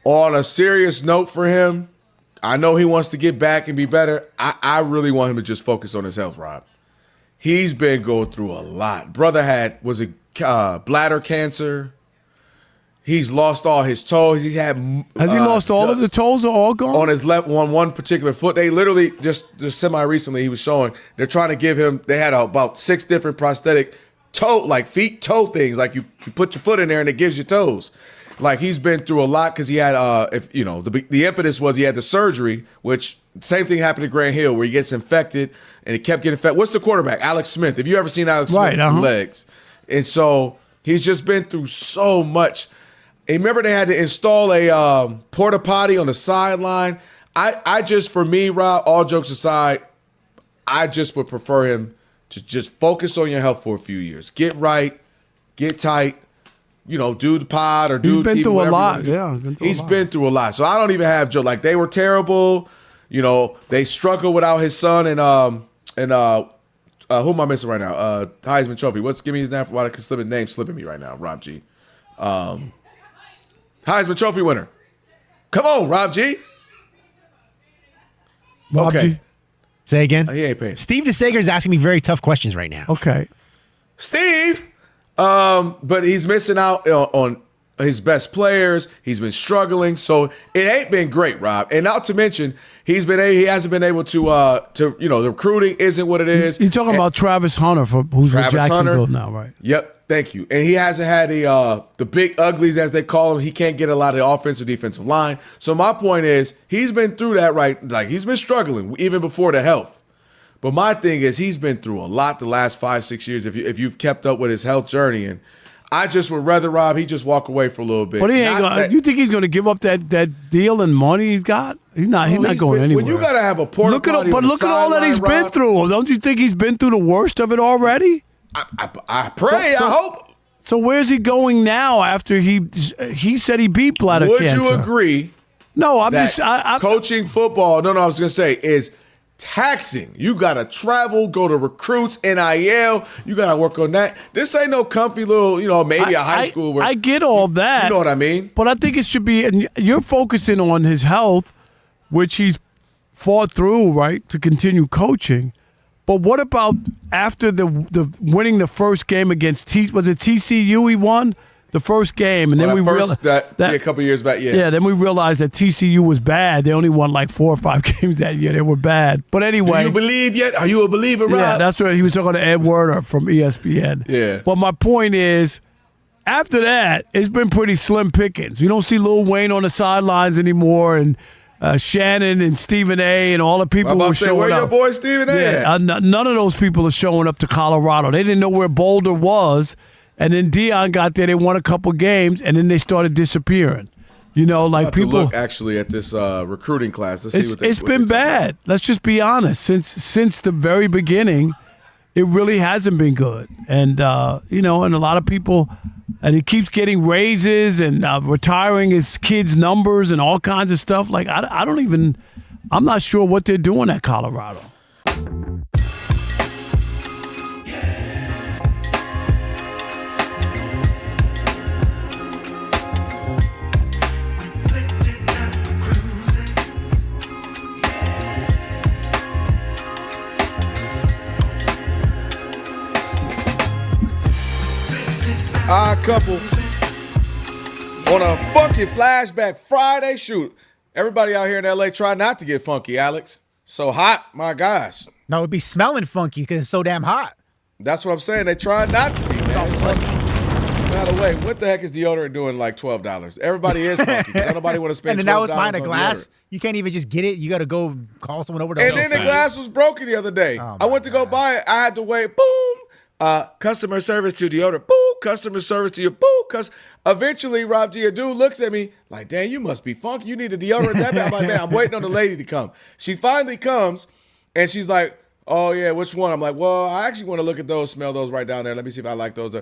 on a serious note for him, I know he wants to get back and be better. I really want him to just focus on his health, Rob. He's been going through a lot. Brother was it bladder cancer? He's lost all his toes. Has he lost all of the toes or all gone? On his left, on one particular foot. They literally just semi-recently he was showing, they're trying to give him, they had about 6 different prosthetic toe things. Like you put your foot in there and it gives you toes. Like he's been through a lot because he had, the impetus was he had the surgery, which same thing happened to Grant Hill where he gets infected and he kept getting infected. What's the quarterback? Alex Smith. Have you ever seen Alex Smith's legs? And so he's just been through so much. And remember they had to install a porta potty on the sideline. I just, for me, Rob, all jokes aside, I just would prefer him to just focus on your health for a few years. Get right, get tight, do the pod or do TV. He's been through a lot. Yeah, he's been through a lot. So I don't even have Joe. Like they were terrible. They struggled without his son and who am I missing right now? Heisman Trophy. Give me his name? Why his name slipping me right now? Rob G. Heisman Trophy winner. Come on, Rob G. Rob G. Say again. He ain't paying. Steve DeSager is asking me very tough questions right now. Okay. Steve. But he's missing out on his best players. He's been struggling. So it ain't been great, Rob. And not to mention, he hasn't been able to the recruiting isn't what it is. You're talking about Travis Hunter, who's with Jacksonville now, right? Yep. Thank you. And he hasn't had the big uglies, as they call them. He can't get a lot of the offensive defensive line. So my point is, he's been through that, right? Like, he's been struggling even before the health. But my thing is, he's been through a lot the last 5-6 years if you've kept up with his health journey. And I just would rather, Rob, he just walk away for a little bit. But he ain't gonna, you think he's going to give up that deal and money he's got? He's not going anywhere. When you got to have a porta potty But look at all that he's been through. Don't you think he's been through the worst of it already? I pray. I hope. So where's he going now after he said he beat bladder cancer? Would you agree? No, I'm that just coaching football. No, I was gonna say is taxing. You gotta travel, go to recruits, NIL. You gotta work on that. This ain't no comfy little, maybe a high school. Where I get all that. You know what I mean? But I think it should be. And you're focusing on his health, which he's fought through, right, to continue coaching. But what about after the winning the first game against was it TCU? He won the first game, and then we realized that a couple years back. Yeah, then we realized that TCU was bad. They only won like 4 or 5 games that year. They were bad. But anyway, do you believe yet? Are you a believer, Rob? Yeah, that's right. He was talking to Ed Werder from ESPN. Yeah. But my point is, after that, it's been pretty slim pickings. You don't see Lil Wayne on the sidelines anymore, and Shannon and Stephen A. and all the people who are showing where up. your boy Stephen A. Yeah, none of those people are showing up to Colorado. They didn't know where Boulder was, and then Deion got there. They won a couple games, and then they started disappearing. Like people look actually at this recruiting class. Let's see it's been bad. Let's just be honest. Since the very beginning, it really hasn't been good. And and a lot of people. And he keeps getting raises and retiring his kids' numbers and all kinds of stuff. Like, I'm not sure what they're doing at Colorado. Odd Couple on a funky flashback Friday. Shoot, everybody out here in LA try not to get funky, Alex. So hot, my gosh. No, it'd be smelling funky because it's so damn hot. That's what I'm saying. They try not to be, man. By the way, what the heck is deodorant doing like $12? Everybody is funky. Nobody want to spend $12 and now it's behind a glass. Deodorant. You can't even just get it. You got to go call someone over. And then the glass was broken the other day. I went to go buy it. I had to wait. Boom. Customer service to deodorant. Boo. Customer service to your boo. Eventually, Rob G, a dude looks at me like, "Damn, you must be funky. You need a deodorant that bad." I'm like, "Man, I'm waiting on the lady to come." She finally comes, and she's like, "Oh yeah, which one?" I'm like, "Well, I actually want to look at those, smell those right down there. Let me see if I like those."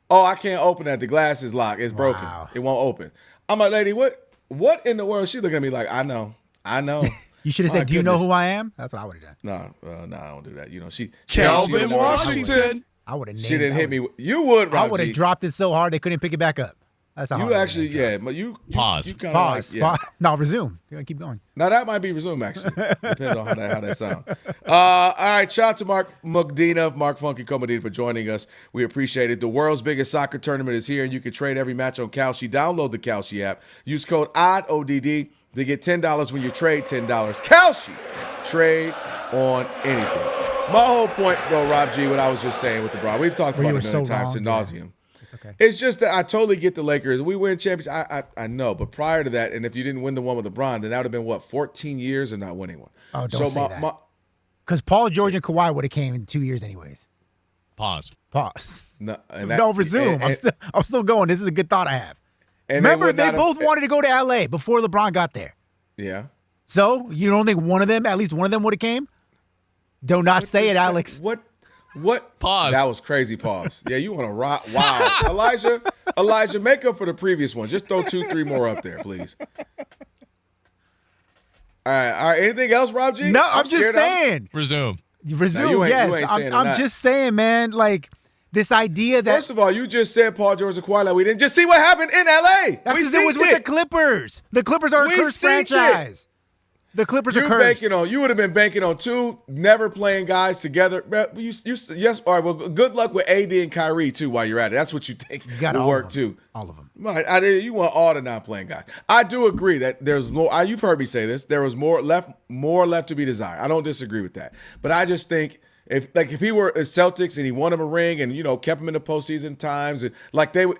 Oh, I can't open that. The glass is locked. It's broken. It won't open. I'm like, "Lady, what in the world?" She looking at me like, "I know." You should have said, "Do you know who I am?" That's what I would have done. No, I don't do that. She Kelvin Washington. I would have named. She didn't hit me. You would, Rob I would have dropped it so hard they couldn't pick it back up. That's how you actually, yeah. But you pause. You kinda pause. Like, yeah. No, resume. You're gonna keep going. Now that might be resume actually. Depends on how that sounds. All right, shout out to Mark Medina of Mark Funky Co-Medina for joining us. We appreciate it. The world's biggest soccer tournament is here, and you can trade every match on Kalshi. Download the Kalshi app. Use code ODD to get $10 when you trade $10. Kalshi. Trade on anything. My whole point, though, Rob G, what I was just saying with the Bron, we've talked about it a million times to nauseum. Okay. It's just that I totally get the Lakers. We win championship. I know, but prior to that, and if you didn't win the one with LeBron, then that would have been 14 years of not winning one. Oh, don't say that. Because Paul George and Kawhi would have came in 2 years anyways. Pause. No, resume. I'm still going. This is a good thought I have. Remember, they both wanted to go to LA before LeBron got there. Yeah. So you don't think at least one of them would have came? Do not say it, Alex. What? Pause. That was crazy. Pause. Yeah, you want to rock? Wow, Elijah, make up for the previous one. Just throw 2-3 more up there, please. All right. Anything else, Rob G? No, I'm just saying. Resume. No, Yes, I'm just saying, man. Like this idea that first of all, you just said Paul George and Kawhi. Like we didn't just see what happened in L.A. That's because it was with the Clippers. The Clippers are a cursed franchise. The Clippers are cursed. You would have been banking on two never playing guys together. Yes, all right. Well, good luck with AD and Kyrie too while you're at it. That's what you think will work too. All of them. Right. You want all the non-playing guys. I do agree that there's more. You've heard me say this. There was more left to be desired. I don't disagree with that. But I just think if he were Celtics and he won him a ring and kept him in the postseason times and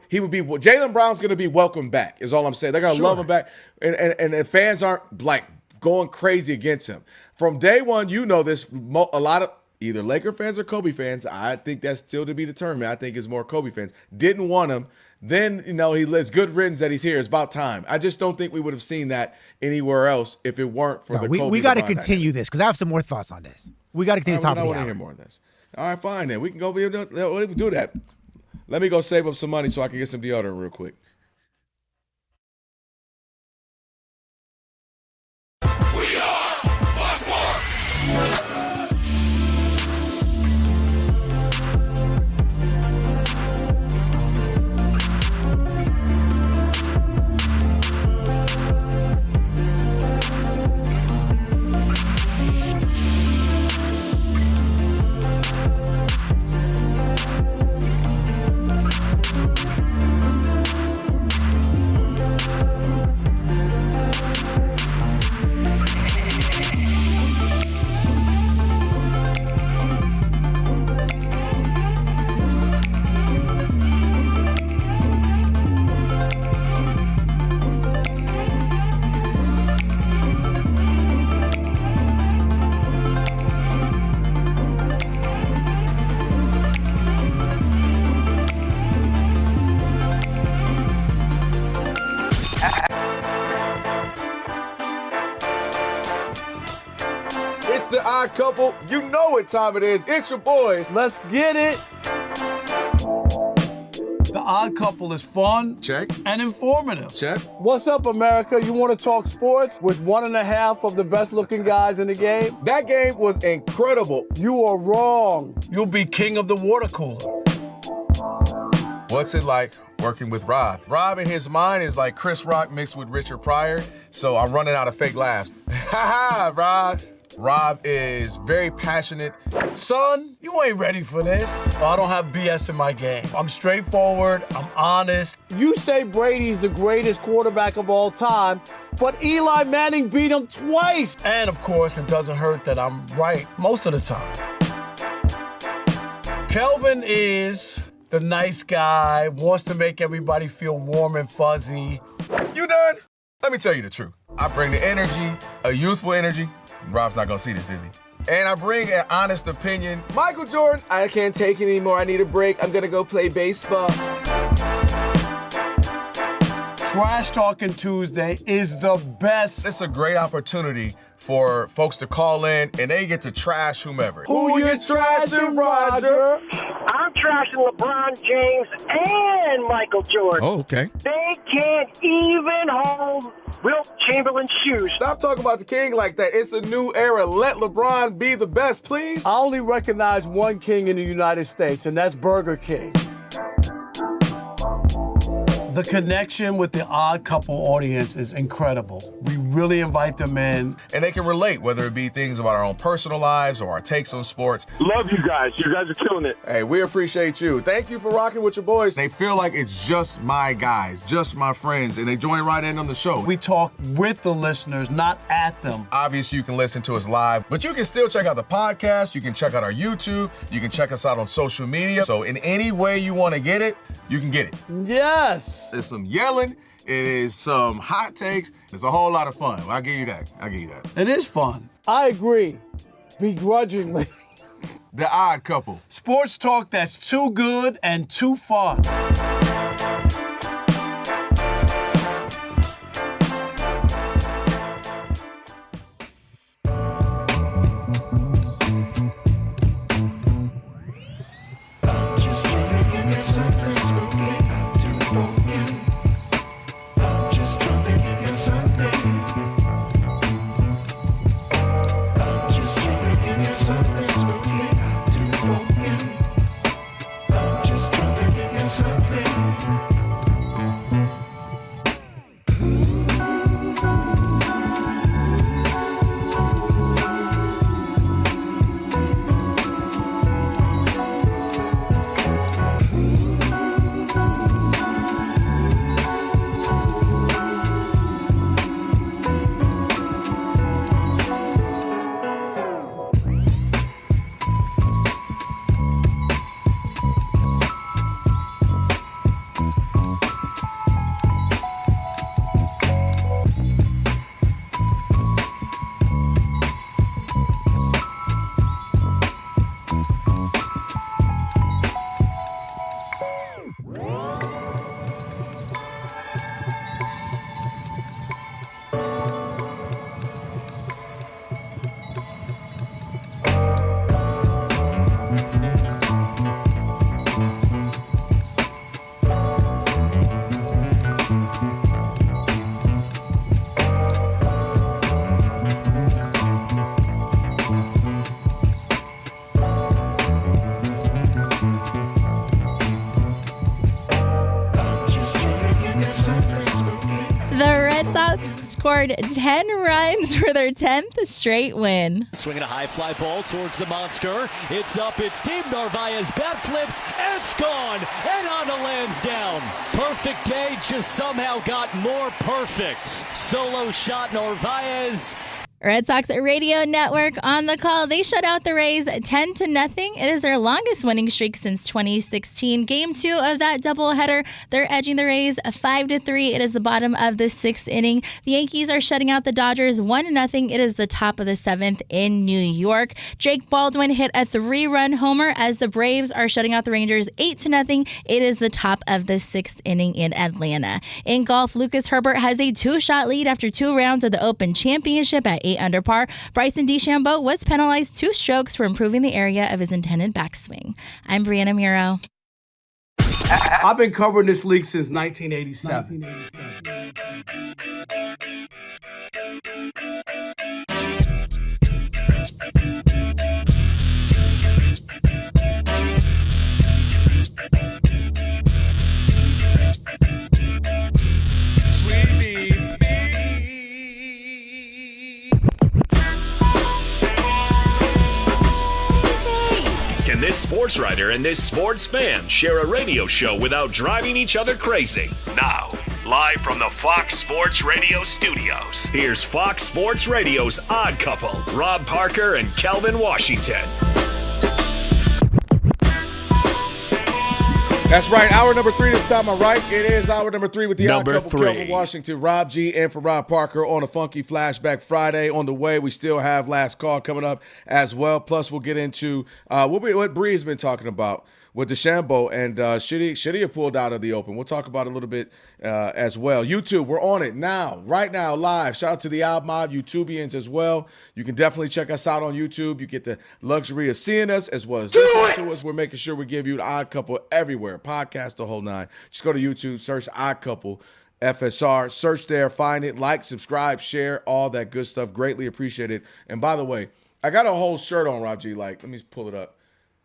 he would be Jaylen Brown's going to be welcome back. Is all I'm saying. They're going to love him back, and the fans aren't like going crazy against him. From day one, this, a lot of either Laker fans or Kobe fans, I think that's still to be determined. I think it's more Kobe fans. Didn't want him. Then, he lives good riddance that he's here. It's about time. I just don't think we would have seen that anywhere else if it weren't for the Kobe. We got to continue this because I have some more thoughts on this. We got to continue talking about it. I want to hear more of this. All right, fine then. We can go do that. Let me go save up some money so I can get some deodorant real quick. It's the Odd Couple. You know what time it is. It's your boys. Let's get it. The Odd Couple is fun. Check. And informative. Check. What's up, America? You want to talk sports with 1.5 of the best-looking guys in the game? That game was incredible. You are wrong. You'll be king of the water cooler. What's it like working with Rob? Rob in his mind is like Chris Rock mixed with Richard Pryor, so I'm running out of fake laughs. Ha ha, Rob. Rob is very passionate. Son, you ain't ready for this. I don't have BS in my game. I'm straightforward. I'm honest. You say Brady's the greatest quarterback of all time, but Eli Manning beat him twice. And of course, it doesn't hurt that I'm right most of the time. Kelvin is the nice guy, wants to make everybody feel warm and fuzzy. You done? Let me tell you the truth. I bring the energy, a youthful energy. Rob's not gonna see this, is he? And I bring an honest opinion. Michael Jordan, I can't take it anymore. I need a break. I'm gonna go play baseball. Trash Talking Tuesday is the best. It's a great opportunity for folks to call in and they get to trash whomever. Who you trashing, Roger? I'm trashing LeBron James and Michael Jordan. Oh, okay. They can't even hold Wilt Chamberlain's shoes. Stop talking about the king like that. It's a new era. Let LeBron be the best, please. I only recognize one king in the United States, and that's Burger King. The connection with the Odd Couple audience is incredible. We really invite them in. And they can relate, whether it be things about our own personal lives or our takes on sports. Love you guys. You guys are killing it. Hey, we appreciate you. Thank you for rocking with your boys. They feel like it's just my guys, just my friends, and they join right in on the show. We talk with the listeners, not at them. Obviously, you can listen to us live, but you can still check out the podcast. You can check out our YouTube. You can check us out on social media. So in any way you want to get it, you can get it. Yes. There's some yelling. It is some hot takes. It's a whole lot of fun. I'll give you that. It is fun. I agree. Begrudgingly. The Odd Couple. Sports talk that's too good and too fun. scored 10 runs for their 10th straight win. Swinging a high fly ball towards the monster. It's up, it's deep. Narvaez bat flips, and it's gone. And on to Lansdowne. Perfect day just somehow got more perfect. Solo shot Narvaez. Red Sox Radio Network on the call. They shut out the Rays 10-0. It is their longest winning streak since 2016. Game 2 of that doubleheader, they're edging the Rays 5-3. It is the bottom of the 6th inning. The Yankees are shutting out the Dodgers 1-0. It is the top of the 7th in New York. Jake Baldwin hit a 3-run homer as the Braves are shutting out the Rangers 8-0. It is the top of the 6th inning in Atlanta. In golf, Lucas Herbert has a 2-shot lead after 2 rounds of the Open Championship at 8 under par. Bryson DeChambeau was penalized 2 strokes for improving the area of his intended backswing. I'm Brianna Muro. I've been covering this league since 1987. Can this sports writer and this sports fan share a radio show without driving each other crazy? Now, live from the Fox Sports Radio studios, here's Fox Sports Radio's Odd Couple, Rob Parker and Kelvin Washington. That's right. Hour number 3 this time. I'm right. It is hour number 3 with the Number Odd Couple, 3. Kelvin Washington, Rob G, and for Rob Parker on a funky Flashback Friday on the way. We still have Last Call coming up as well. Plus, we'll get into what Bree's been talking about with DeChambeau and Shitty pulled out of the Open. We'll talk about it a little bit as well. YouTube, we're on it now, right now, live. Shout out to the Al Mob YouTubians as well. You can definitely check us out on YouTube. You get the luxury of seeing us as well as listening to us. We're making sure we give you the Odd Couple everywhere, podcast, the whole 9. Just go to YouTube, search Odd Couple FSR, search there, find it, like, subscribe, share, all that good stuff. Greatly appreciate it. And by the way, I got a whole shirt on, Rob G. Like, let me pull it up.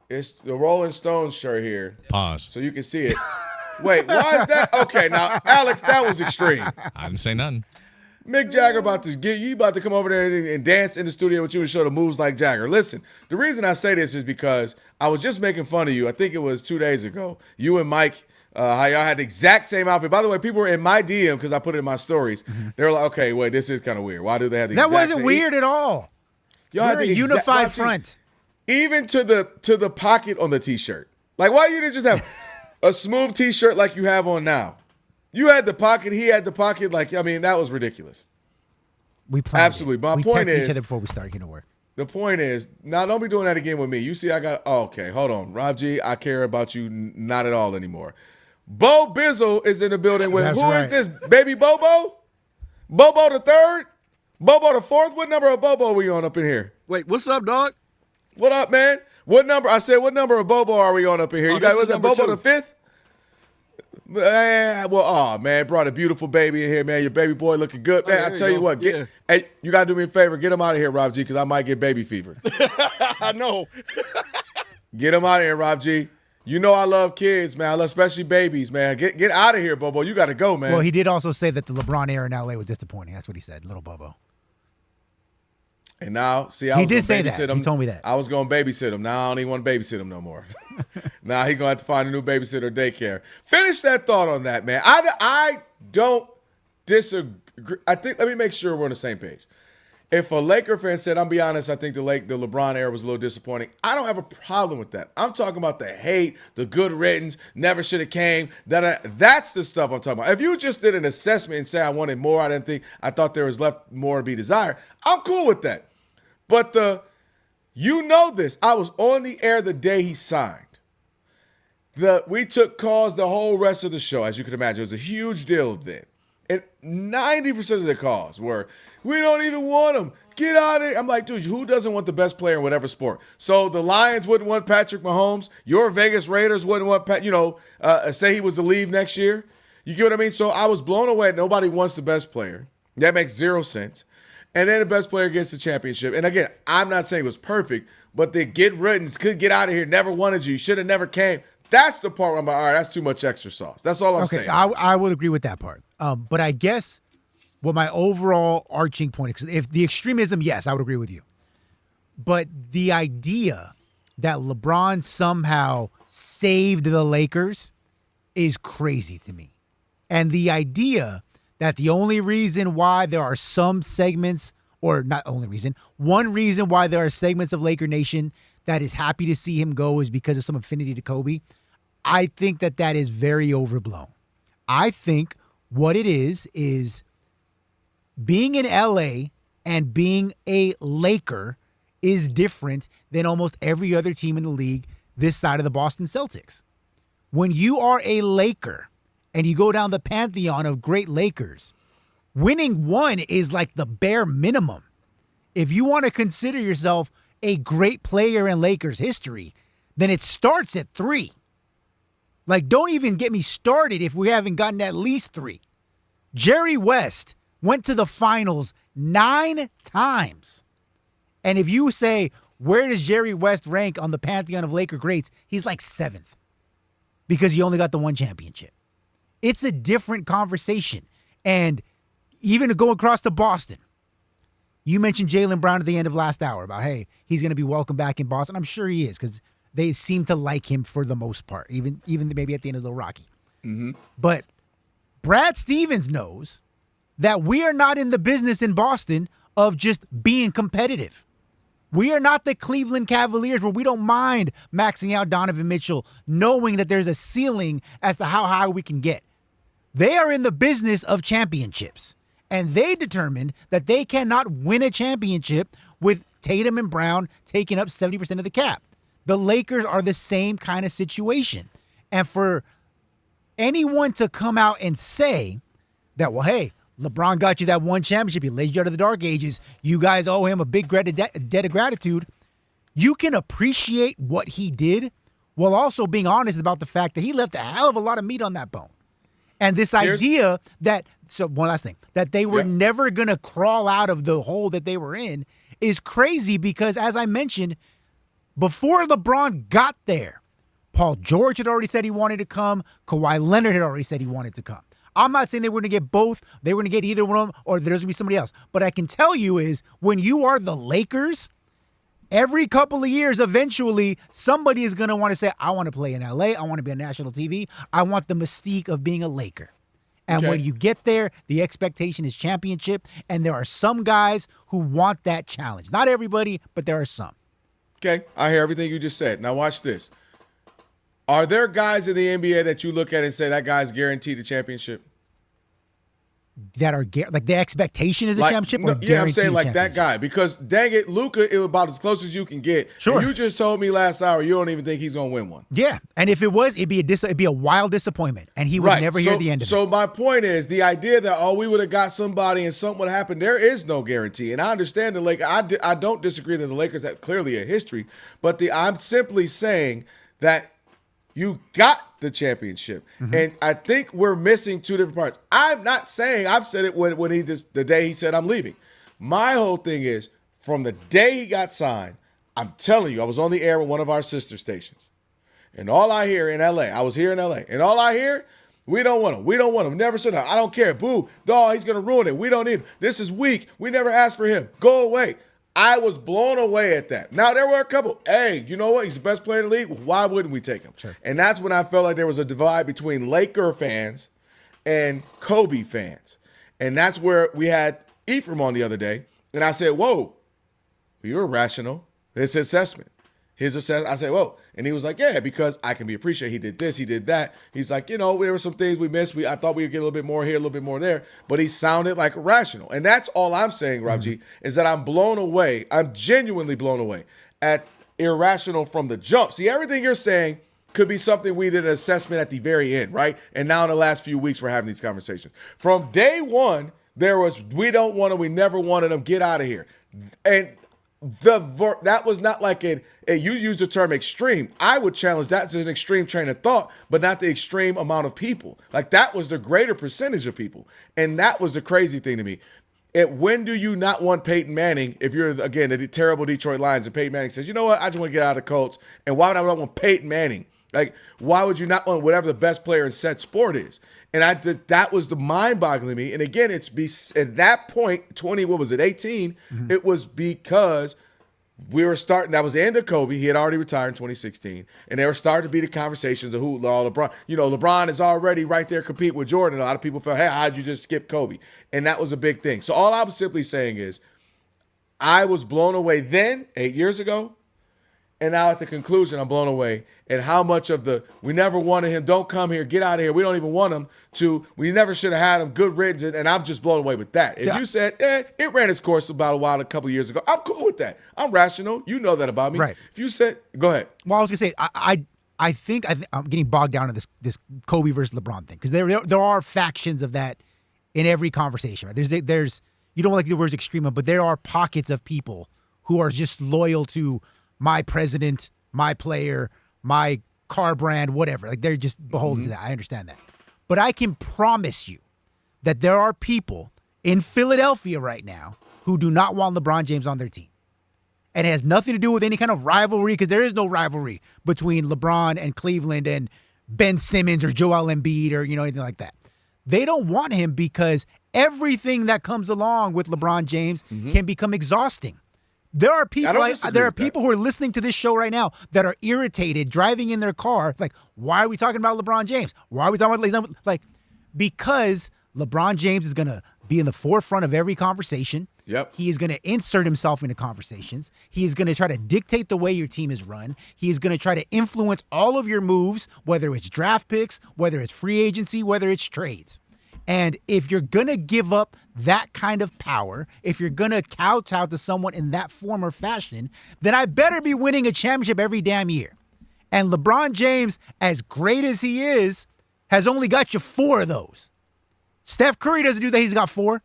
It's the Rolling Stones shirt here. Pause. So you can see it. Wait, why is that? Okay, now, Alex, that was extreme. I didn't say nothing. Mick Jagger about to come over there and dance in the studio with you and show the moves like Jagger. Listen, the reason I say this is because I was just making fun of you. I think it was 2 days ago. You and Mike, how y'all had the exact same outfit. By the way, people were in my DM because I put it in my stories. They were like, okay, wait, this is kind of weird. Why do they have the exact same? That wasn't weird at all. Y'all had We're the a unified front. Even to the pocket on the T-shirt. Like, why you didn't just have a smooth T-shirt like you have on now? You had the pocket, he had the pocket. Like, I mean, that was ridiculous. We planned absolutely. It. My we point text is, each other before we start getting to work. The point is, now don't be doing that again with me. You see, I got. Oh, okay, hold on, Rob G. I care about you not at all anymore. Bo Bizzle is in the building with. That's who right. is this? Baby Bobo? Bobo the third? Bobo the fourth? What number of Bobo are we on up in here? Wait, what's up, dog? What up, man? What number? I said, what number of Bobo are we on up in here? You guys, was that Bobo the 5th? Man, brought a beautiful baby in here, man. Your baby boy looking good, man. I tell you what, hey, you gotta do me a favor, get him out of here, Rob G, because I might get baby fever. I know. Get him out of here, Rob G. You know I love kids, man. I love especially babies, man. Get out of here, Bobo. You got to go, man. Well, he did also say that the LeBron era in LA was disappointing. That's what he said, little Bobo. And now, see, he did say that. He told me that. I was going to babysit him. Now I don't even want to babysit him no more. Now he's going to have to find a new babysitter or daycare. Finish that thought on that, man. I don't disagree. I think, let me make sure we're on the same page. If a Laker fan said, I'm be honest, I think the LeBron era was a little disappointing, I don't have a problem with that. I'm talking about the hate, the good riddance, never should have came. That's the stuff I'm talking about. If you just did an assessment and say I wanted more, I thought there was left more to be desired, I'm cool with that. But you know this, I was on the air the day he signed. We took calls the whole rest of the show, as you can imagine. It was a huge deal then. And 90% of the calls were, we don't even want him. Get out of here. I'm like, dude, who doesn't want the best player in whatever sport? So the Lions wouldn't want Patrick Mahomes. Your Vegas Raiders wouldn't want, say he was to leave next year. You get what I mean? So I was blown away. Nobody wants the best player. That makes zero sense. And then the best player gets the championship. And again, I'm not saying it was perfect, but the get riddance, could get out of here, never wanted you, should have never came. That's the part where I'm like, all right, that's too much extra sauce. That's all I'm saying. I would agree with that part. But I guess what my overall arching point is. If the extremism, yes, I would agree with you. But the idea that LeBron somehow saved the Lakers is crazy to me. And the idea that the only reason why there are some segments, or not only reason, one reason why there are segments of Laker Nation that is happy to see him go is because of some affinity to Kobe, I think that that is very overblown. I think what it is being in LA and being a Laker is different than almost every other team in the league this side of the Boston Celtics. When you are a Laker and you go down the pantheon of great Lakers, winning one is like the bare minimum. If you want to consider yourself a great player in Lakers history, then it starts at 3. Like, don't even get me started if we haven't gotten at least 3. Jerry West went to the finals 9 times. And if you say, where does Jerry West rank on the pantheon of Laker greats? He's like 7th because he only got the 1 championship. It's a different conversation. And even to go across to Boston, you mentioned Jaylen Brown at the end of last hour about, hey, he's going to be welcome back in Boston. I'm sure he is because they seem to like him for the most part, even maybe at the end of the Rocky. Mm-hmm. But Brad Stevens knows that we are not in the business in Boston of just being competitive. We are not the Cleveland Cavaliers where we don't mind maxing out Donovan Mitchell, knowing that there's a ceiling as to how high we can get. They are in the business of championships, and they determined that they cannot win a championship with Tatum and Brown taking up 70% of the cap. The Lakers are the same kind of situation. And for anyone to come out and say that, well, hey, LeBron got you that 1 championship. He laid you out of the dark ages. You guys owe him a big debt of gratitude. You can appreciate what he did while also being honest about the fact that he left a hell of a lot of meat on that bone. And this idea that, so one last thing, that they were never going to crawl out of the hole that they were in is crazy because, as I mentioned, before LeBron got there, Paul George had already said he wanted to come. Kawhi Leonard had already said he wanted to come. I'm not saying they were going to get both. They were going to get either one of them or there's going to be somebody else. But I can tell you is when you are the Lakers, every couple of years, eventually, somebody is going to want to say, I want to play in LA. I want to be on national TV. I want the mystique of being a Laker. And when you get there, the expectation is championship. And there are some guys who want that challenge. Not everybody, but there are some. Okay, I hear everything you just said. Now watch this. Are there guys in the NBA that you look at and say that guy's guaranteed a championship? That are like the expectation is a championship? Or yeah, I'm saying like that guy. Because dang it, Luka is about as close as you can get. Sure. And you just told me last hour you don't even think he's going to win one. Yeah, and if it was, it'd be a wild disappointment, and he would never hear the end of it. So my point is the idea that, we would have got somebody and something would happen, there is no guarantee. And I understand the Lakers. I don't disagree that the Lakers have clearly a history, but I'm simply saying that you got the championship. Mm-hmm. And I think we're missing 2 different parts. I'm not saying, I've said it when he just, the day he said I'm leaving. My whole thing is from the day he got signed, I'm telling you, I was on the air with one of our sister stations. And all I hear in LA, I was here in LA, and all I hear, we don't want him. We don't want him. Never should have. I don't care. Boo. Dog, he's going to ruin it. We don't need him. This is weak. We never asked for him. Go away. I was blown away at that. Now, there were a couple, hey, you know what? He's the best player in the league. Why wouldn't we take him? Sure. And that's when I felt like there was a divide between Laker fans and Kobe fans. And that's where we had Ephraim on the other day. And I said, whoa, you're irrational. His assessment. I said, whoa. And he was like, yeah, because I can be appreciated. He did this, he did that. He's like, there were some things we missed. I thought we would get a little bit more here, a little bit more there. But he sounded like rational. And that's all I'm saying, Rob G, is that I'm blown away. I'm genuinely blown away at irrational from the jump. See, everything you're saying could be something we did an assessment at the very end, right? And now in the last few weeks, we're having these conversations. From day one, there was, we don't want him, we never wanted him, get out of here. And that was not like you used the term extreme. I would challenge that as an extreme train of thought, but not the extreme amount of people. Like that was the greater percentage of people. And that was the crazy thing to me. When do you not want Peyton Manning if you're, again, the terrible Detroit Lions and Peyton Manning says, you know what, I just want to get out of the Colts. And why would I want Peyton Manning Like, why would you not want whatever the best player in said sport is? And that was the mind-boggling to me. And again, at that point, 18, it was because we were starting, that was the end of Kobe. He had already retired in 2016. And there were starting to be the conversations of who, LeBron. LeBron is already right there competing with Jordan. A lot of people felt, hey, how'd you just skip Kobe? And that was a big thing. So all I was simply saying is, I was blown away then, 8 years ago. And now at the conclusion, I'm blown away at how much of we never wanted him, don't come here, get out of here, we don't even want him, to we never should have had him, good riddance, and I'm just blown away with that. If you said, it ran its course about a couple years ago, I'm cool with that. I'm rational. You know that about me. Right. If you said, go ahead. Well, I was going to say, I think I'm getting bogged down in this Kobe versus LeBron thing, because there are factions of that in every conversation. Right? There's you don't like the words extreme, but there are pockets of people who are just loyal to my president, my player, my car brand, whatever. Like, they're just beholden to that. I understand that. But I can promise you that there are people in Philadelphia right now who do not want LeBron James on their team. And it has nothing to do with any kind of rivalry, because there is no rivalry between LeBron and Cleveland and Ben Simmons or Joel Embiid or, anything like that. They don't want him because everything that comes along with LeBron James can become exhausting. There are people who are listening to this show right now that are irritated driving in their car. It's like, why are we talking about LeBron James? Why are we talking about because LeBron James is going to be in the forefront of every conversation. Yep. He is going to insert himself into conversations. He is going to try to dictate the way your team is run. He is going to try to influence all of your moves, whether it's draft picks, whether it's free agency, whether it's trades. And if you're going to give up that kind of power, if you're going to kowtow to someone in that form or fashion, then I better be winning a championship every damn year. And LeBron James, as great as he is, has only got you 4 of those. Steph Curry doesn't do that. He's got 4.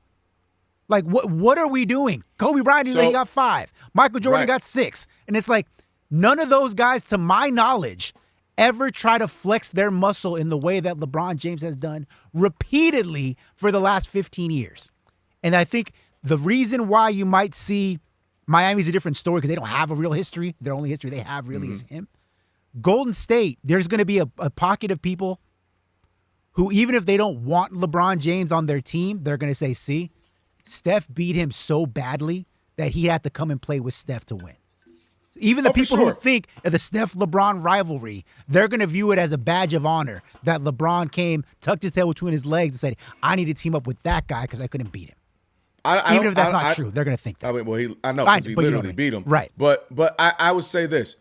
Like, what are we doing? Kobe Bryant, he got 5. Michael Jordan got 6. And it's like, none of those guys, to my knowledge, ever try to flex their muscle in the way that LeBron James has done repeatedly for the last 15 years. And I think the reason why you might see Miami's a different story, because they don't have a real history. Their only history they have really is him. Golden State, there's going to be a pocket of people who, even if they don't want LeBron James on their team, they're going to say, see, Steph beat him so badly that he had to come and play with Steph to win. Even the people who think of the Steph-LeBron rivalry, they're going to view it as a badge of honor that LeBron came, tucked his tail between his legs, and said, I need to team up with that guy because I couldn't beat him. Even if that's not true, they're going to think that. I mean, well, I know because he literally beat him. Right. But I would say this.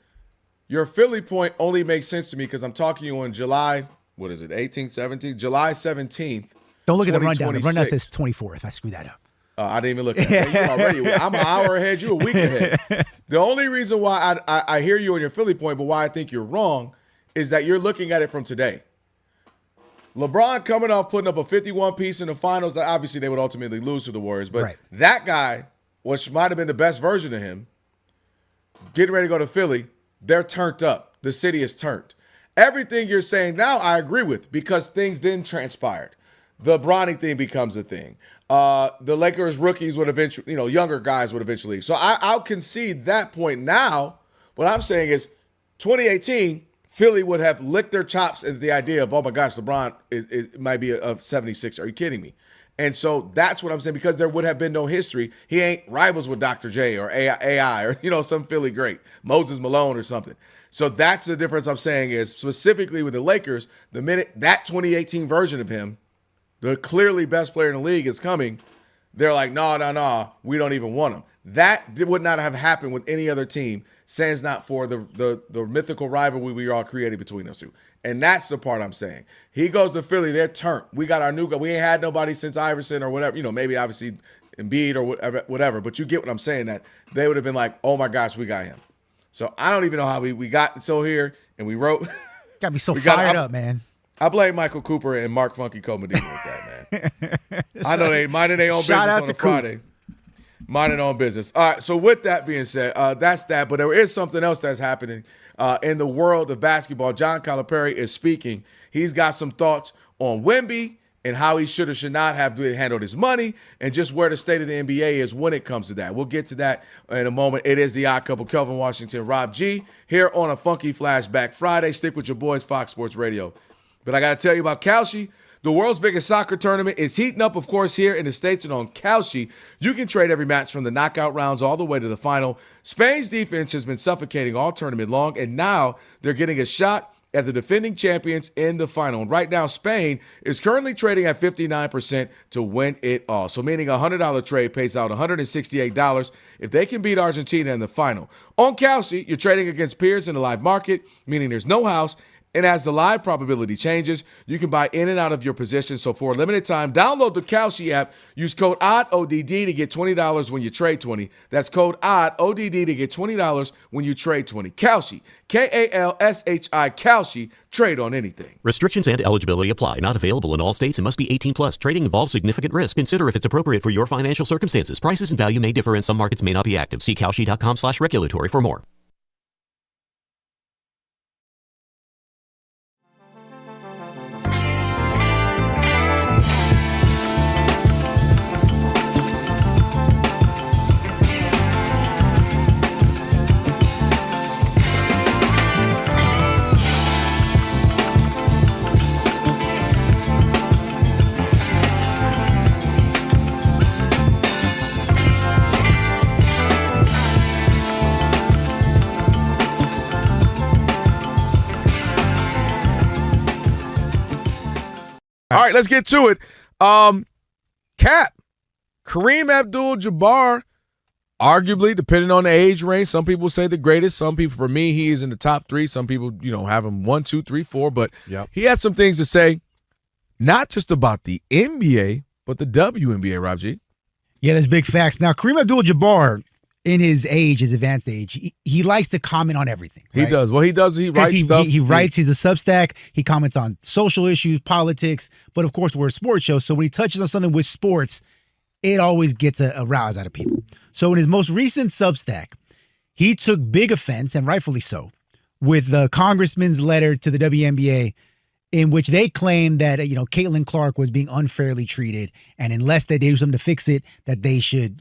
Your Philly point only makes sense to me because I'm talking to you on July, 18th, 17th? July 17th. Don't look at the rundown. The rundown says 24th. I screwed that up. I didn't even look at it. I'm an hour ahead. You a week ahead. The only reason why I hear you on your Philly point, but why I think you're wrong, is that you're looking at it from today. LeBron coming off putting up a 51-piece in the finals. Obviously, they would ultimately lose to the Warriors. But that guy, which might have been the best version of him, getting ready to go to Philly, they're turned up. The city is turned. Everything you're saying now, I agree with, because things then transpired. The Bronny thing becomes a thing. The Lakers rookies would eventually, younger guys would eventually. So I'll concede that point now. What I'm saying is 2018, Philly would have licked their chops at the idea of, oh my gosh, LeBron it might be a 76. Are you kidding me? And so that's what I'm saying, because there would have been no history. He ain't rivals with Dr. J or AI or, some Philly great, Moses Malone or something. So that's the difference I'm saying is specifically with the Lakers, the minute that 2018 version of him, the clearly best player in the league, is coming, they're like, no, we don't even want him. That would not have happened with any other team, sans not for the mythical rivalry we all created between those two. And that's the part I'm saying. He goes to Philly, they're turned. We got our new guy. We ain't had nobody since Iverson or whatever. Maybe obviously Embiid or whatever. But you get what I'm saying, that they would have been like, oh my gosh, we got him. So I don't even know how we got so here, and we wrote. Got me so fired up, man. I blame Michael Cooper and Mark Funky Comedino with that, man. I know they minding their own business on a Friday. Minding their own business. All right, so with that being said, that's that. But there is something else that's happening in the world of basketball. John Calipari is speaking. He's got some thoughts on Wemby and how he should or should not have handled his money and just where the state of the NBA is when it comes to that. We'll get to that in a moment. It is the Odd Couple, Kelvin Washington, Rob G, here on a Funky Flashback Friday. Stick with your boys, Fox Sports Radio. But I got to tell you about Kalshi. The world's biggest soccer tournament is heating up, of course, here in the States. And on Kalshi, you can trade every match from the knockout rounds all the way to the final. Spain's defense has been suffocating all tournament long, and now they're getting a shot at the defending champions in the final. And right now, Spain is currently trading at 59% to win it all. So meaning a $100 trade pays out $168 if they can beat Argentina in the final. On Kalshi, you're trading against peers in the live market, meaning there's no house. And as the live probability changes, you can buy in and out of your position. So for a limited time, download the Kalshi app. Use code ODD to get $20 when you trade 20. That's code ODD to get $20 when you trade 20. Kalshi, Kalshi, Kalshi. Trade on anything. Restrictions and eligibility apply. Not available in all states and must be 18 plus. Trading involves significant risk. Consider if it's appropriate for your financial circumstances. Prices and value may differ and some markets may not be active. See Kalshi.com/regulatory for more. All right, let's get to it. Cap, Kareem Abdul-Jabbar, arguably, depending on the age range, some people say the greatest. Some people, for me, he is in the top three. Some people, have him 1, 2, 3, 4. But he had some things to say, not just about the NBA, but the WNBA, Rob G. Yeah, there's big facts. Now, Kareem Abdul-Jabbar, in his advanced age, he likes to comment on everything. Right? He does. Well, he does. He writes stuff. He writes. He's a Substack. He comments on social issues, politics. But, of course, we're a sports show, so when he touches on something with sports, it always gets a rouse out of people. So in his most recent Substack, he took big offense, and rightfully so, with the congressman's letter to the WNBA in which they claimed that, Caitlin Clark was being unfairly treated, and unless they do something to fix it, that they should,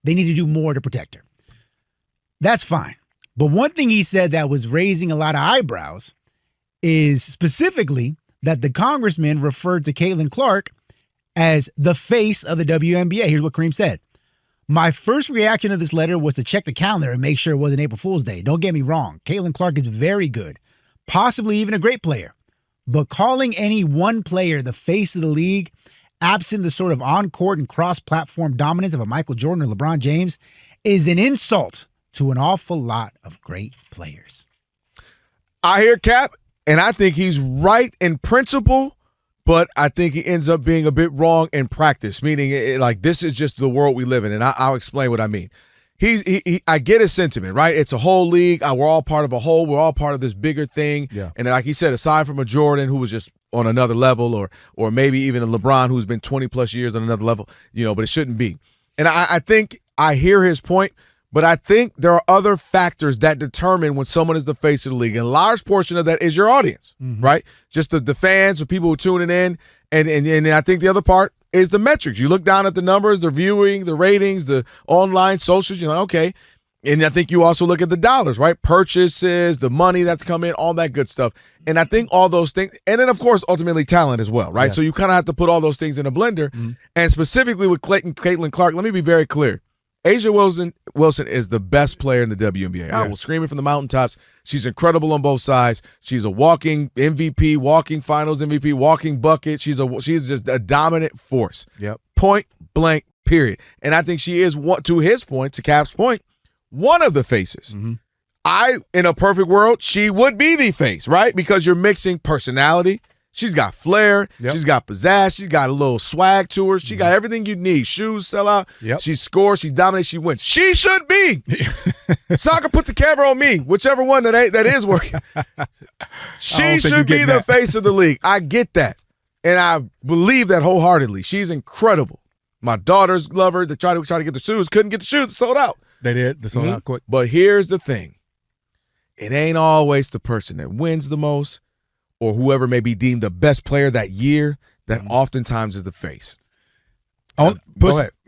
they need to do more to protect her. That's fine. But one thing he said that was raising a lot of eyebrows is specifically that the congressman referred to Caitlin Clark as the face of the WNBA. Here's what Kareem said. My first reaction to this letter was to check the calendar and make sure it wasn't April Fool's Day. Don't get me wrong. Caitlin Clark is very good, possibly even a great player. But calling any one player the face of the league, absent the sort of on-court and cross-platform dominance of a Michael Jordan or LeBron James, is an insult to an awful lot of great players. I hear Cap, and I think he's right in principle, but I think he ends up being a bit wrong in practice, meaning this is just the world we live in, and I'll explain what I mean. I get his sentiment, right? It's a whole league. We're all part of a whole. We're all part of this bigger thing. Yeah. And like he said, aside from a Jordan who was just on another level, or maybe even a LeBron who's been 20-plus years on another level, but it shouldn't be. And I think I hear his point, but I think there are other factors that determine when someone is the face of the league. And a large portion of that is your audience, right? Just the fans, the people who are tuning in. And I think the other part is the metrics. You look down at the numbers, the viewing, the ratings, the online socials, you're like, okay. And I think you also look at the dollars, right? Purchases, the money that's come in, all that good stuff. And I think all those things, and then, of course, ultimately talent as well, right? Yes. So you kind of have to put all those things in a blender. And specifically with Caitlin Clark, let me be very clear. A'ja Wilson is the best player in the WNBA. Yes. I will scream it from the mountaintops. She's incredible on both sides. She's a walking MVP, walking finals MVP, walking bucket. She's just a dominant force. Yep. Point blank, period. And I think she is, to his point, to Cap's point, one of the faces. In a perfect world, she would be the face, right? Because you're mixing personality. She's got flair. Yep. She's got pizzazz. She's got a little swag to her. She got everything you need. Shoes sell out. Yep. She scores. She dominates. She wins. She should be. Soccer put the camera on me, whichever one that is working. She should be the face of the league. I get that. And I believe that wholeheartedly. She's incredible. My daughters love her. They try to get the shoes. Couldn't get the shoes. Sold out. They did. They sold out quick. But here's the thing. It ain't always the person that wins the most, or whoever may be deemed the best player that year, that oftentimes is the face.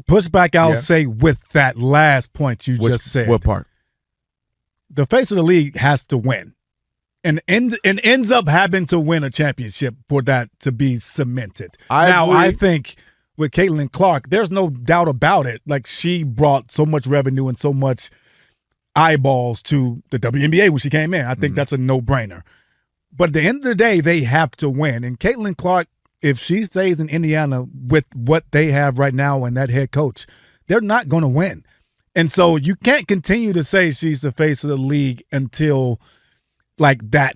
Push back, I'll Yeah. say, with that last point you just said. What part? The face of the league has to win. And ends up having to win a championship for that to be cemented. I think with Caitlin Clark, there's no doubt about it. Like, she brought so much revenue and so much eyeballs to the WNBA when she came in. I think that's a no-brainer. But at the end of the day, they have to win. And Caitlin Clark, if she stays in Indiana with what they have right now and that head coach, they're not going to win. And so you can't continue to say she's the face of the league until that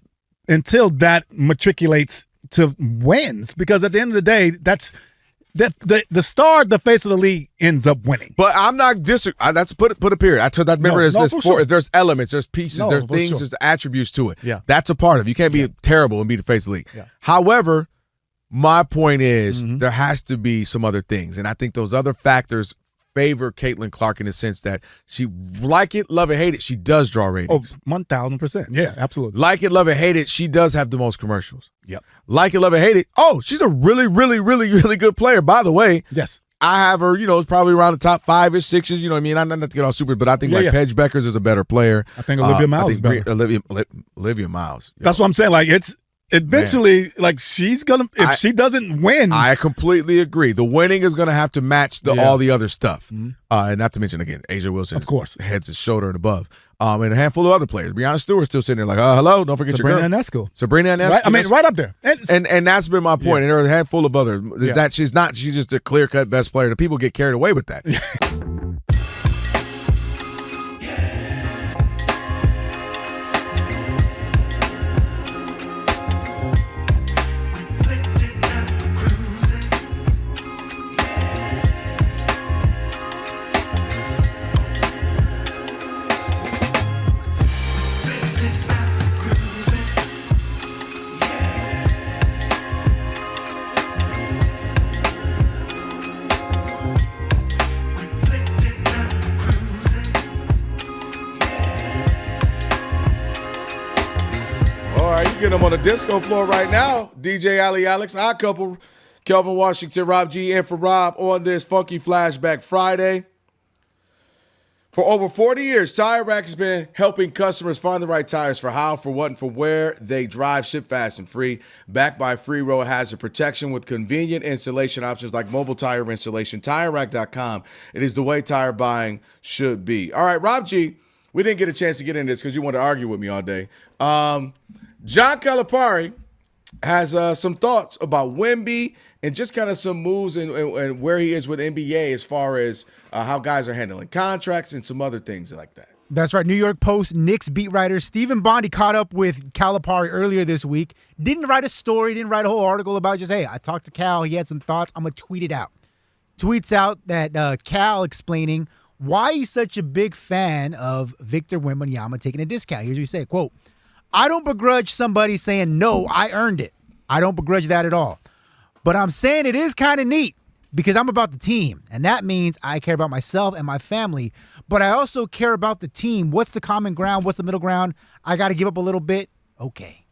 matriculates to wins, because at the end of the day, that's the star, the face of the league, ends up winning. But I'm not disagreeing. That's put a period. I took that. Remember, there's elements, there's pieces, there's things, there's attributes to it. Yeah, that's a part of it. You can't be terrible and be the face of the league. Yeah. However, my point is there has to be some other things, and I think those other factors favor Caitlin Clark in the sense that she, like it, love it, hate it, she does draw ratings. 1,000%. Yeah, absolutely. Like it, love it, hate it, she does have the most commercials. Yep. Like it, love it, hate it. Oh, she's a really, really, really, really good player. By the way, yes, I have her, it's probably around the top 5-ish, 6-ish, you know what I mean? I'm not to get all super, but I think Paige Beckers is a better player. I think Olivia Miles is better. Olivia Miles. That's what I'm saying. Like, it's eventually, she's going to, if she doesn't win. I completely agree. The winning is going to have to match all the other stuff. And not to mention, again, Asia Wilson, of course, heads and shoulder and above. And a handful of other players. Brianna Stewart's still sitting there like, hello, don't forget Sabrina your girl. Ionescu. Sabrina Ionescu. Right? I mean, right up there. And that's been my point. And there are a handful of others. That she's just a clear-cut best player. The people get carried away with that. Getting them on the disco floor right now. DJ Ali Alex, Odd Couple, Kelvin Washington, Rob G, and for Rob on this Funky Flashback Friday. For over 40 years, Tire Rack has been helping customers find the right tires for how, for what, and for where they drive. Ship fast and free. Backed by free road hazard protection with convenient installation options like mobile tire installation. TireRack.com. It is the way tire buying should be. All right, Rob G, we didn't get a chance to get into this because you wanted to argue with me all day. John Calipari has some thoughts about Wemby and just kind of some moves and where he is with NBA as far as how guys are handling contracts and some other things like that. That's right. New York Post Knicks beat writer Stephen Bondy caught up with Calipari earlier this week. Didn't write a story, didn't write a whole article about just, hey, I talked to Cal. He had some thoughts. I'm going to tweet it out. Tweets out that Cal explaining why he's such a big fan of Victor Wembanyama taking a discount. Here's what he said, quote, I don't begrudge somebody saying, no, I earned it. I don't begrudge that at all. But I'm saying it is kind of neat because I'm about the team. And that means I care about myself and my family. But I also care about the team. What's the common ground? What's the middle ground? I got to give up a little bit. Okay.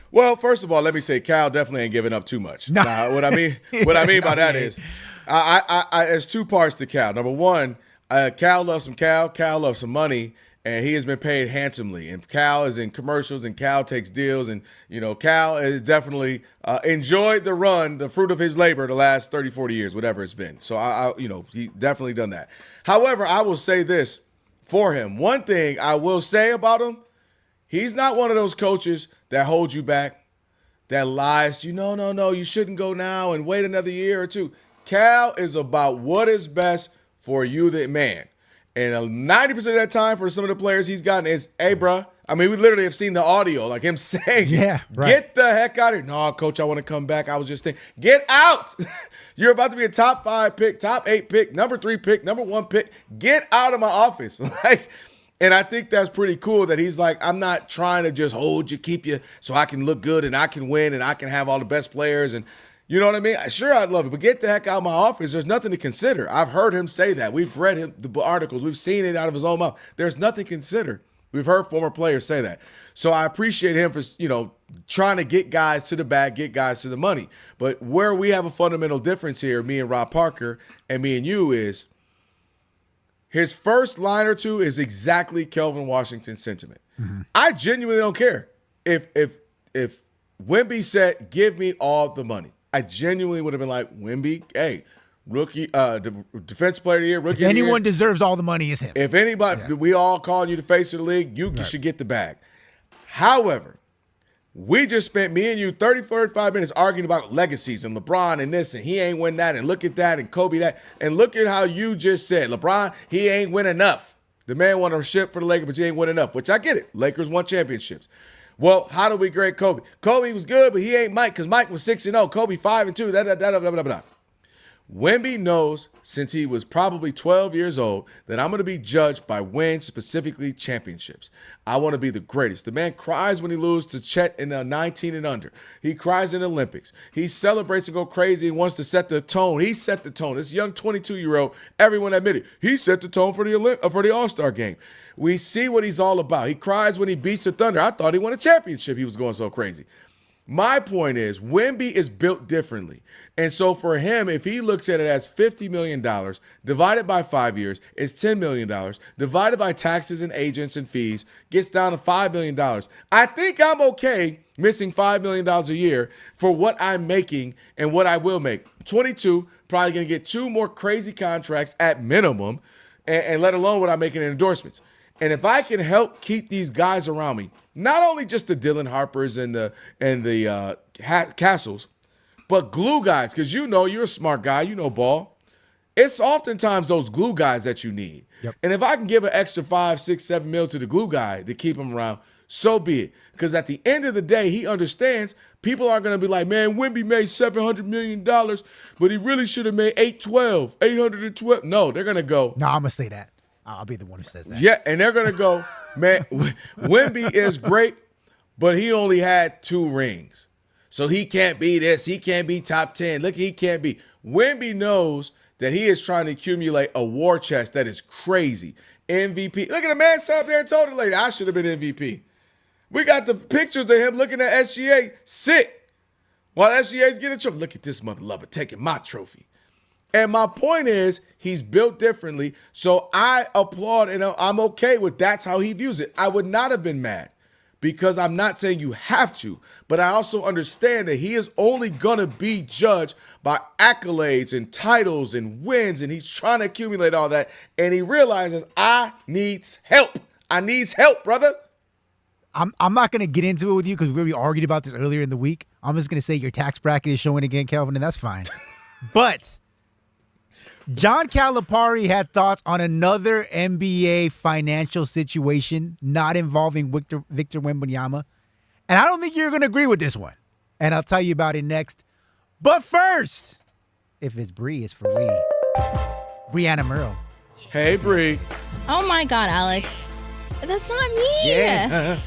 Well, first of all, let me say Cal definitely ain't giving up too much. No. Now, what I mean by that is there's two parts to Cal. Number one, Cal loves some Cal. Cal loves some money. And he has been paid handsomely. And Cal is in commercials, and Cal takes deals. And, Cal has definitely enjoyed the run, the fruit of his labor the last 30, 40 years, whatever it's been. So, he definitely done that. However, I will say this for him. One thing I will say about him, he's not one of those coaches that holds you back, that lies to you. No, you shouldn't go now and wait another year or two. Cal is about what is best for you, the man. And 90% of that time for some of the players he's gotten is, hey, bro. I mean, we literally have seen the audio, like him saying, get the heck out of here. No, coach, I want to come back. I was just thinking, get out. You're about to be a top 5 pick, top 8 pick, number 3 pick, number 1 pick. Get out of my office. And I think that's pretty cool that he's like, I'm not trying to just hold you, keep you so I can look good and I can win and I can have all the best players and you know what I mean? Sure, I'd love it, but get the heck out of my office. There's nothing to consider. I've heard him say that. We've read the articles. We've seen it out of his own mouth. There's nothing to consider. We've heard former players say that. So I appreciate him for, trying to get guys to the bag, get guys to the money. But where we have a fundamental difference here, me and Rob Parker and me and you, is his first line or two is exactly Kelvin Washington's sentiment. Mm-hmm. I genuinely don't care. If Wemby said, give me all the money, I genuinely would have been like, Wemby, hey, rookie, defensive player of the year, rookie. If anyone deserves all the money, is him. If anybody, we all calling you the face of the league, you should get the bag. However, we just spent, me and you, 35 minutes arguing about legacies and LeBron and this, and he ain't win that, and look at that, and Kobe that. And look at how you just said, LeBron, he ain't win enough. The man won a ship for the Lakers, but he ain't win enough, which I get it. Lakers won championships. Well, how do we grade Kobe? Kobe was good, but he ain't Mike, because Mike was 6-0. Kobe 5-2. Blah, blah, blah, blah. Wemby knows since he was probably 12 years old that I'm going to be judged by wins, specifically championships. I want to be the greatest. The man cries when he loses to Chet in the 19 and under. He cries in the Olympics. He celebrates and go crazy and wants to set the tone. He set the tone. This young 22-year-old, everyone admitted, he set the tone for the All-Star game. We see what he's all about. He cries when he beats the Thunder. I thought he won a championship. He was going so crazy. My point is, Wemby is built differently. And so for him, if he looks at it as $50 million, divided by 5 years, is $10 million, divided by taxes and agents and fees, gets down to $5 million. I think I'm okay missing $5 million a year for what I'm making and what I will make. 22, probably going to get 2 more crazy contracts at minimum, and let alone what I'm making in endorsements. And if I can help keep these guys around me, not only just the Dylan Harpers and the Castles, but glue guys, because you're a smart guy, ball. It's oftentimes those glue guys that you need. Yep. And if I can give an extra 5, 6, 7 mil to the glue guy to keep him around, so be it. Because at the end of the day, he understands people aren't going to be like, man, Wemby made $700 million, but he really should have made $812. No, they're going to go. No, I'm going to say that. I'll be the one who says that. Yeah, and they're going to go, man, Wemby is great, but he only had 2 rings. So he can't be this. He can't be top 10. Look, he can't be. Wemby knows that he is trying to accumulate a war chest that is crazy. MVP. Look at the man sat up there and told the lady, I should have been MVP. We got the pictures of him looking at SGA sick while SGA's getting a trophy. Look at this mother lover taking my trophy. And my point is, he's built differently, so I applaud and I'm okay with that's how he views it. I would not have been mad because I'm not saying you have to, but I also understand that he is only going to be judged by accolades and titles and wins, and he's trying to accumulate all that, and he realizes, I needs help. I needs help, brother. I'm not going to get into it with you because we already argued about this earlier in the week. I'm just going to say your tax bracket is showing again, Kelvin, and that's fine. But John Calipari had thoughts on another NBA financial situation not involving Victor Wembanyama. And I don't think you're going to agree with this one. And I'll tell you about it next. But first, if it's Bree, it's for we. Brianna Merle. Hey, Bree. Oh, my God, Alex. That's not me. Yeah.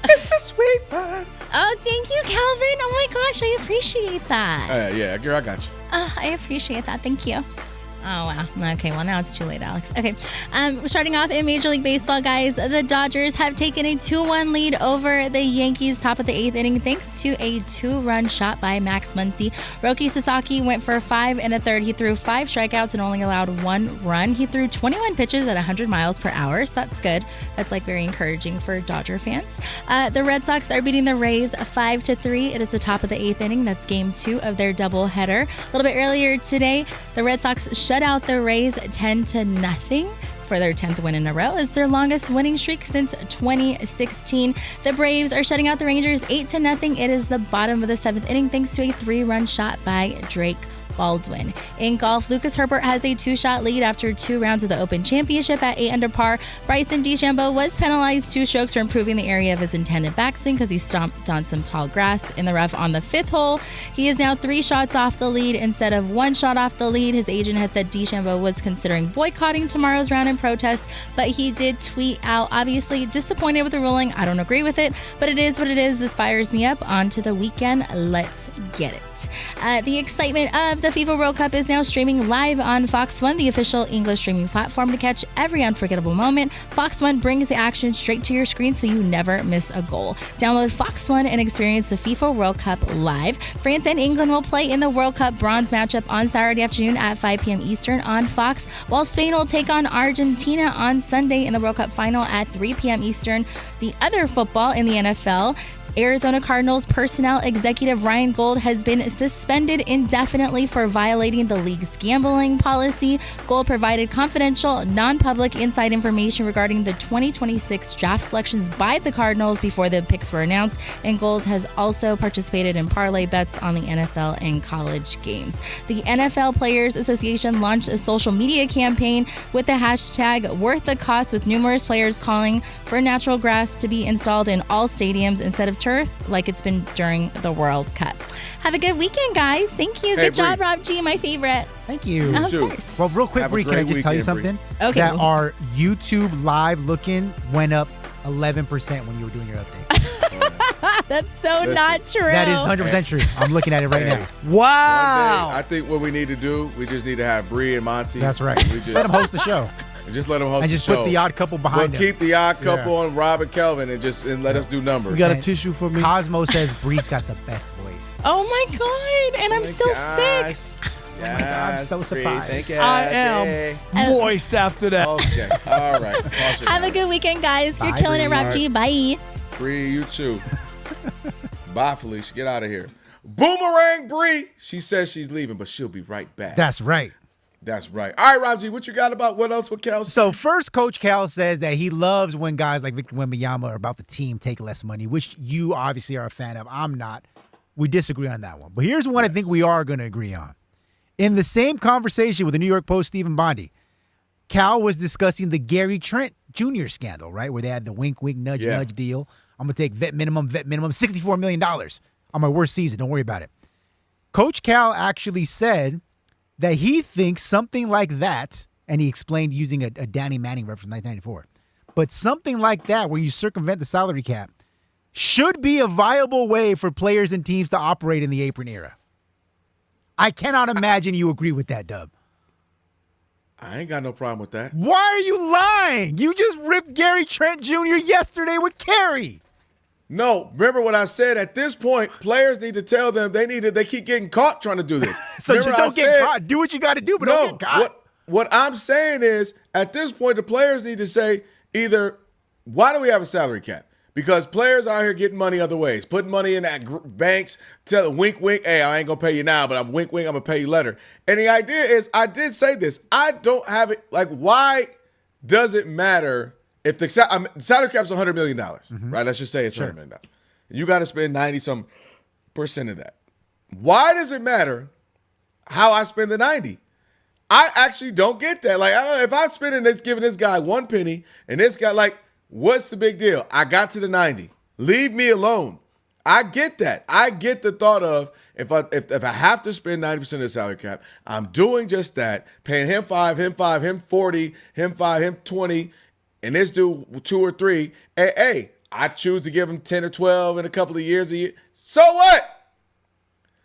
It's the sweet one. Oh, thank you, Kelvin. Oh, my gosh, I appreciate that. Yeah, girl, I got you. I appreciate that. Thank you. Oh, wow. Okay, well, now it's too late, Alex. Okay, starting off in Major League Baseball, guys, the Dodgers have taken a 2-1 lead over the Yankees top of the 8th inning thanks to a 2-run shot by Max Muncy. Roki Sasaki went for 5 1/3. He threw 5 strikeouts and only allowed 1 run. He threw 21 pitches at 100 miles per hour, so that's good. That's very encouraging for Dodger fans. The Red Sox are beating the Rays 5-3. It is the top of the 8th inning. That's game 2 of their doubleheader. A little bit earlier today, the Red Sox shut out the Rays 10-0 for their 10th win in a row. It's their longest winning streak since 2016. The Braves are shutting out the Rangers 8-0. It is the bottom of the 7th inning thanks to a 3-run shot by Drake Baldwin. In golf, Lucas Herbert has a 2-shot lead after 2 rounds of the Open Championship at 8 under par. Bryson DeChambeau was penalized 2 strokes for improving the area of his intended backswing because he stomped on some tall grass in the rough on the 5th hole. He is now 3 shots off the lead instead of 1 shot off the lead. His agent had said DeChambeau was considering boycotting tomorrow's round in protest, but he did tweet out, obviously disappointed with the ruling. I don't agree with it, but it is what it is. This fires me up. On to the weekend. Let's get it. The excitement of the FIFA World Cup is now streaming live on Fox One, the official English streaming platform. To catch every unforgettable moment, Fox One brings the action straight to your screen so you never miss a goal. Download Fox One and experience the FIFA World Cup live. France and England will play in the World Cup bronze matchup on Saturday afternoon at 5 p.m. Eastern on Fox, while Spain will take on Argentina on Sunday in the World Cup final at 3 p.m. Eastern. The other football in the NFL, Arizona Cardinals personnel executive Ryan Gold has been suspended indefinitely for violating the league's gambling policy. Gold provided confidential, non-public inside information regarding the 2026 draft selections by the Cardinals before the picks were announced, and Gold has also participated in parlay bets on the NFL and college games. The NFL Players Association launched a social media campaign with the hashtag worth the cost, with numerous players calling for natural grass to be installed in all stadiums instead of turf like it's been during the World Cup. Have a good weekend, guys. Thank you. Good job, Rob G, my favorite. Thank you. Of course. Well, real quick, Bree, can I just tell you something? Okay. That our YouTube live looking went up 11% when you were doing your update. That's so not true. That is 100% true. I'm looking at it right now. Wow. I think what we need to do, we just need to have Bree and Monty. That's right. Just let them host the show. Just let them host and the just show. put the odd couple behind them. Keep the odd couple on Rob and Kelvin and let us do numbers. You got a tissue for me? Cosmo says Bree's got the best voice. Oh my God. And I'm still sick. I'm so surprised. I am moist after that. Okay. All right. Have a good weekend, guys. You're killing it, Rob G. Bye. Bree, you too. Bye, Felicia. Get out of here. Boomerang Bree. She says she's leaving, but she'll be right back. That's right. That's right. All right, Rob G, what you got about what else with Cal? So first, Coach Cal says that he loves when guys like Victor Wembanyama are about the team take less money, which you obviously are a fan of. I'm not. We disagree on that one. But here's one I think we are going to agree on. In the same conversation with the New York Post, Stephen Bondi, Cal was discussing the Gary Trent Jr. scandal, right, where they had the wink, wink, nudge, nudge deal. I'm going to take vet minimum, $64 million on my worst season. Don't worry about it. Coach Cal actually said that he thinks something like that, and he explained using a Danny Manning reference from 1994, but something like that where you circumvent the salary cap should be a viable way for players and teams to operate in the apron era. I cannot imagine you agree with that, Dub. I ain't got no problem with that. Why are you lying? You just ripped Gary Trent Jr. yesterday with Kerry. No, remember what I said. At this point, players need to tell them they keep getting caught trying to do this. So just don't get caught. Do what you got to do, but don't get caught. What I'm saying is, at this point, the players need to say either, why do we have a salary cap? Because players out here getting money other ways, putting money in that banks, tell wink, wink, hey, I ain't going to pay you now, but I'm wink, wink, I'm going to pay you later. And the idea is, I did say this, I don't have it, like, why does it matter if the salary cap's $100 million, right? Let's just say it's $100 million. You got to spend 90-some% of that. Why does it matter how I spend the 90? I actually don't get that. Like, I don't know, if I spend it and it's giving this guy one penny and this guy, like, what's the big deal? I got to the 90. Leave me alone. I get that. I get the thought of if I have to spend 90% of the salary cap, I'm doing just that, paying him 5, him 5, him 40, him 5, him 20, and this dude 2 or 3. Hey, I choose to give him 10 or 12 in a couple of years a year. So what?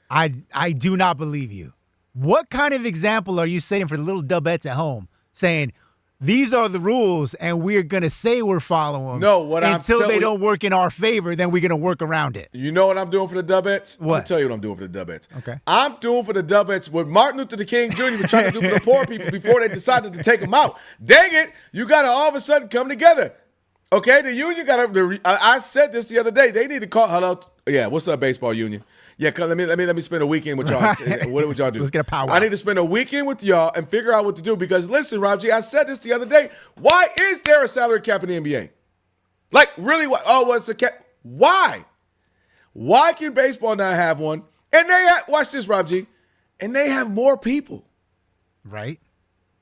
I do not believe you. What kind of example are you setting for the little dubettes at home, saying these are the rules and we're going to say we're following them? No, until they don't work in our favor, then we're going to work around it. You know what I'm doing for the dubettes? What? I'll tell you what I'm doing for the dubettes. Okay. I'm doing for the dubettes what Martin Luther King Jr. was trying to do for the poor people before they decided to take them out. Dang it, you got to all of a sudden come together. Okay, the union got to. I said this the other day. They need to call. Hello, yeah. What's up, baseball union? Yeah, let me spend a weekend with y'all. What would y'all do? Let's get a powwow. I need to spend a weekend with y'all and figure out what to do. Because listen, Rob G, I said this the other day. Why is there a salary cap in the NBA? Like, really? What? Oh, what's the cap? Why? Why can baseball not have one? And watch this, Rob G. And they have more people. Right.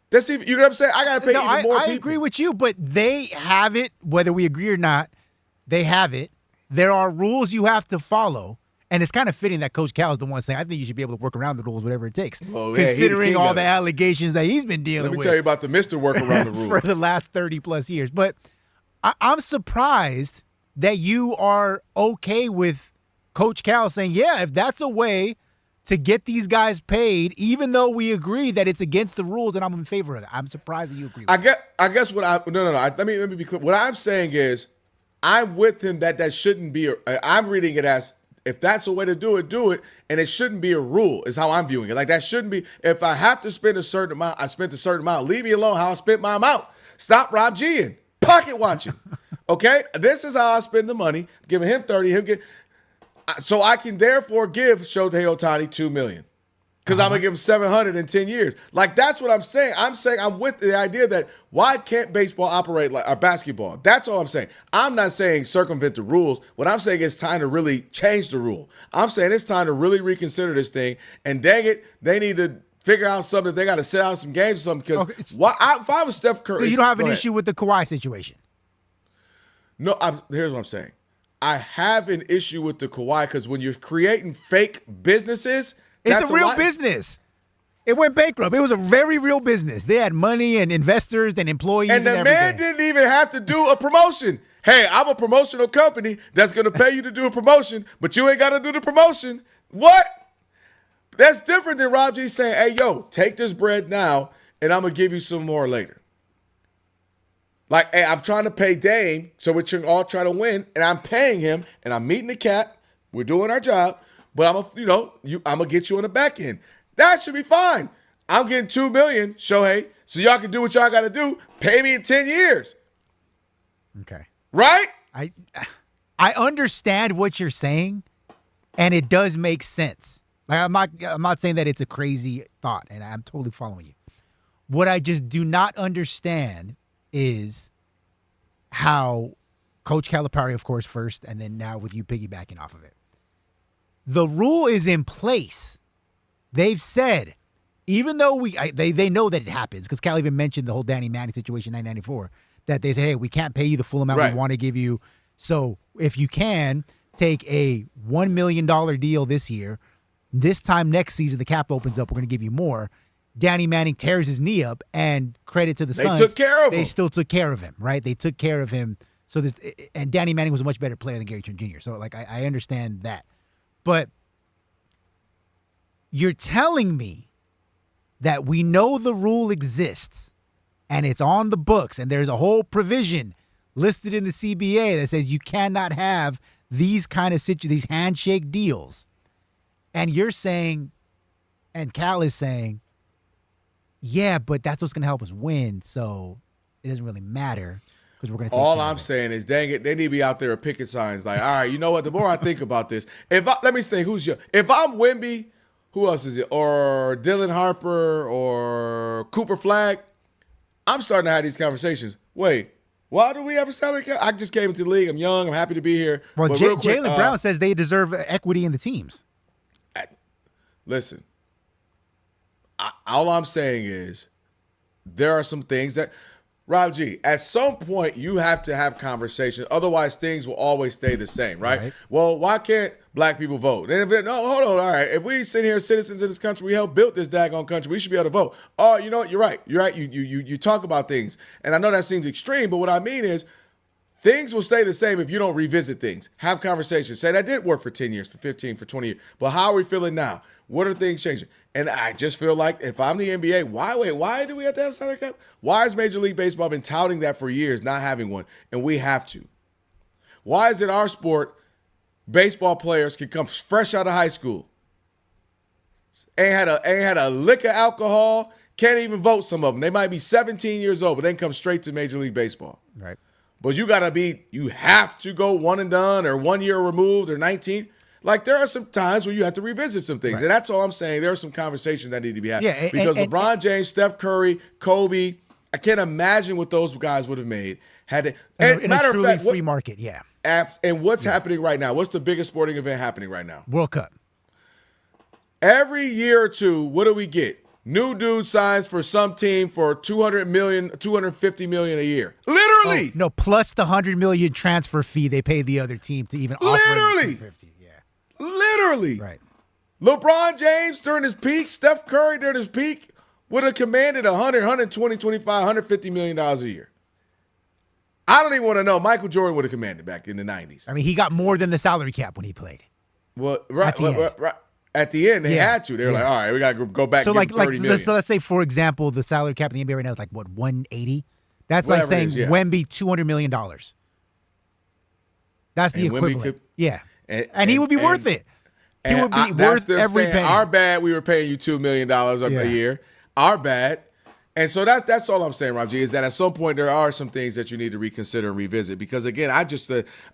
That's even, you know what I'm saying? I got to pay even more people. I agree with you, but they have it, whether we agree or not, they have it. There are rules you have to follow. And it's kind of fitting that Coach Cal is the one saying, I think you should be able to work around the rules, whatever it takes. Oh, yeah, considering all the allegations that he's been dealing with. Let me tell you about the Mr. Work Around the Rules. For the last 30-plus years. But I'm surprised that you are okay with Coach Cal saying, yeah, if that's a way to get these guys paid, even though we agree that it's against the rules, and I'm in favor of it. I'm surprised that you agree with that. I guess what I no. Let me be clear. What I'm saying is, I'm with him that shouldn't be. I'm reading it as if that's a way to do it, and it shouldn't be a rule. Is how I'm viewing it. Like that shouldn't be. If I have to spend a certain amount, I spent a certain amount. Leave me alone. How I spent my amount. Stop Rob G-ing. Pocket watching. Okay, this is how I spend the money. Giving him 30, he'll get. So I can therefore give Shohei Ohtani $2 million because I'm gonna give him 700 in 10 years. Like that's what I'm saying. I'm saying I'm with the idea that why can't baseball operate like or basketball? That's all I'm saying. I'm not saying circumvent the rules. What I'm saying is time to really change the rule. I'm saying it's time to really reconsider this thing. And dang it, they need to figure out something. They got to set out some games or something. Because if I was Steph Curry, So you don't have an issue with the Kawhi situation? No, here's what I'm saying. I have an issue with the Kawhi because when you're creating fake businesses, it's a real business. It went bankrupt. It was a very real business. They had money and investors and employees and the man didn't even have to do a promotion. Hey, I'm a promotional company that's going to pay you to do a promotion, but you ain't got to do the promotion. What? That's different than Rob G saying, hey, yo, take this bread now, and I'm going to give you some more later. Like, hey, I'm trying to pay Dame, so we're all trying to win, and I'm paying him, and I'm meeting the cap. We're doing our job, but I'm gonna get you on the back end. That should be fine. I'm getting $2 million, Shohei, so y'all can do what y'all got to do. Pay me in 10 years. Okay. Right? I understand what you're saying, and it does make sense. Like I'm not saying that it's a crazy thought, and I'm totally following you. What I just do not understand is how Coach Calipari, of course, first, and then now with you piggybacking off of it. The rule is in place. They've said, even though they know that it happens, because Cal even mentioned the whole Danny Manning situation in 1994, that they said, hey, we can't pay you the full amount we want to give you. So if you can, take a $1 million deal this year. This time next season, the cap opens up. We're going to give you more. Danny Manning tears his knee up, and credit to the Suns. They took care of him. They still took care of him, right? They took care of him. So and Danny Manning was a much better player than Gary Trent Jr. So, like, I understand that. But you're telling me that we know the rule exists, and it's on the books, and there's a whole provision listed in the CBA that says you cannot have these kind of these handshake deals. And you're saying, and Cal is saying, yeah, but that's what's going to help us win, so it doesn't really matter because we're going to take All I'm saying is, dang it, they need to be out there with picket signs like, all right, you know what, the more I think about this, let me think, if I'm Wemby, who else is it, or Dylan Harper or Cooper Flagg, I'm starting to have these conversations. Wait, why do we have a salary cap? I just came into the league. I'm young. I'm happy to be here. Well, Jaylen Brown says they deserve equity in the teams. Listen, all I'm saying is there are some things that, Rob G, at some point you have to have conversations. Otherwise, things will always stay the same, right? Well, why can't black people vote? And no, hold on. All right. If we sit here as citizens of this country, we helped build this daggone country, we should be able to vote. Oh, you know what? You're right. You're right. You talk about things. And I know that seems extreme, but what I mean is things will stay the same if you don't revisit things. Have conversations. Say that did work for 10 years, for 15, for 20 years. But how are we feeling now? What are things changing? And I just feel like if I'm the NBA, why do we have to have a salary cap? Why has Major League Baseball been touting that for years, not having one? And we have to. Why is it our sport, baseball players can come fresh out of high school, ain't had a lick of alcohol, can't even vote, some of them. They might be 17 years old, but they can come straight to Major League Baseball. Right. But you have to go one and done or 1 year removed or 19. Like, there are some times where you have to revisit some things. Right. And that's all I'm saying. There are some conversations that need to be had. Yeah, because LeBron James, Steph Curry, Kobe, I can't imagine what those guys would have made. In a truly free market, yeah. And what's happening right now? What's the biggest sporting event happening right now? World Cup. Every year or two, what do we get? New dude signs for some team for $200 million, $250 million a year. Literally. Oh, no, plus the $100 million transfer fee they pay the other team to even offer Literally. $250. Yeah. Literally. Right. LeBron James during his peak, Steph Curry during his peak would have commanded $100, $120, $25, $150 million a year. I don't even want to know. Michael Jordan would have commanded back in the 90s. I mean, he got more than the salary cap when he played. Well, right. At the end, they had to. They were like, all right, we got to go back and give him $30 million. So let's say, for example, the salary cap in the NBA right now is like, what, 180? That's Whatever like saying it is, yeah. Wemby, $200 million. That's the And Wemby equivalent. And he would be worth it. He would be worth every penny. Our bad, we were paying you $2 million a year. Our bad. And so that's all I'm saying, Rob G, is that at some point there are some things that you need to reconsider and revisit. Because, again,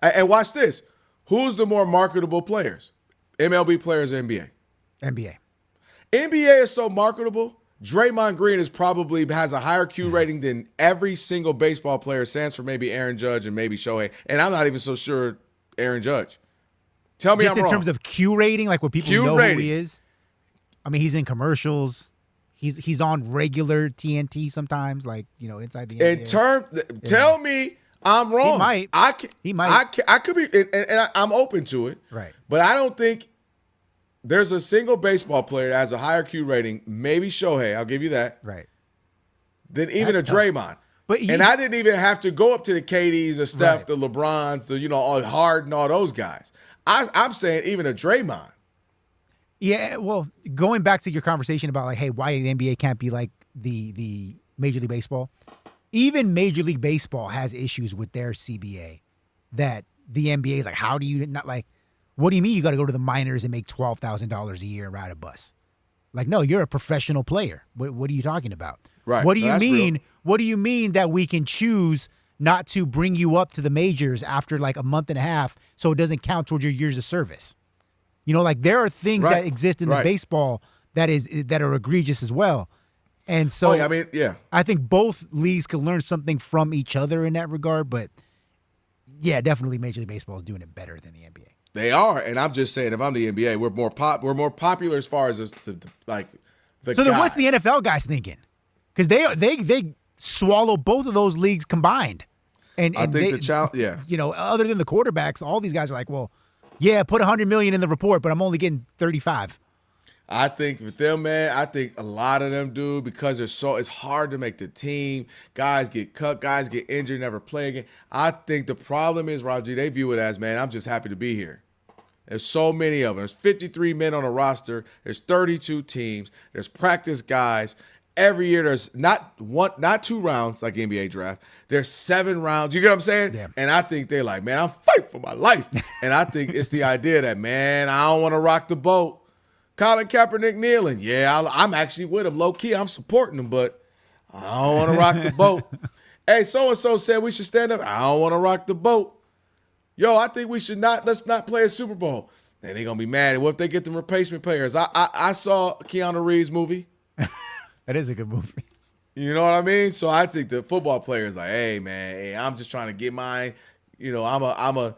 and watch this. Who's the more marketable players? MLB players or NBA? NBA. NBA is so marketable. Draymond Green has a higher Q rating than every single baseball player, sans for maybe Aaron Judge and maybe Shohei. And I'm not even so sure Aaron Judge. Tell me Just I'm in wrong. terms of Q rating, like what people know who he is. I mean, he's in commercials. He's on regular TNT sometimes, like, inside the NBA. Tell me I'm wrong. He might. He might. I could be, and I'm open to it. Right. But I don't think there's a single baseball player that has a higher Q rating. Maybe Shohei, I'll give you that. Right. Than even That's a Draymond. And I didn't even have to go up to the KDs, the Steph, the LeBrons, all Harden, all those guys. I'm saying even a Draymond. Yeah, well, going back to your conversation about like, hey, why the NBA can't be like the Major League Baseball. Even Major League Baseball has issues with their CBA that the NBA is like, how do you not like, what do you mean you got to go to the minors and make $12,000 a year and ride a bus? Like, no, you're a professional player. What are you talking about? Right. What do you mean? Real. What do you mean that we can choose not to bring you up to the majors after like a month and a half so it doesn't count towards your years of service? Like there are things that exist in the baseball that are egregious as well. And so I think both leagues can learn something from each other in that regard. But yeah, definitely Major League Baseball is doing it better than the NBA. They are, and I'm just saying, if I'm the NBA, we're more popular as far as the So then, what's the NFL guys thinking? Because they swallow both of those leagues combined. And I think the challenge, other than the quarterbacks, all these guys are like, well, yeah, put $100 million in the report, but I'm only getting 35. I think with them, man, I think a lot of them do because it's hard to make the team. Guys get cut, guys get injured, never play again. I think the problem is, Rob G, they view it as, man, I'm just happy to be here. There's so many of them. There's 53 men on a roster. There's 32 teams. There's practice guys. Every year there's not 2 rounds like NBA draft. There's 7 rounds. You get what I'm saying? Yeah. And I think they're like, man, I'm fighting for my life. And I think it's the idea that, man, I don't want to rock the boat. Colin Kaepernick kneeling. Yeah, I'm actually with him. Low key, I'm supporting him, but I don't want to rock the boat. Hey, so-and-so said we should stand up. I don't want to rock the boat. Yo, I think we should let's not play a Super Bowl. Then they're going to be mad. What if they get them replacement players? I saw Keanu Reeves' movie. That is a good movie. You know what I mean? So I think the football players like, hey, man, I'm just trying to get mine. I'm a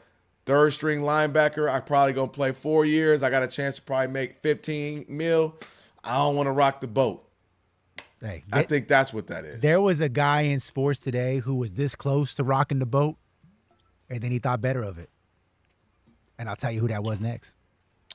third string linebacker. I probably going to play 4 years. I got a chance to probably make $15 million. I don't want to rock the boat. Hey, I think that's what that is. There was a guy in sports today who was this close to rocking the boat, and then he thought better of it. And I'll tell you who that was next.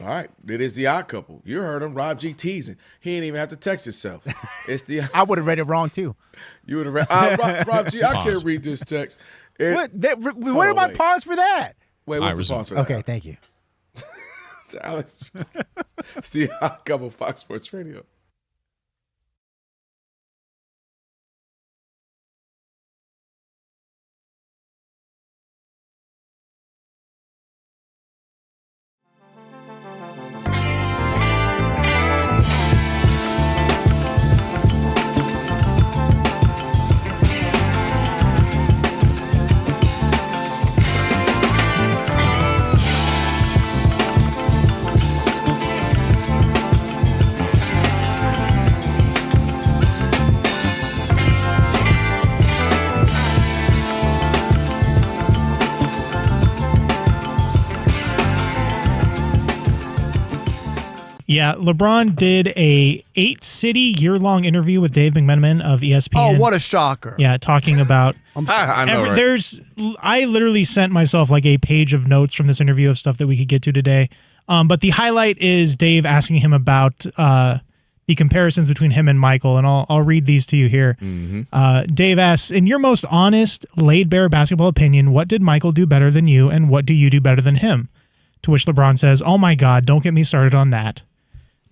All right. It is the odd couple. You heard him, Rob G teasing. He didn't even have to text himself. It's the I would have read it wrong, too. You would have read Rob G, I can't read this text. What am I paused for that? Wait, what's the pause for that? Okay, thank you. It's the odd couple, Fox Sports Radio. Yeah, LeBron did a 8-city year-long interview with Dave McMenamin of ESPN. Oh, what a shocker. Yeah, talking about I know, right? I literally sent myself like a page of notes from this interview of stuff that we could get to today. But the highlight is Dave asking him about the comparisons between him and Michael, and I'll read these to you here. Mm-hmm. Dave asks, in your most honest, laid-bare basketball opinion, what did Michael do better than you, and what do you do better than him? To which LeBron says, oh my God, don't get me started on that.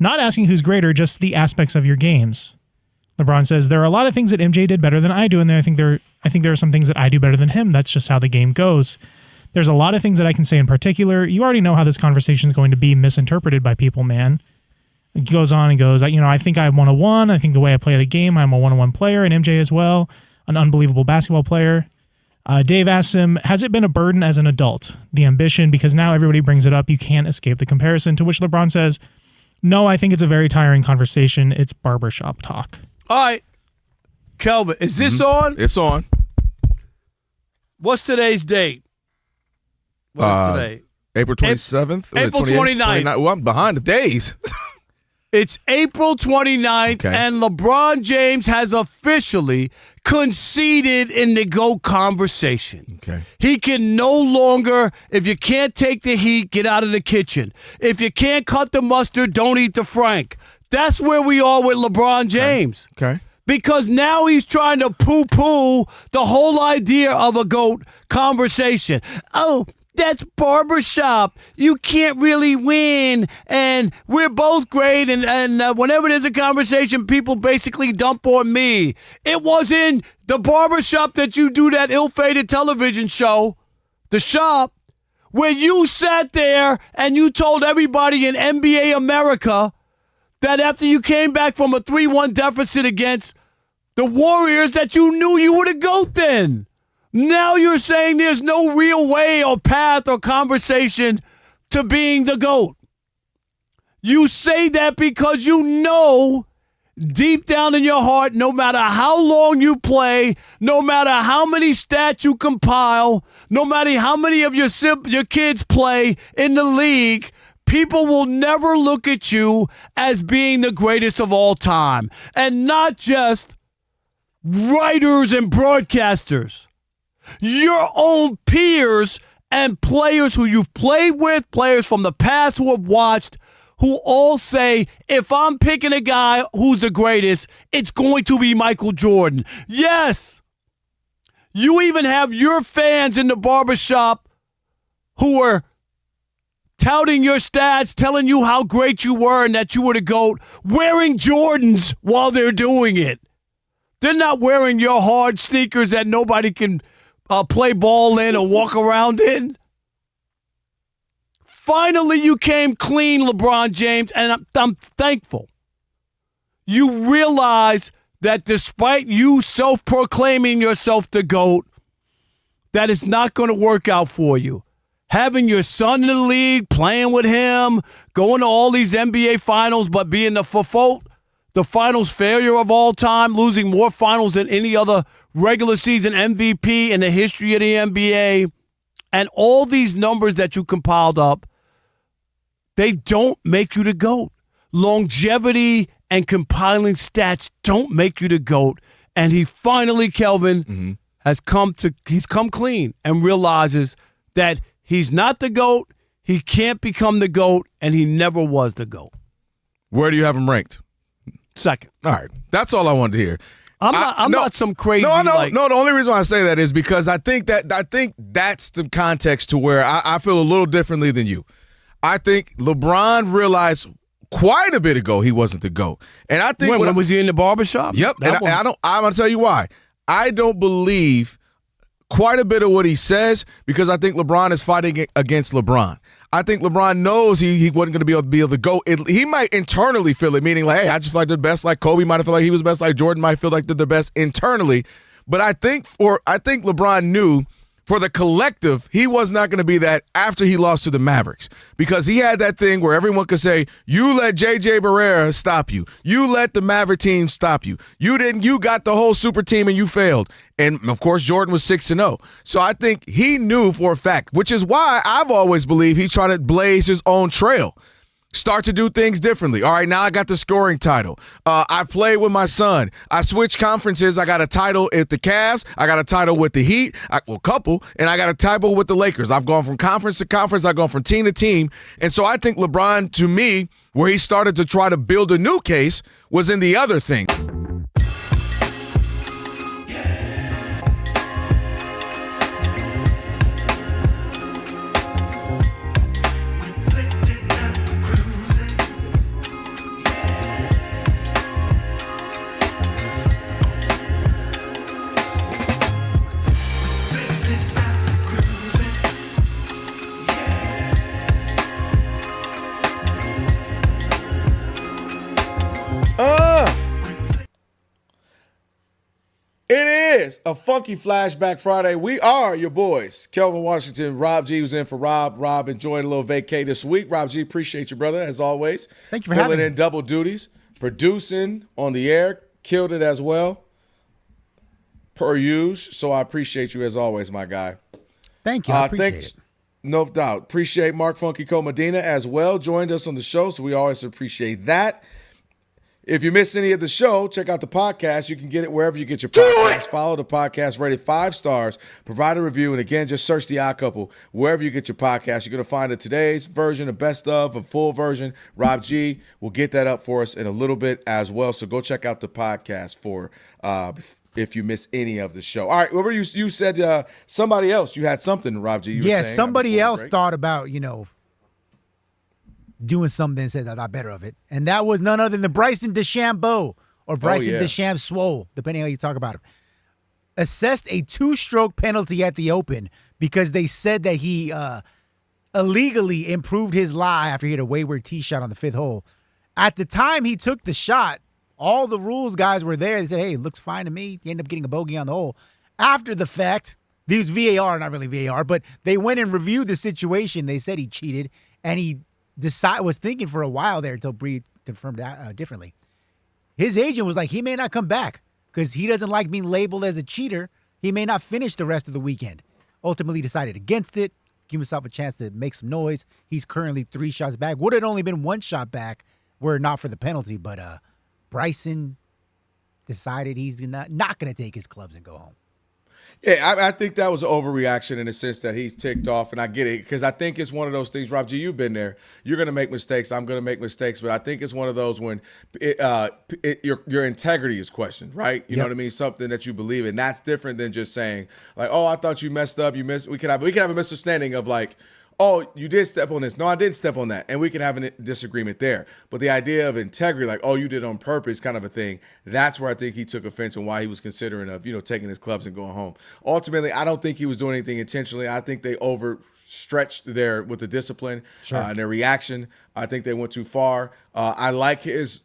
Not asking who's greater, just the aspects of your games. LeBron says, there are a lot of things that MJ did better than I do, and I think there are some things that I do better than him. That's just how the game goes. There's a lot of things that I can say in particular. You already know how this conversation is going to be misinterpreted by people, man. It goes on and goes, I think I'm 101. I think the way I play the game, I'm a 101 player, and MJ as well, an unbelievable basketball player. Dave asks him, has it been a burden as an adult? The ambition, because now everybody brings it up. You can't escape the comparison, to which LeBron says, no, I think it's a very tiring conversation. It's barbershop talk. All right. Kelvin, is this on? It's on. What's today's date? What's today? April 27th? April 29th. Well, I'm behind the days. It's April 29th, and LeBron James has officially conceded in the GOAT conversation. Okay. He can no longer, if you can't take the heat, get out of the kitchen. If you can't cut the mustard, don't eat the Frank. That's where we are with LeBron James. Okay. Because now he's trying to poo-poo the whole idea of a GOAT conversation. Oh, that's barbershop. You can't really win. And we're both great. And whenever there's a conversation, people basically dump on me. It was in the barbershop that you do that ill-fated television show, The Shop, where you sat there and you told everybody in NBA America that after you came back from a 3-1 deficit against the Warriors that you knew you were the GOAT then. Now you're saying there's no real way or path or conversation to being the GOAT. You say that because you know deep down in your heart, no matter how long you play, no matter how many stats you compile, no matter how many of your kids play in the league, people will never look at you as being the greatest of all time. And not just writers and broadcasters. Your own peers and players who you've played with, players from the past who have watched, who all say, if I'm picking a guy who's the greatest, it's going to be Michael Jordan. Yes. You even have your fans in the barbershop who are touting your stats, telling you how great you were and that you were the GOAT, wearing Jordans while they're doing it. They're not wearing your hard sneakers that nobody can play ball in or walk around in. Finally, you came clean, LeBron James, and I'm thankful. You realize that despite you self-proclaiming yourself the GOAT, that it's not going to work out for you. Having your son in the league, playing with him, going to all these NBA finals, but being the finals failure of all time, losing more finals than any other regular season MVP in the history of the NBA, and all these numbers that you compiled up, they don't make you the GOAT. Longevity and compiling stats don't make you the GOAT. And he finally, Kelvin, has come clean and realizes that he's not the GOAT, he can't become the GOAT, and he never was the GOAT. Where do you have him ranked? Second. All right. That's all I wanted to hear. I'm not some crazy. No. The only reason why I say that is because I think that's the context to where I feel a little differently than you. I think LeBron realized quite a bit ago he wasn't the GOAT, and I think when was he in the barbershop? Yep. And I'm gonna tell you why. I don't believe quite a bit of what he says because I think LeBron is fighting against LeBron. I think LeBron knows he wasn't going to be able to go. He might internally feel it, meaning like, hey, I just feel like they're the best. Like Kobe might have felt like he was the best. Like Jordan might feel like they're the best internally. But I think LeBron knew for the collective, he was not going to be that after he lost to the Mavericks because he had that thing where everyone could say, you let J.J. Barrera stop you. You let the Maverick team stop you. You didn't. You got the whole super team and you failed. And, of course, Jordan was 6-0. So I think he knew for a fact, which is why I've always believed he tried to blaze his own trail. Start to do things differently. All right, now I got the scoring title. I play with my son. I switch conferences. I got a title at the Cavs. I got a title with the Heat, couple, and I got a title with the Lakers. I've gone from conference to conference. I've gone from team to team. And so I think LeBron, to me, where he started to try to build a new case was in the other thing. is a funky flashback Friday. We are your boys, Kelvin Washington, Rob G, who's in for Rob. Rob enjoyed a little vacay this week. Rob G, appreciate you, brother, as always. Thank you for having me. Filling in double duties, producing on the air, killed it as well, per usual. So I appreciate you as always, my guy. Thank you. I appreciate it. No doubt. Appreciate Mark Funky Co Medina as well. Joined us on the show, so we always appreciate that. If you missed any of the show, check out the podcast. You can get it wherever you get your podcast. Follow the podcast, rate it 5 stars, provide a review, and again, just search The Odd Couple wherever you get your podcast. You're going to find today's version, a best of, a full version. Rob G will get that up for us in a little bit as well, so go check out the podcast for if you miss any of the show. All right, what were you said somebody else. You had something, Rob G. Yeah, somebody else thought about, doing something and said that I thought better of it. And that was none other than Bryson DeChambeau or Bryson DeChambeau, depending on how you talk about him. Assessed a 2-stroke penalty at the Open because they said that he illegally improved his lie after he had a wayward tee shot on the 5th hole. At the time he took the shot, all the rules guys were there. They said, hey, it looks fine to me. He ended up getting a bogey on the hole. After the fact, these VAR, not really VAR, but they went and reviewed the situation. They said he cheated, and he was thinking for a while there until Bree confirmed differently. His agent was like, he may not come back because he doesn't like being labeled as a cheater. He may not finish the rest of the weekend. Ultimately decided against it, give himself a chance to make some noise. He's currently 3 shots back. Would have only been 1 shot back were it not for the penalty, but Bryson decided he's not going to take his clubs and go home. Yeah, I think that was an overreaction in the sense that he's ticked off, and I get it because I think it's one of those things, Rob G, you've been there. You're going to make mistakes. I'm going to make mistakes, but I think it's one of those when your integrity is questioned, right? You know what I mean? Something that you believe in. That's different than just saying, like, oh, I thought you messed up. We could have a misunderstanding of like, oh, you did step on this. No, I didn't step on that. And we can have a disagreement there. But the idea of integrity, like, oh, you did it on purpose kind of a thing, that's where I think he took offense and why he was considering of, taking his clubs and going home. Ultimately, I don't think he was doing anything intentionally. I think they overstretched there with the discipline and their reaction. I think they went too far. I like his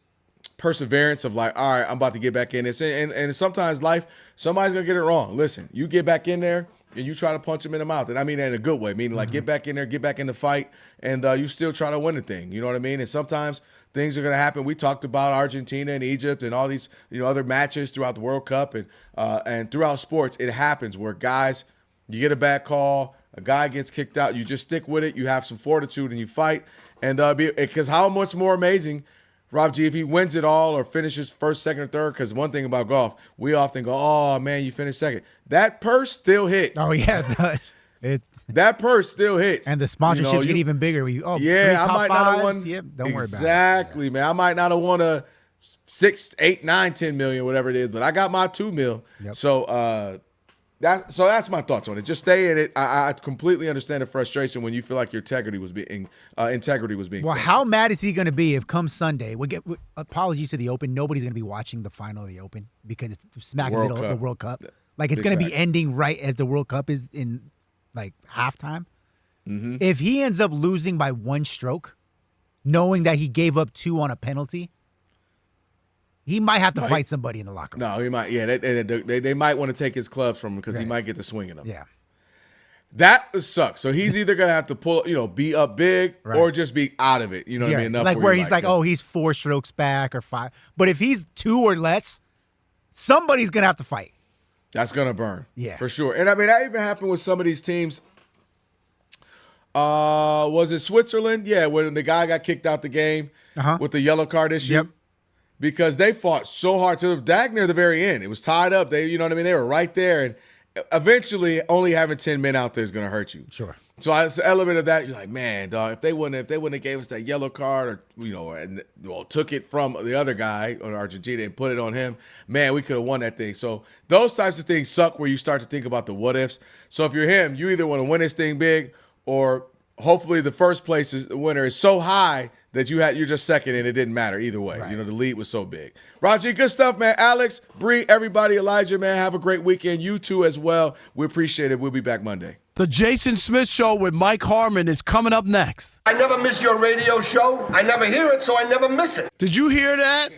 perseverance of like, all right, I'm about to get back in this. And sometimes life, somebody's going to get it wrong. Listen, you get back in there, and you try to punch him in the mouth. And I mean that in a good way, meaning like get back in there, get back in the fight, and you still try to win the thing. You know what I mean? And sometimes things are going to happen. We talked about Argentina and Egypt and all these other matches throughout the World Cup and throughout sports. It happens where guys, you get a bad call, a guy gets kicked out, you just stick with it, you have some fortitude, and you fight. And because how much more amazing, Rob G, if he wins it all or finishes first, second, or third, because one thing about golf, we often go, oh, man, you finished second. That purse still hit. Oh, yeah, it does. That purse still hits. And the sponsorships get even bigger. I might not have won. Yep, don't worry about it. Exactly, man. I might not have won a 6, 8, 9, 10 million, whatever it is, but I got my 2 mil. Yep. So that's my thoughts on it. Just stay in it. I completely understand the frustration when you feel like your integrity was being Well, how mad is he going to be if come Sunday? Apologies to the Open. Nobody's going to be watching the final of the Open because it's smack in the middle of the World Cup. Like it's going to be ending right as the World Cup is in like halftime. Mm-hmm. If he ends up losing by 1 stroke, knowing that he gave up 2 on a penalty, he might have to fight somebody in the locker room. No, he might. Yeah, they might want to take his clubs from him because he might get to swinging them. Yeah, that sucks. So he's either gonna have to pull, be up big or just be out of it. You know what I mean? Enough like where he's like, oh, he's 4 strokes back or 5. But if he's 2 or less, somebody's gonna have to fight. That's gonna burn. Yeah, for sure. And I mean, that even happened with some of these teams. Was it Switzerland? Yeah, when the guy got kicked out the game with the yellow card issue. Yep. Because they fought so hard to the dag near the very end. It was tied up. They were right there. And eventually, only having 10 men out there is going to hurt you. Sure. So it's an element of that. You're like, man, dog, if they wouldn't have gave us that yellow card or took it from the other guy on Argentina and put it on him, man, we could have won that thing. So those types of things suck where you start to think about the what ifs. So if you're him, you either want to win this thing big or hopefully the first place winner is so high that you're just second and it didn't matter either way. Right. The lead was so big. Raji, good stuff, man. Alex, Bree, everybody, Elijah, man, have a great weekend. You too as well. We appreciate it. We'll be back Monday. The Jason Smith Show with Mike Harmon is coming up next. I never miss your radio show. I never hear it, so I never miss it. Did you hear that?